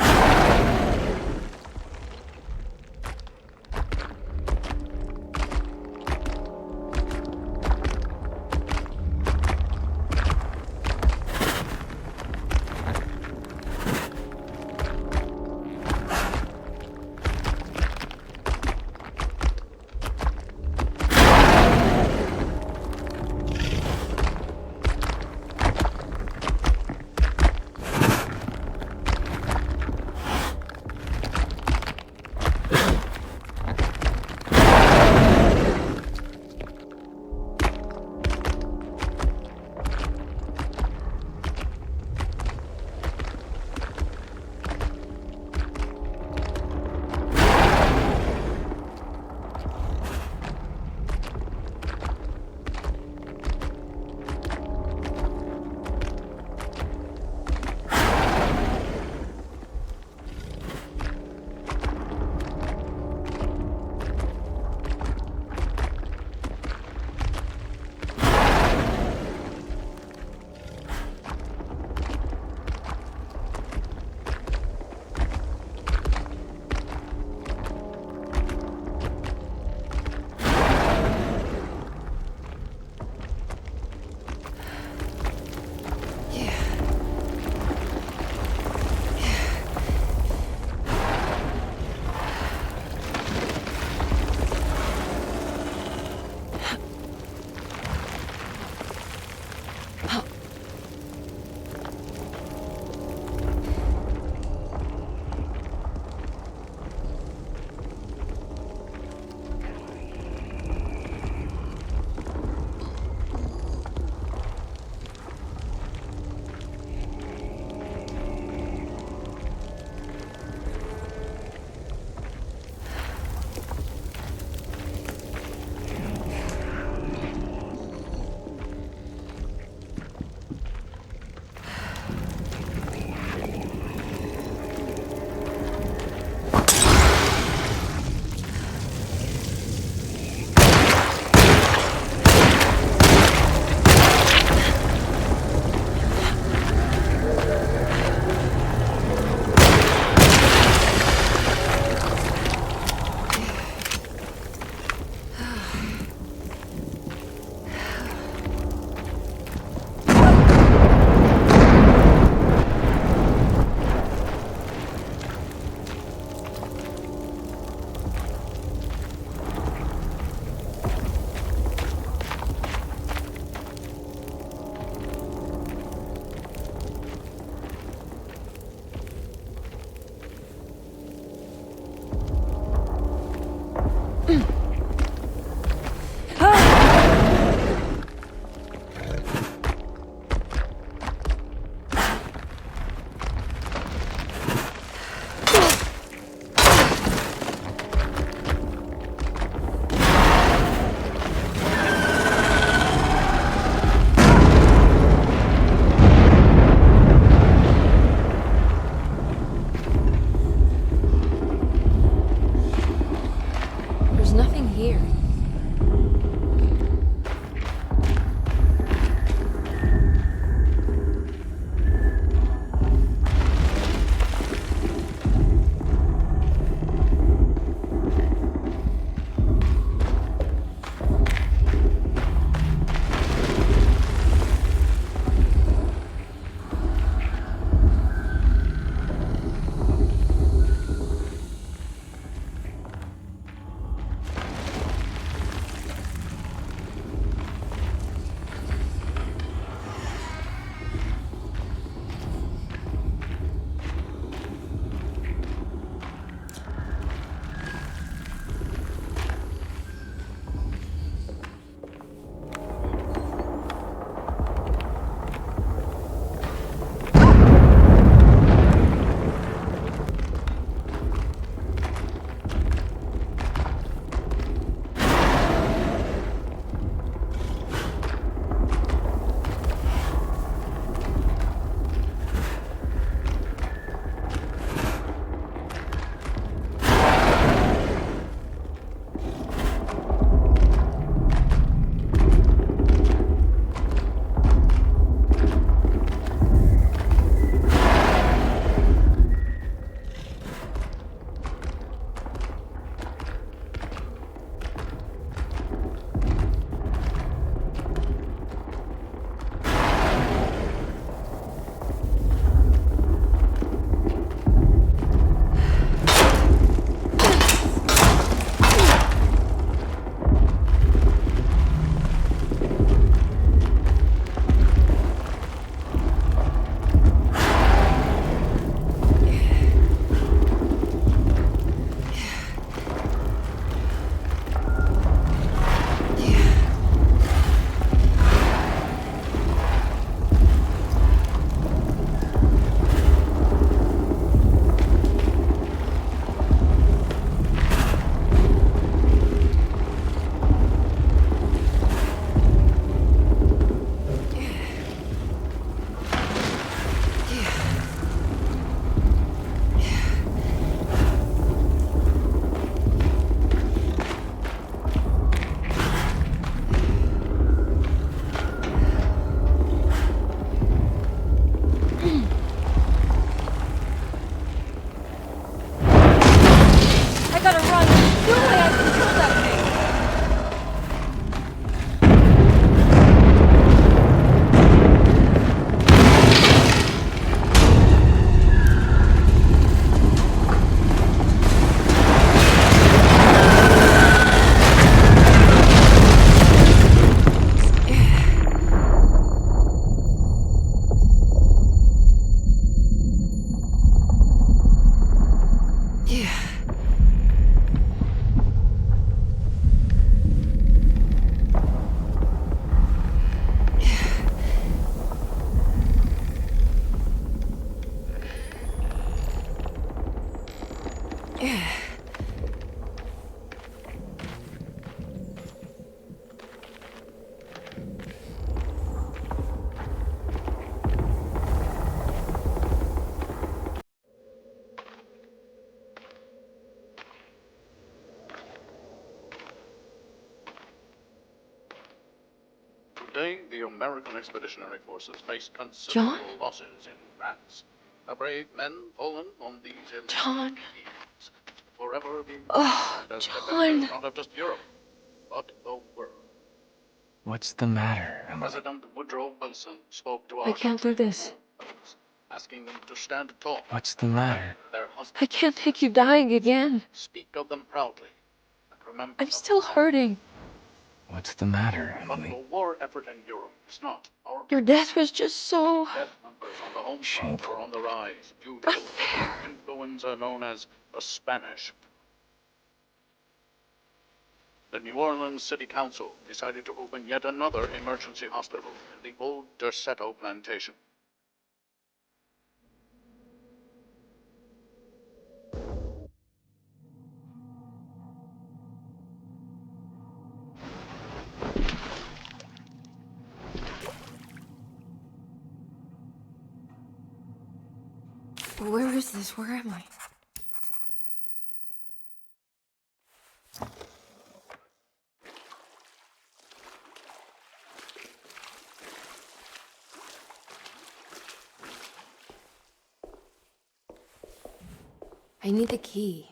the American Expeditionary Forces faced considerable John? losses in France. A brave men fallen on these John. fields, forever being Oh, as John. defenders not of just Europe, but the world. What's the matter? President Woodrow Wilson spoke to I our can't do this. asking them to stand tall. What's the matter? Their husbands I can't take you dying again. speak of them proudly. And remember I'm still hurting. What's the matter, but Emily? the war effort in Europe is not our Your death was just so death numbers on the home front are on the rise due to influenza known as the Spanish. The New Orleans City Council decided to open yet another emergency hospital in the old Derceto plantation. Where is this? Where am I? I need the key.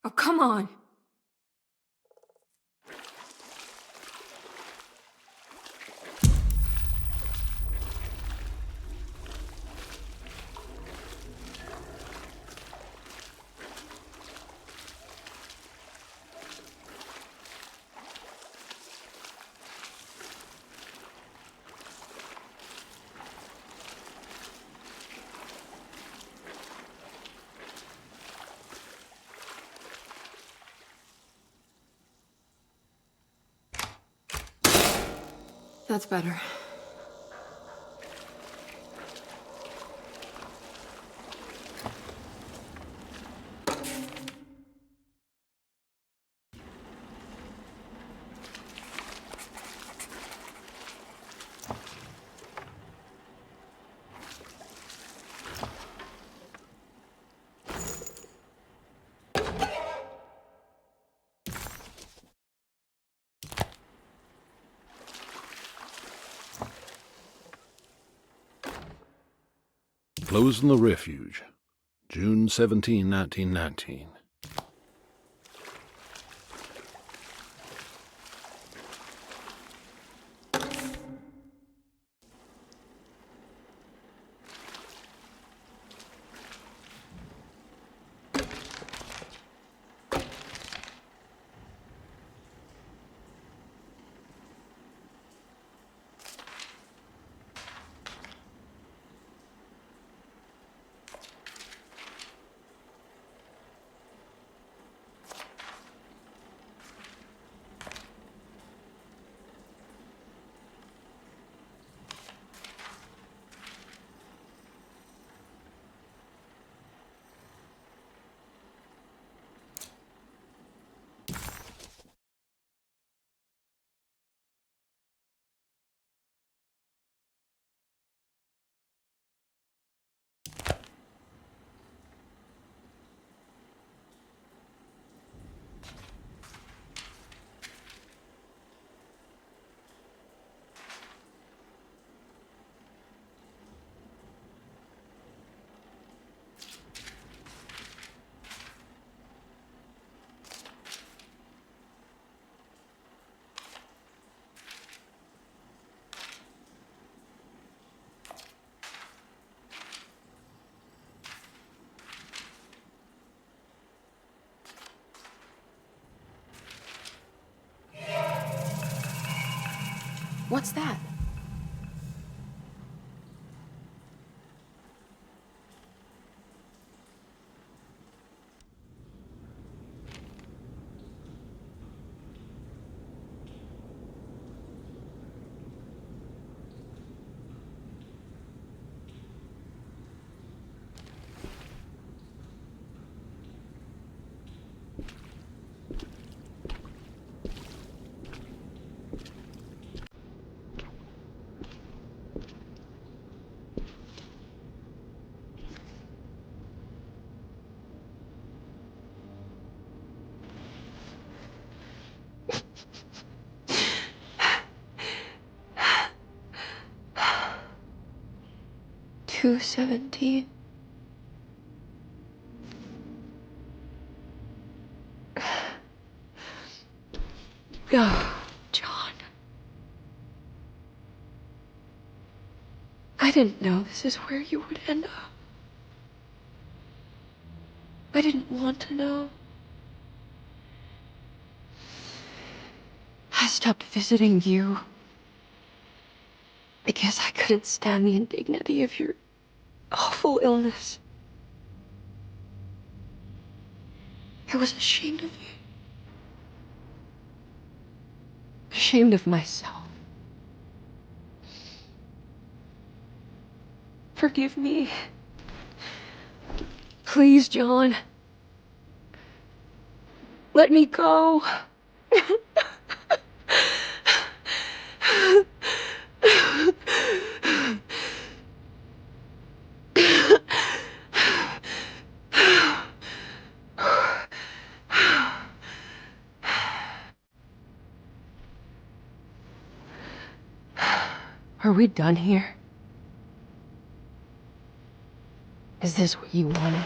Oh, come on. That's better. Closing the refuge, June 17, 1919. What's that? 2:17. Oh, John. I didn't know this is where you would end up. I didn't want to know. I stopped visiting you because I couldn't stand the indignity of your awful illness. I was ashamed of you. Ashamed of myself. Forgive me. Please, John. Let me go. Are we done here? Is this what you wanted?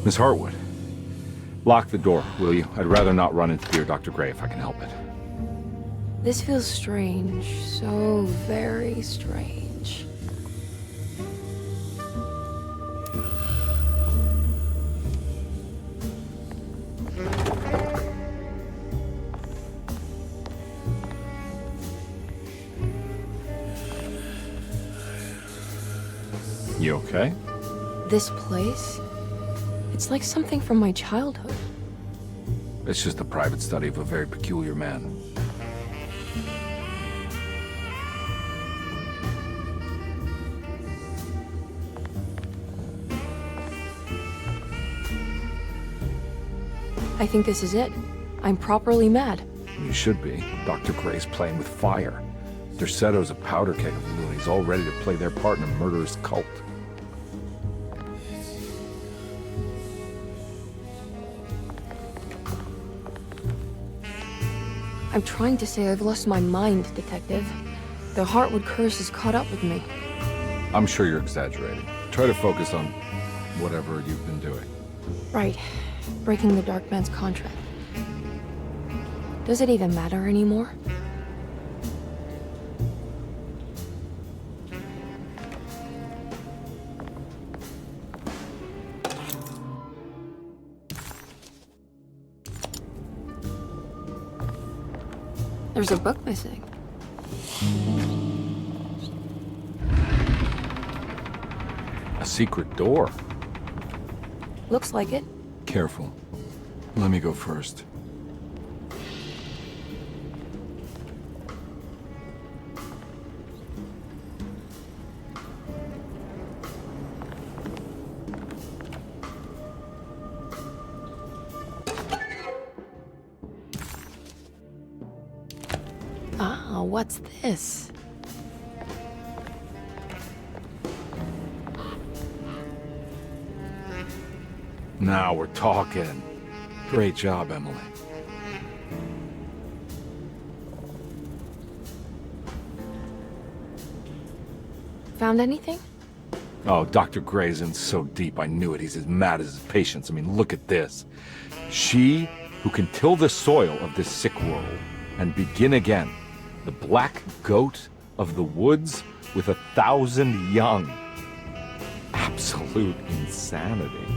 Miss Hartwood, lock the door, will you? I'd rather not run into dear Dr. Gray if I can help it. This feels strange. So very strange. You okay? This place? It's like something from my childhood. It's just a private study of a very peculiar man. I think this is it. I'm properly mad. You should be. Dr. Gray's playing with fire. Derceto's a powder keg of loonies, all ready to play their part in a murderous cult. I'm trying to say I've lost my mind, Detective. The Hartwood curse has caught up with me. I'm sure you're exaggerating. Try to focus on whatever you've been doing. Right. Breaking the Dark Man's contract. Does it even matter anymore? There's a book missing. A secret door. Looks like it. Careful. Let me go first. Ah, what's this? Now we're talking. Great job, Emily. Found anything? Oh, Dr. Gray's in so deep, I knew it. He's as mad as his patients. I mean, look at this. She who can till the soil of this sick world and begin again. The black goat of the woods with 1,000 young. Absolute insanity.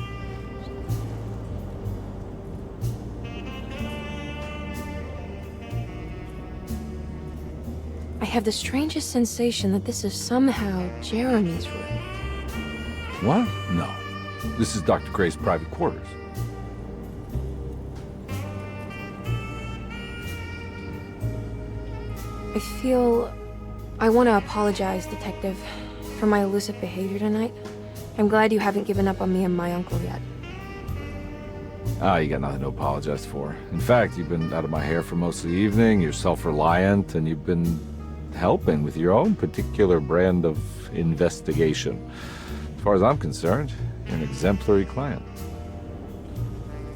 I have the strangest sensation that this is somehow Jeremy's room. What? No. This is Dr. Gray's private quarters. I want to apologize, Detective, for my elusive behavior tonight. I'm glad you haven't given up on me and my uncle yet. Ah, you got nothing to apologize for. In fact, you've been out of my hair for most of the evening, you're self-reliant, and you've been helping with your own particular brand of investigation. As far as I'm concerned, you're an exemplary client.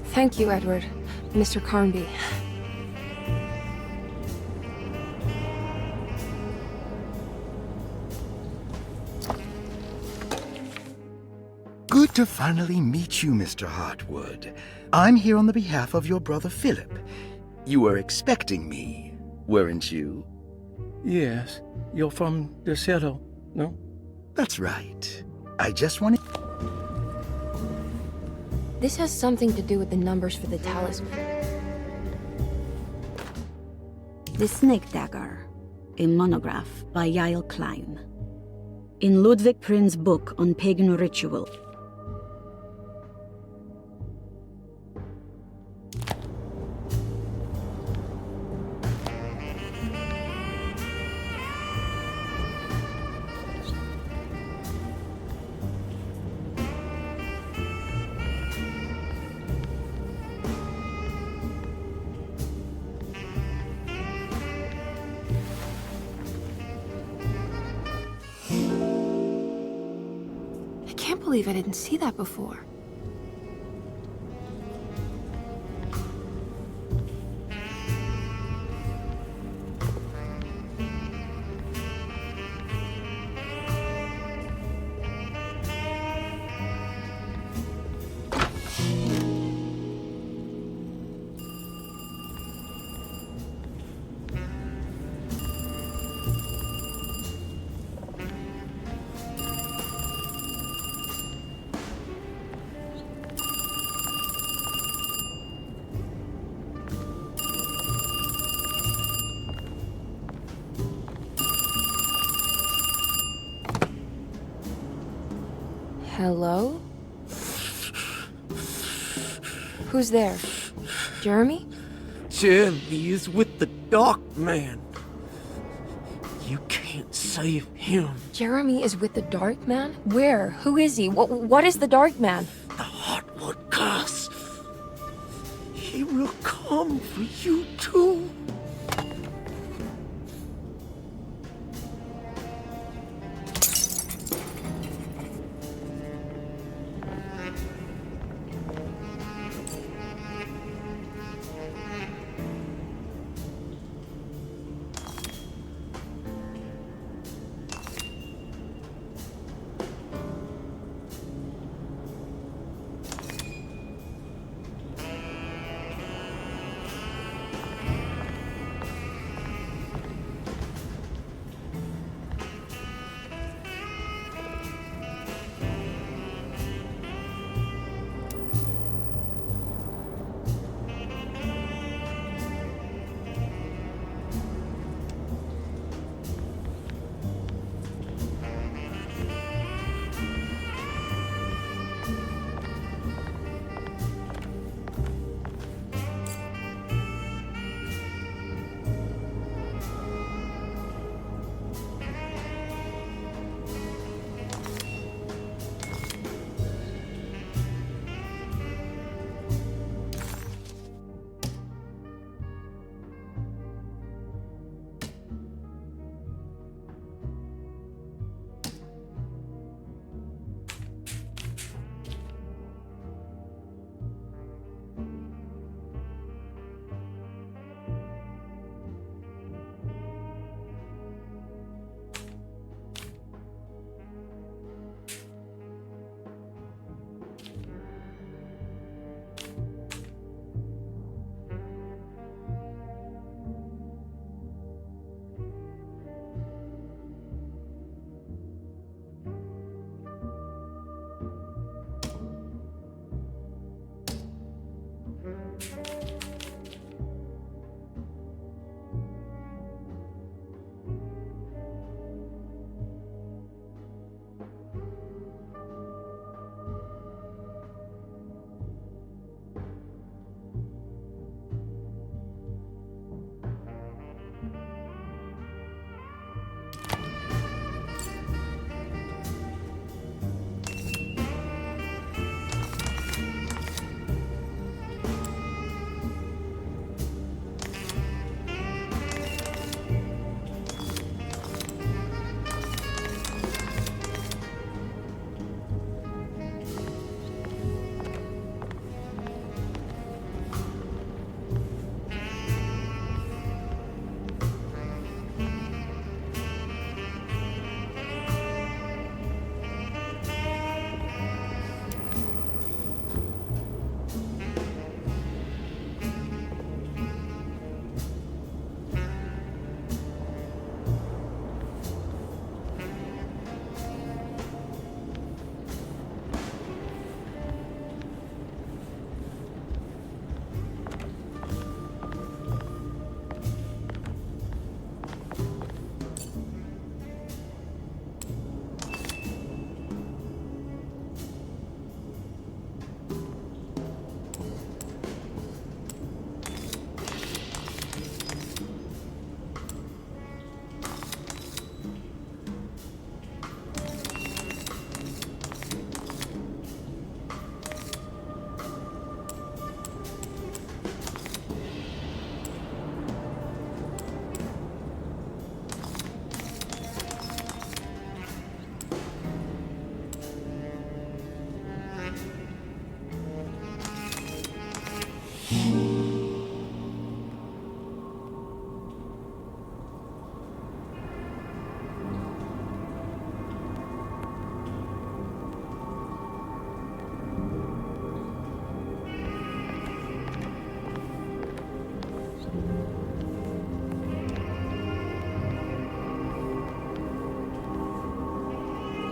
Thank you, Edward. Mr. Carnby. Good to finally meet you, Mr. Hartwood. I'm here on the behalf of your brother Philip. You were expecting me, weren't you? Yes. You're from Derceto, no? That's right. I just wanted... This has something to do with the numbers for the talisman. The Snake Dagger, a monograph by Yael Klein. In Ludwig Prin's book on pagan ritual. I can't believe I didn't see that before. Hello? Who's there? Jeremy? Jeremy is with the Dark Man. You can't save him. Jeremy is with the Dark Man? Where? Who is he? What is the Dark Man? The Hartwood curse. He come for you too.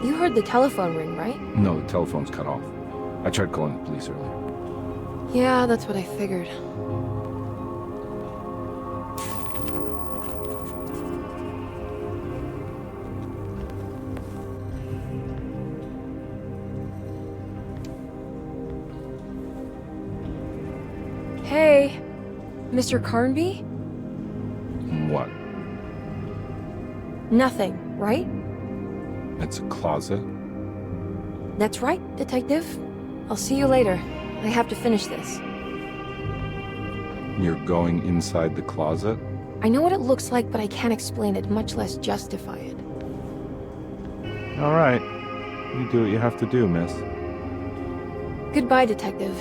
You heard the telephone ring, right? No, the telephone's cut off. I tried calling the police earlier. Yeah, that's what I figured. Hey, Mr. Carnby? What? Nothing, right? It's a closet? That's right, Detective. I'll see you later. I have to finish this. You're going inside the closet? I know what it looks like, but I can't explain it, much less justify it. All right. You do what you have to do, miss. Goodbye, Detective.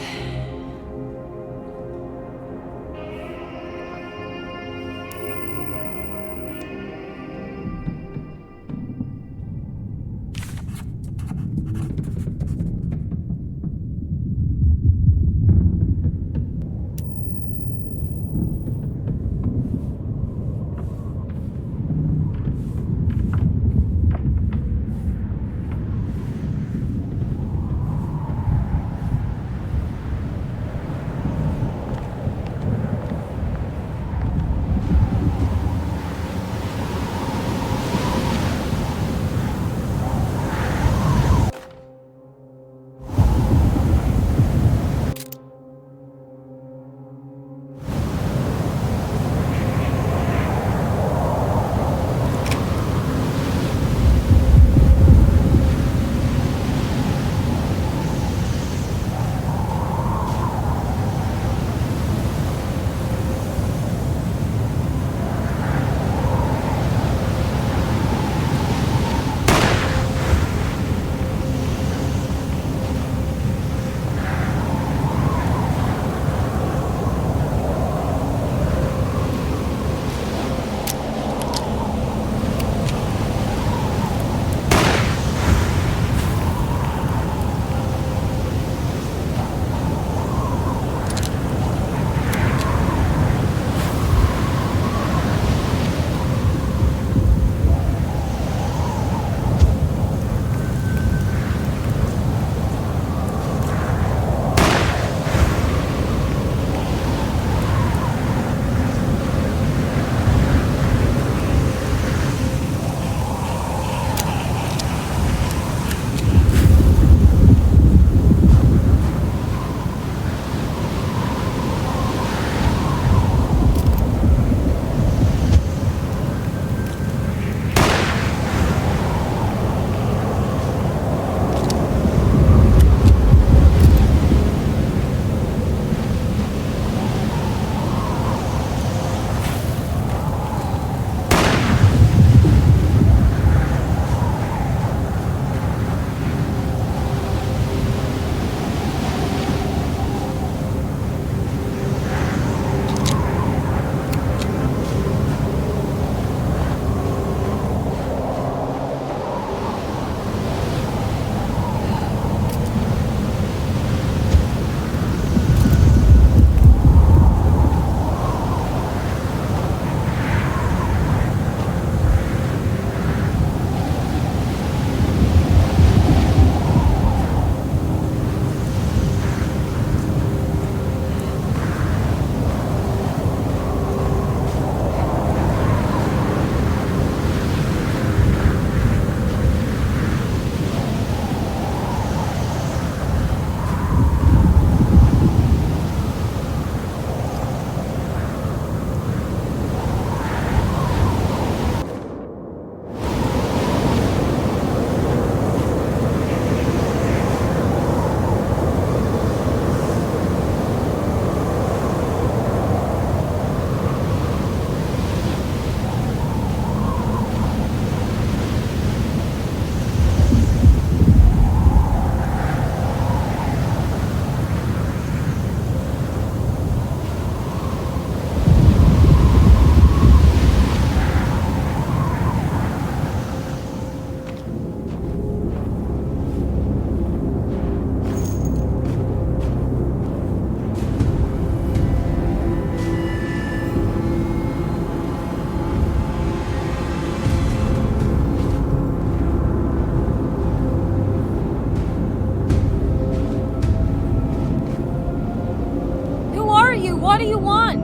What do you want?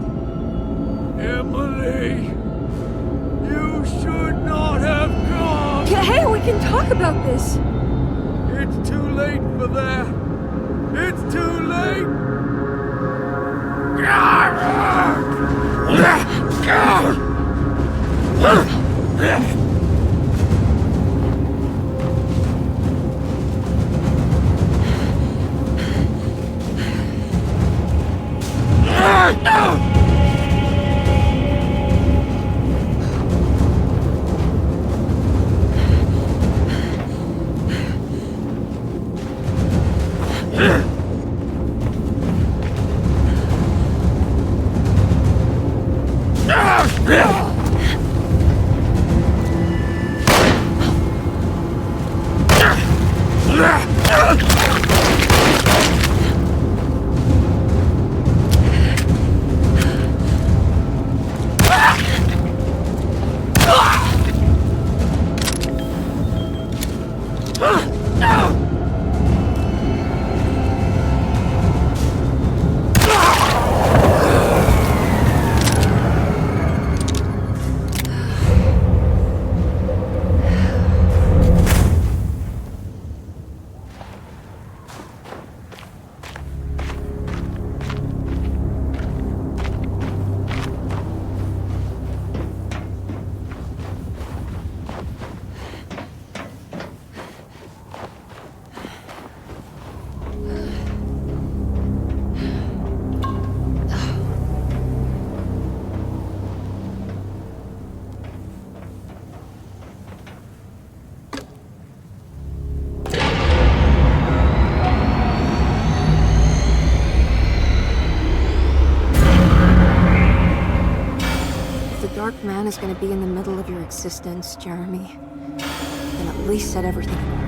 Emily! You should not have gone! Hey, we can talk about this! It's too late for that! It's too late! Dark man is going to be in the middle of your existence, Jeremy, then at least set everything in order.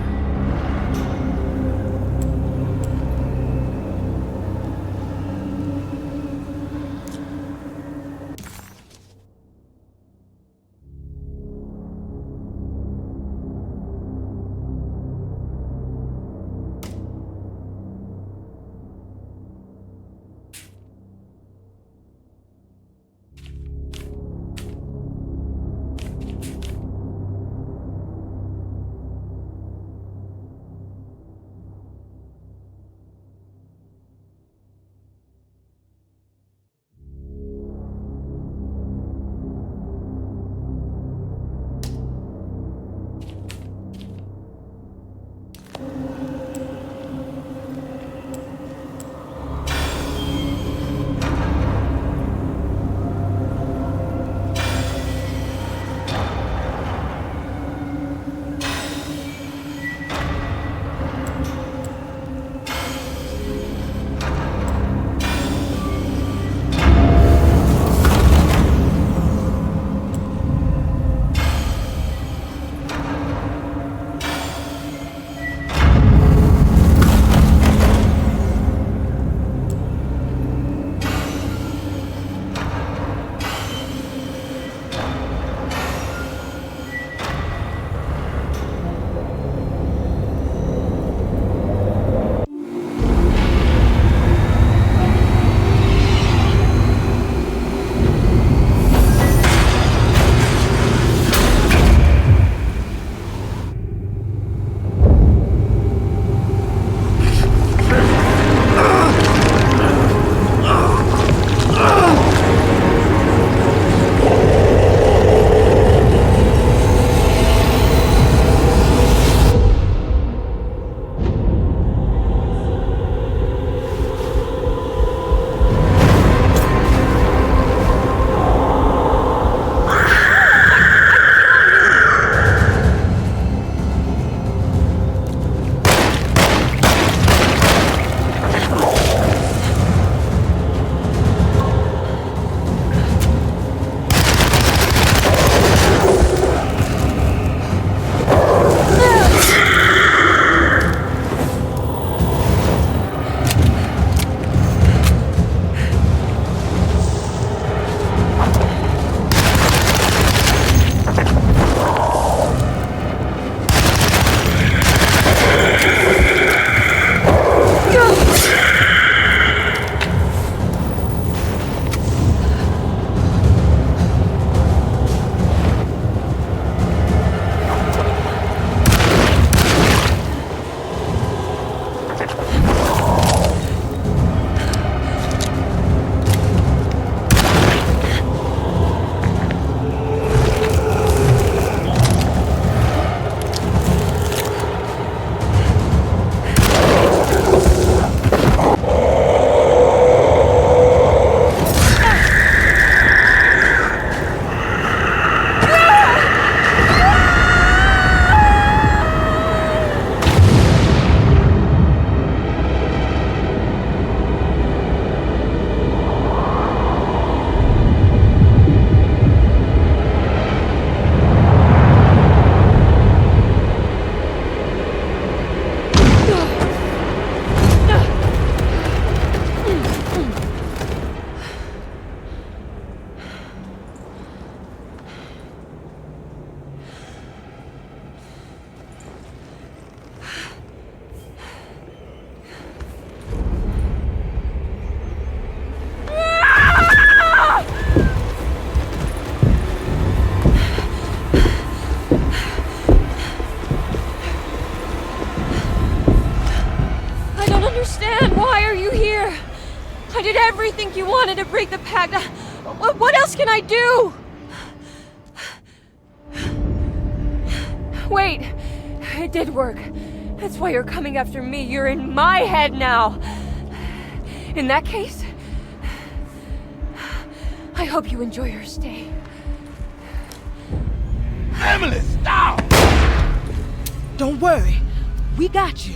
understand. Why are you here? I did everything you wanted to break the pact. What else can I do? Wait, it did work. That's why you're coming after me. You're in my head now. In that case, I hope you enjoy your stay. Emily, stop! Don't worry. We got you.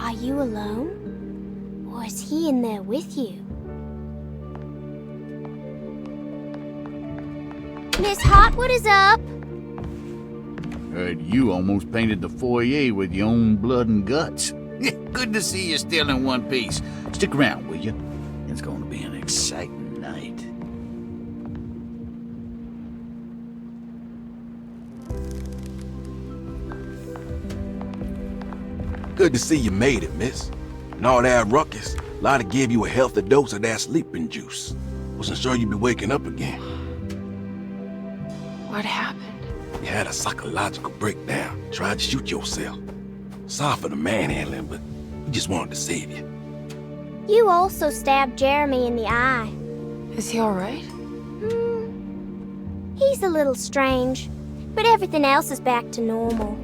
Are you alone? Or is he in there with you? Miss Hartwood is up! Heard you almost painted the foyer with your own blood and guts. Good to see you still in one piece. Stick around, will you? It's going to be an exciting night. Good to see you made it, miss. And all that ruckus, Lottie gave you a healthy dose of that sleeping juice. Wasn't sure you'd be waking up again. What happened? You had a psychological breakdown. Tried to shoot yourself. Sorry for the manhandling, but we just wanted to save you. You also stabbed Jeremy in the eye. Is he alright? He's a little strange, but everything else is back to normal.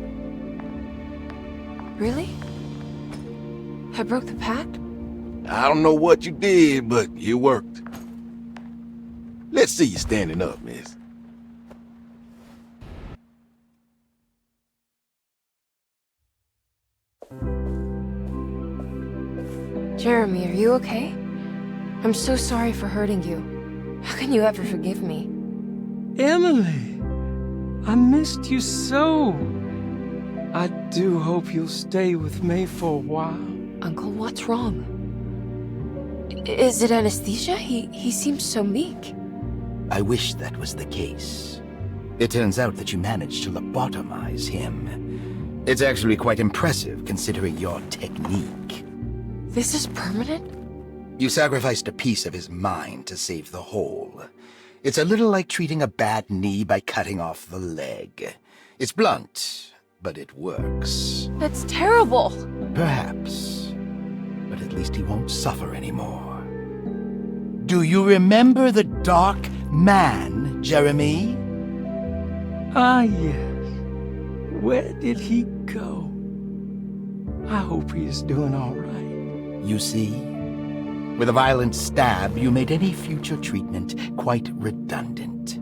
Really? I broke the pact? I don't know what you did, but it worked. Let's see you standing up, miss. Jeremy, are you okay? I'm so sorry for hurting you. How can you ever forgive me? Emily, I missed you so. I do hope you'll stay with me for a while. Uncle, what's wrong? Is it anesthesia? He seems so meek. I wish that was the case. It turns out that you managed to lobotomize him. It's actually quite impressive considering your technique. This is permanent? You sacrificed a piece of his mind to save the whole. It's a little like treating a bad knee by cutting off the leg. It's blunt, but it works. That's terrible. Perhaps. But at least he won't suffer anymore. Do you remember the Dark Man, Jeremy? Ah, yes. Where did he go? I hope he is doing all right. You see? With a violent stab, you made any future treatment quite redundant.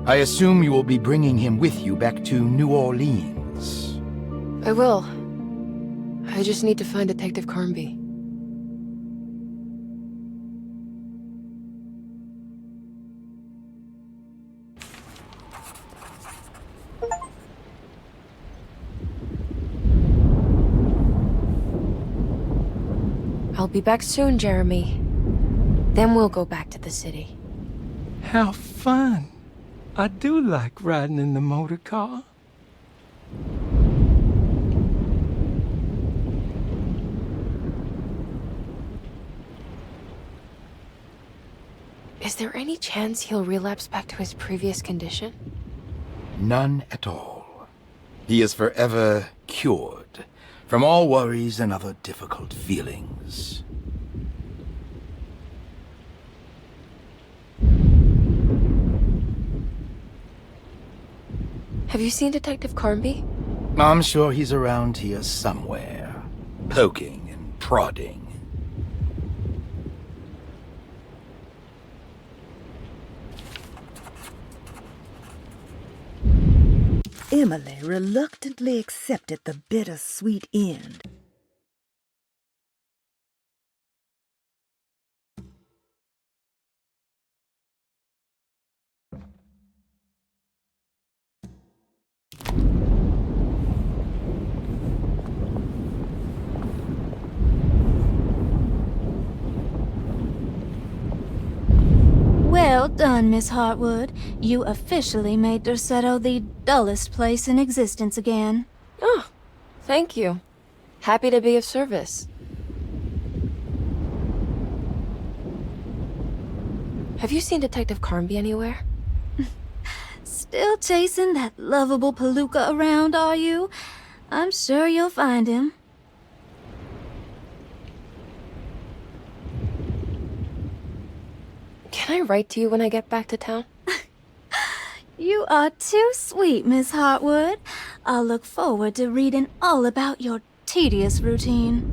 I assume you will be bringing him with you back to New Orleans. I will. I just need to find Detective Carnby. I'll be back soon, Jeremy. Then we'll go back to the city. How fun. I do like riding in the motor car. Is there any chance he'll relapse back to his previous condition? None at all. He is forever cured from all worries and other difficult feelings. Have you seen Detective Carnby? I'm sure he's around here somewhere, poking and prodding. Emily reluctantly accepted the bittersweet end. Well done, Miss Hartwood. You officially made Derceto the dullest place in existence again. Oh, thank you. Happy to be of service. Have you seen Detective Carnby anywhere? Still chasing that lovable palooka around, are you? I'm sure you'll find him. Can I write to you when I get back to town? You are too sweet, Miss Hartwood. I'll look forward to reading all about your tedious routine.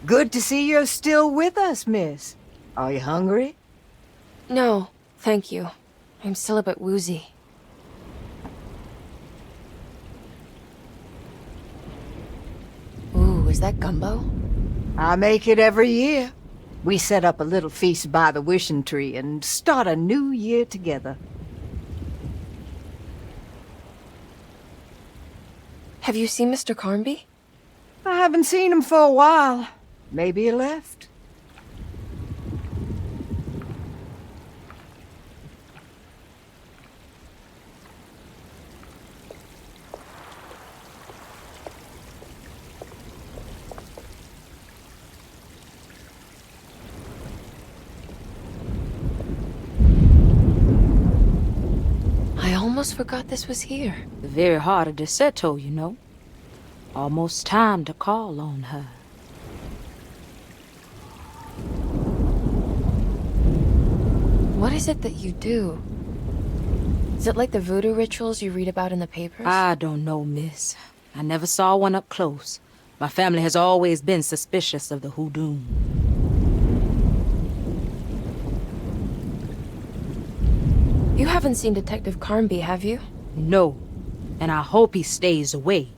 Good to see you're still with us, miss. Are you hungry? No, thank you. I'm still a bit woozy. Ooh, is that gumbo? I make it every year. We set up a little feast by the wishing tree and start a new year together. Have you seen Mr. Carnby? I haven't seen him for a while. Maybe he left. I almost forgot this was here. The very heart of Derceto, you know. Almost time to call on her. What is it that you do? Is it like the voodoo rituals you read about in the papers? I don't know, miss. I never saw one up close. My family has always been suspicious of the hoodoo. You haven't seen Detective Carnby, have you? No, and I hope he stays away.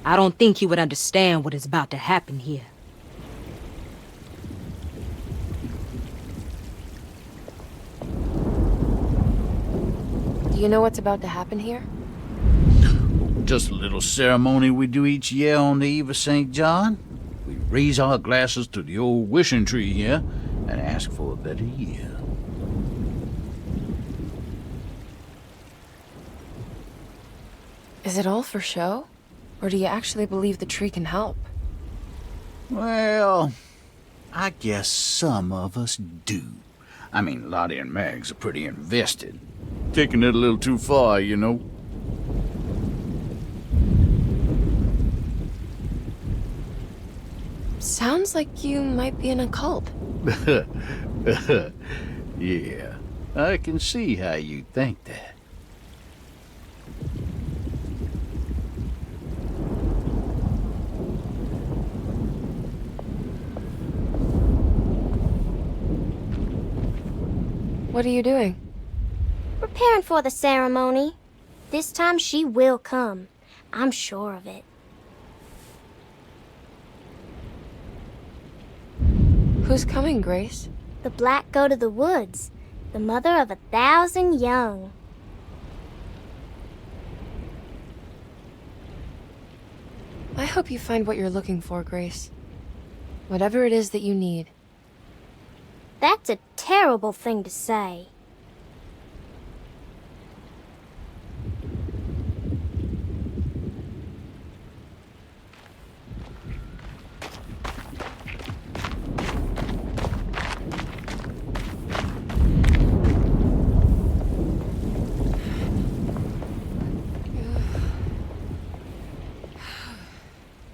I don't think he would understand what is about to happen here. Do you know what's about to happen here? Just a little ceremony we do each year on the eve of St. John. We raise our glasses to the old wishing tree here and ask for a better year. Is it all for show? Or do you actually believe the tree can help? Well, I guess some of us do. I mean, Lottie and Mags are pretty invested. Taking it a little too far, you know. Sounds like you might be in a cult. Yeah, I can see how you think that. What are you doing? Preparing for the ceremony. This time she will come. I'm sure of it. Who's coming, Grace? The black go to the woods, the mother of 1,000 young. I hope you find what you're looking for, Grace. Whatever it is that you need. That's a terrible thing to say.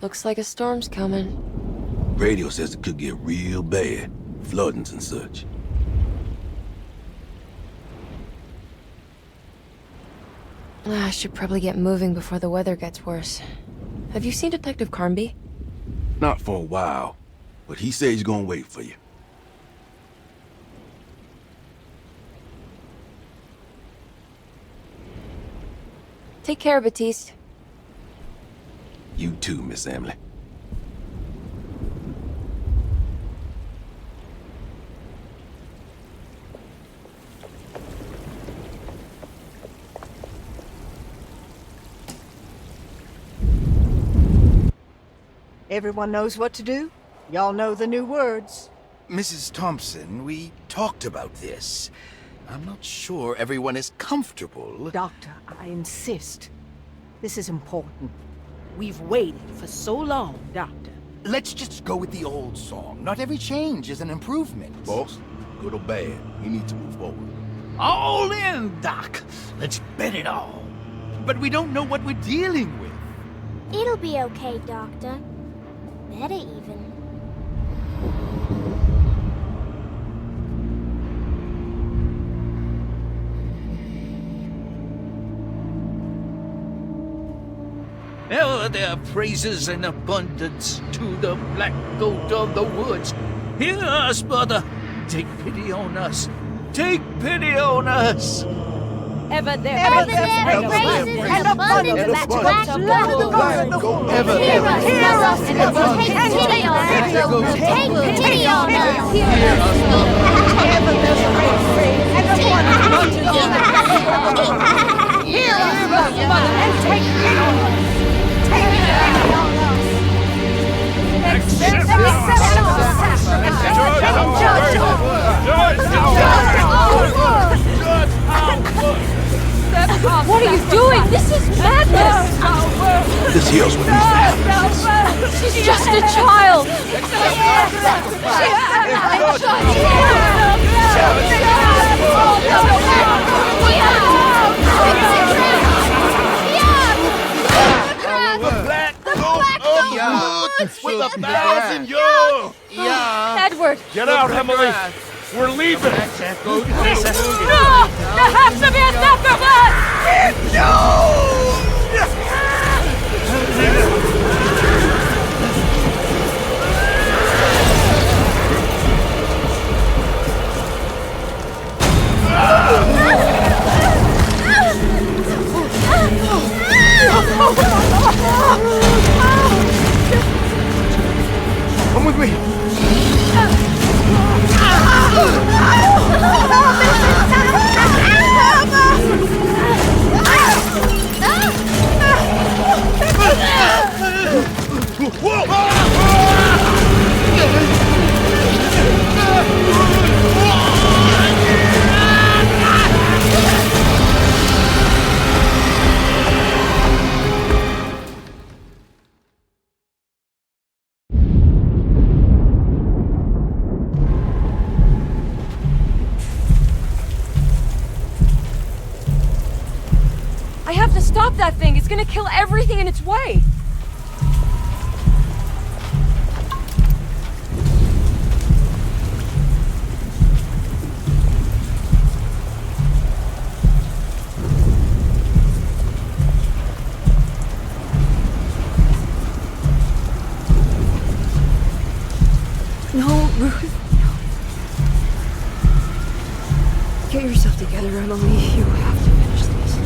Looks like a storm's coming. Radio says it could get real bad. Floodings and such. I should probably get moving before the weather gets worse. Have you seen Detective Carnby? Not for a while, but he says he's gonna wait for you. Take care, Batiste. You too, Miss Emily. Everyone knows what to do? Y'all know the new words. Mrs. Thompson, we talked about this. I'm not sure everyone is comfortable. Doctor, I insist. This is important. We've waited for so long, Doctor. Let's just go with the old song. Not every change is an improvement. Boss, good or bad, we need to move forward. All in, Doc. Let's bet it all. But we don't know what we're dealing with. It'll be okay, Doctor. Better even. Ever there praises in abundance to the black goat of the woods. Hear us, brother. Take pity on us. Take pity on us. Ever there praises and abundance in black goat of the woods. Ever Hear us, and take pity on us. Take pity on us. Hear us, Ever there's a praise and abundance in the black goat of the woods. Hear us, mother, and take pity on us. Take pity on us. Accept our sacrifice. Judge What are you doing? This is madness! This here's what needs to happen. She's just a child! With 1,000 yards! Edward! Get out, Emily! We're leaving! No! There has to be a sacrifice! Come with me. I have to stop that thing. It's gonna kill everything in its way. No, Ruth. No. Get yourself together, Emily. You have to finish this.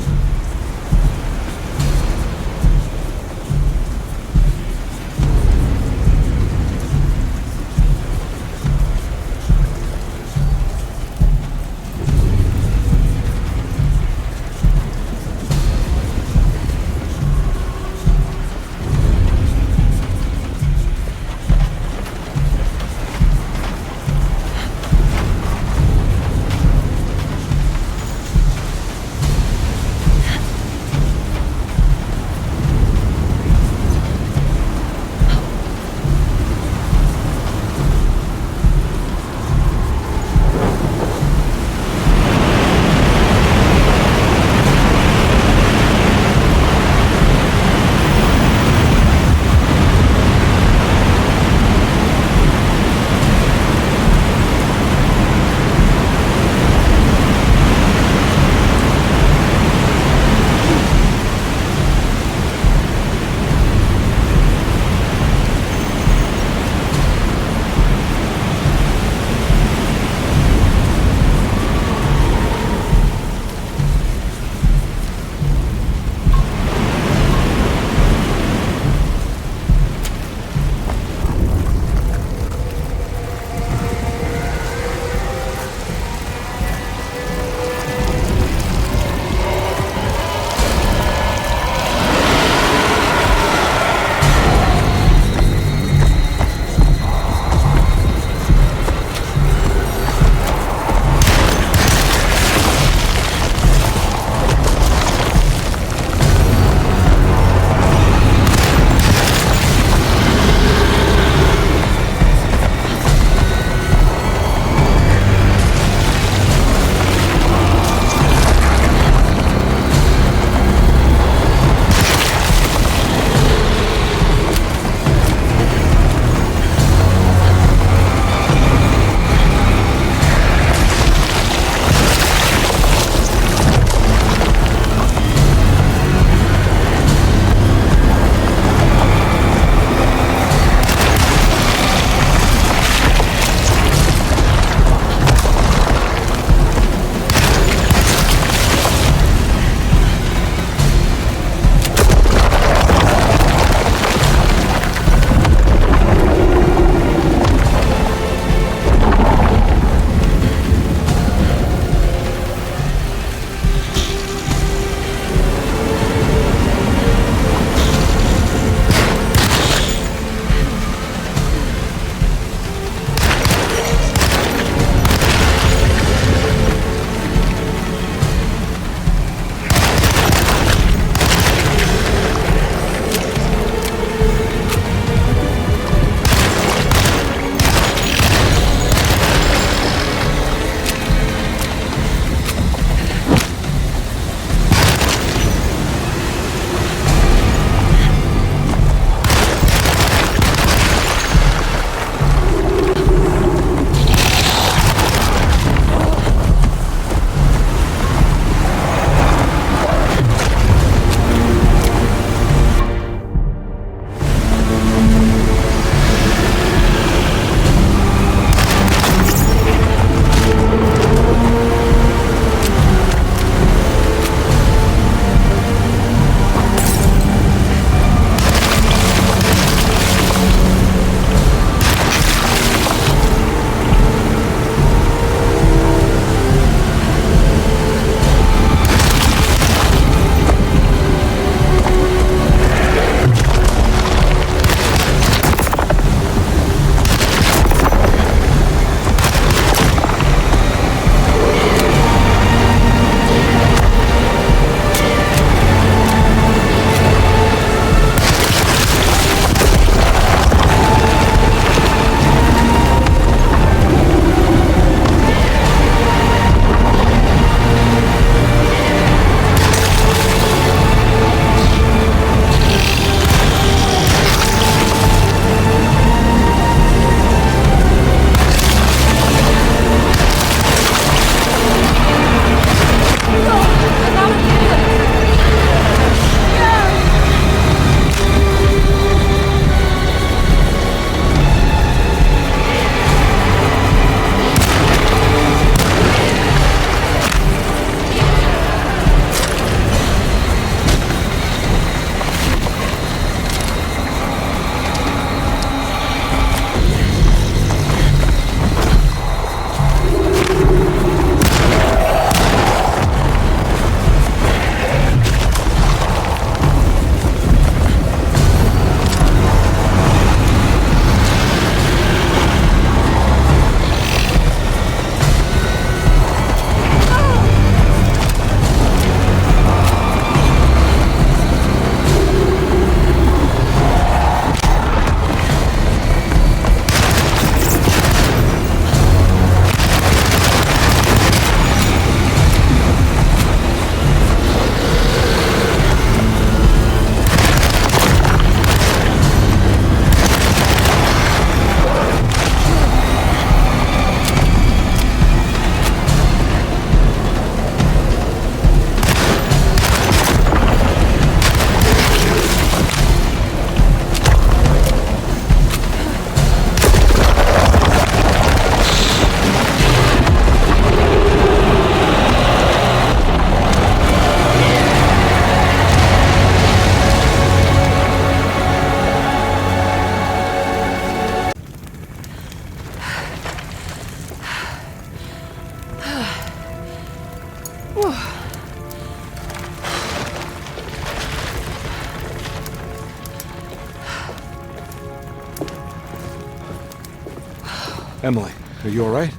Emily, are you alright?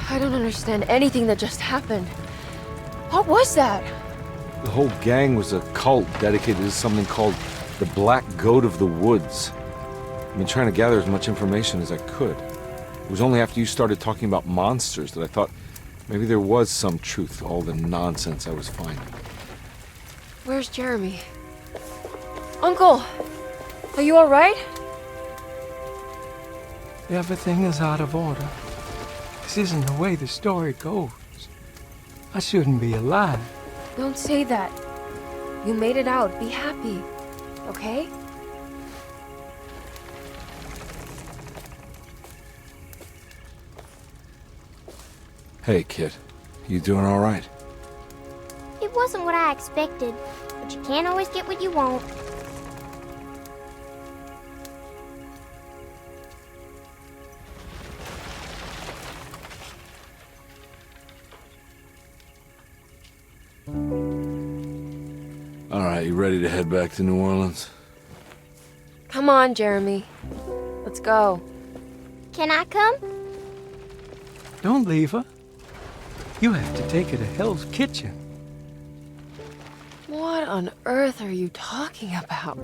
I don't understand anything that just happened. What was that? The whole gang was a cult dedicated to something called the Black Goat of the Woods. I've been trying to gather as much information as I could. It was only after you started talking about monsters that I thought maybe there was some truth to all the nonsense I was finding. Where's Jeremy? Uncle! Are you alright? Everything is out of order. This isn't the way the story goes. I shouldn't be alive. Don't say that. You made it out. Be happy. Okay? Hey, kid. You doing alright? It wasn't what I expected, but you can't always get what you want. Alright, you ready to head back to New Orleans? Come on, Jeremy. Let's go. Can I come? Don't leave her. You have to take her to Hell's Kitchen. What on earth are you talking about?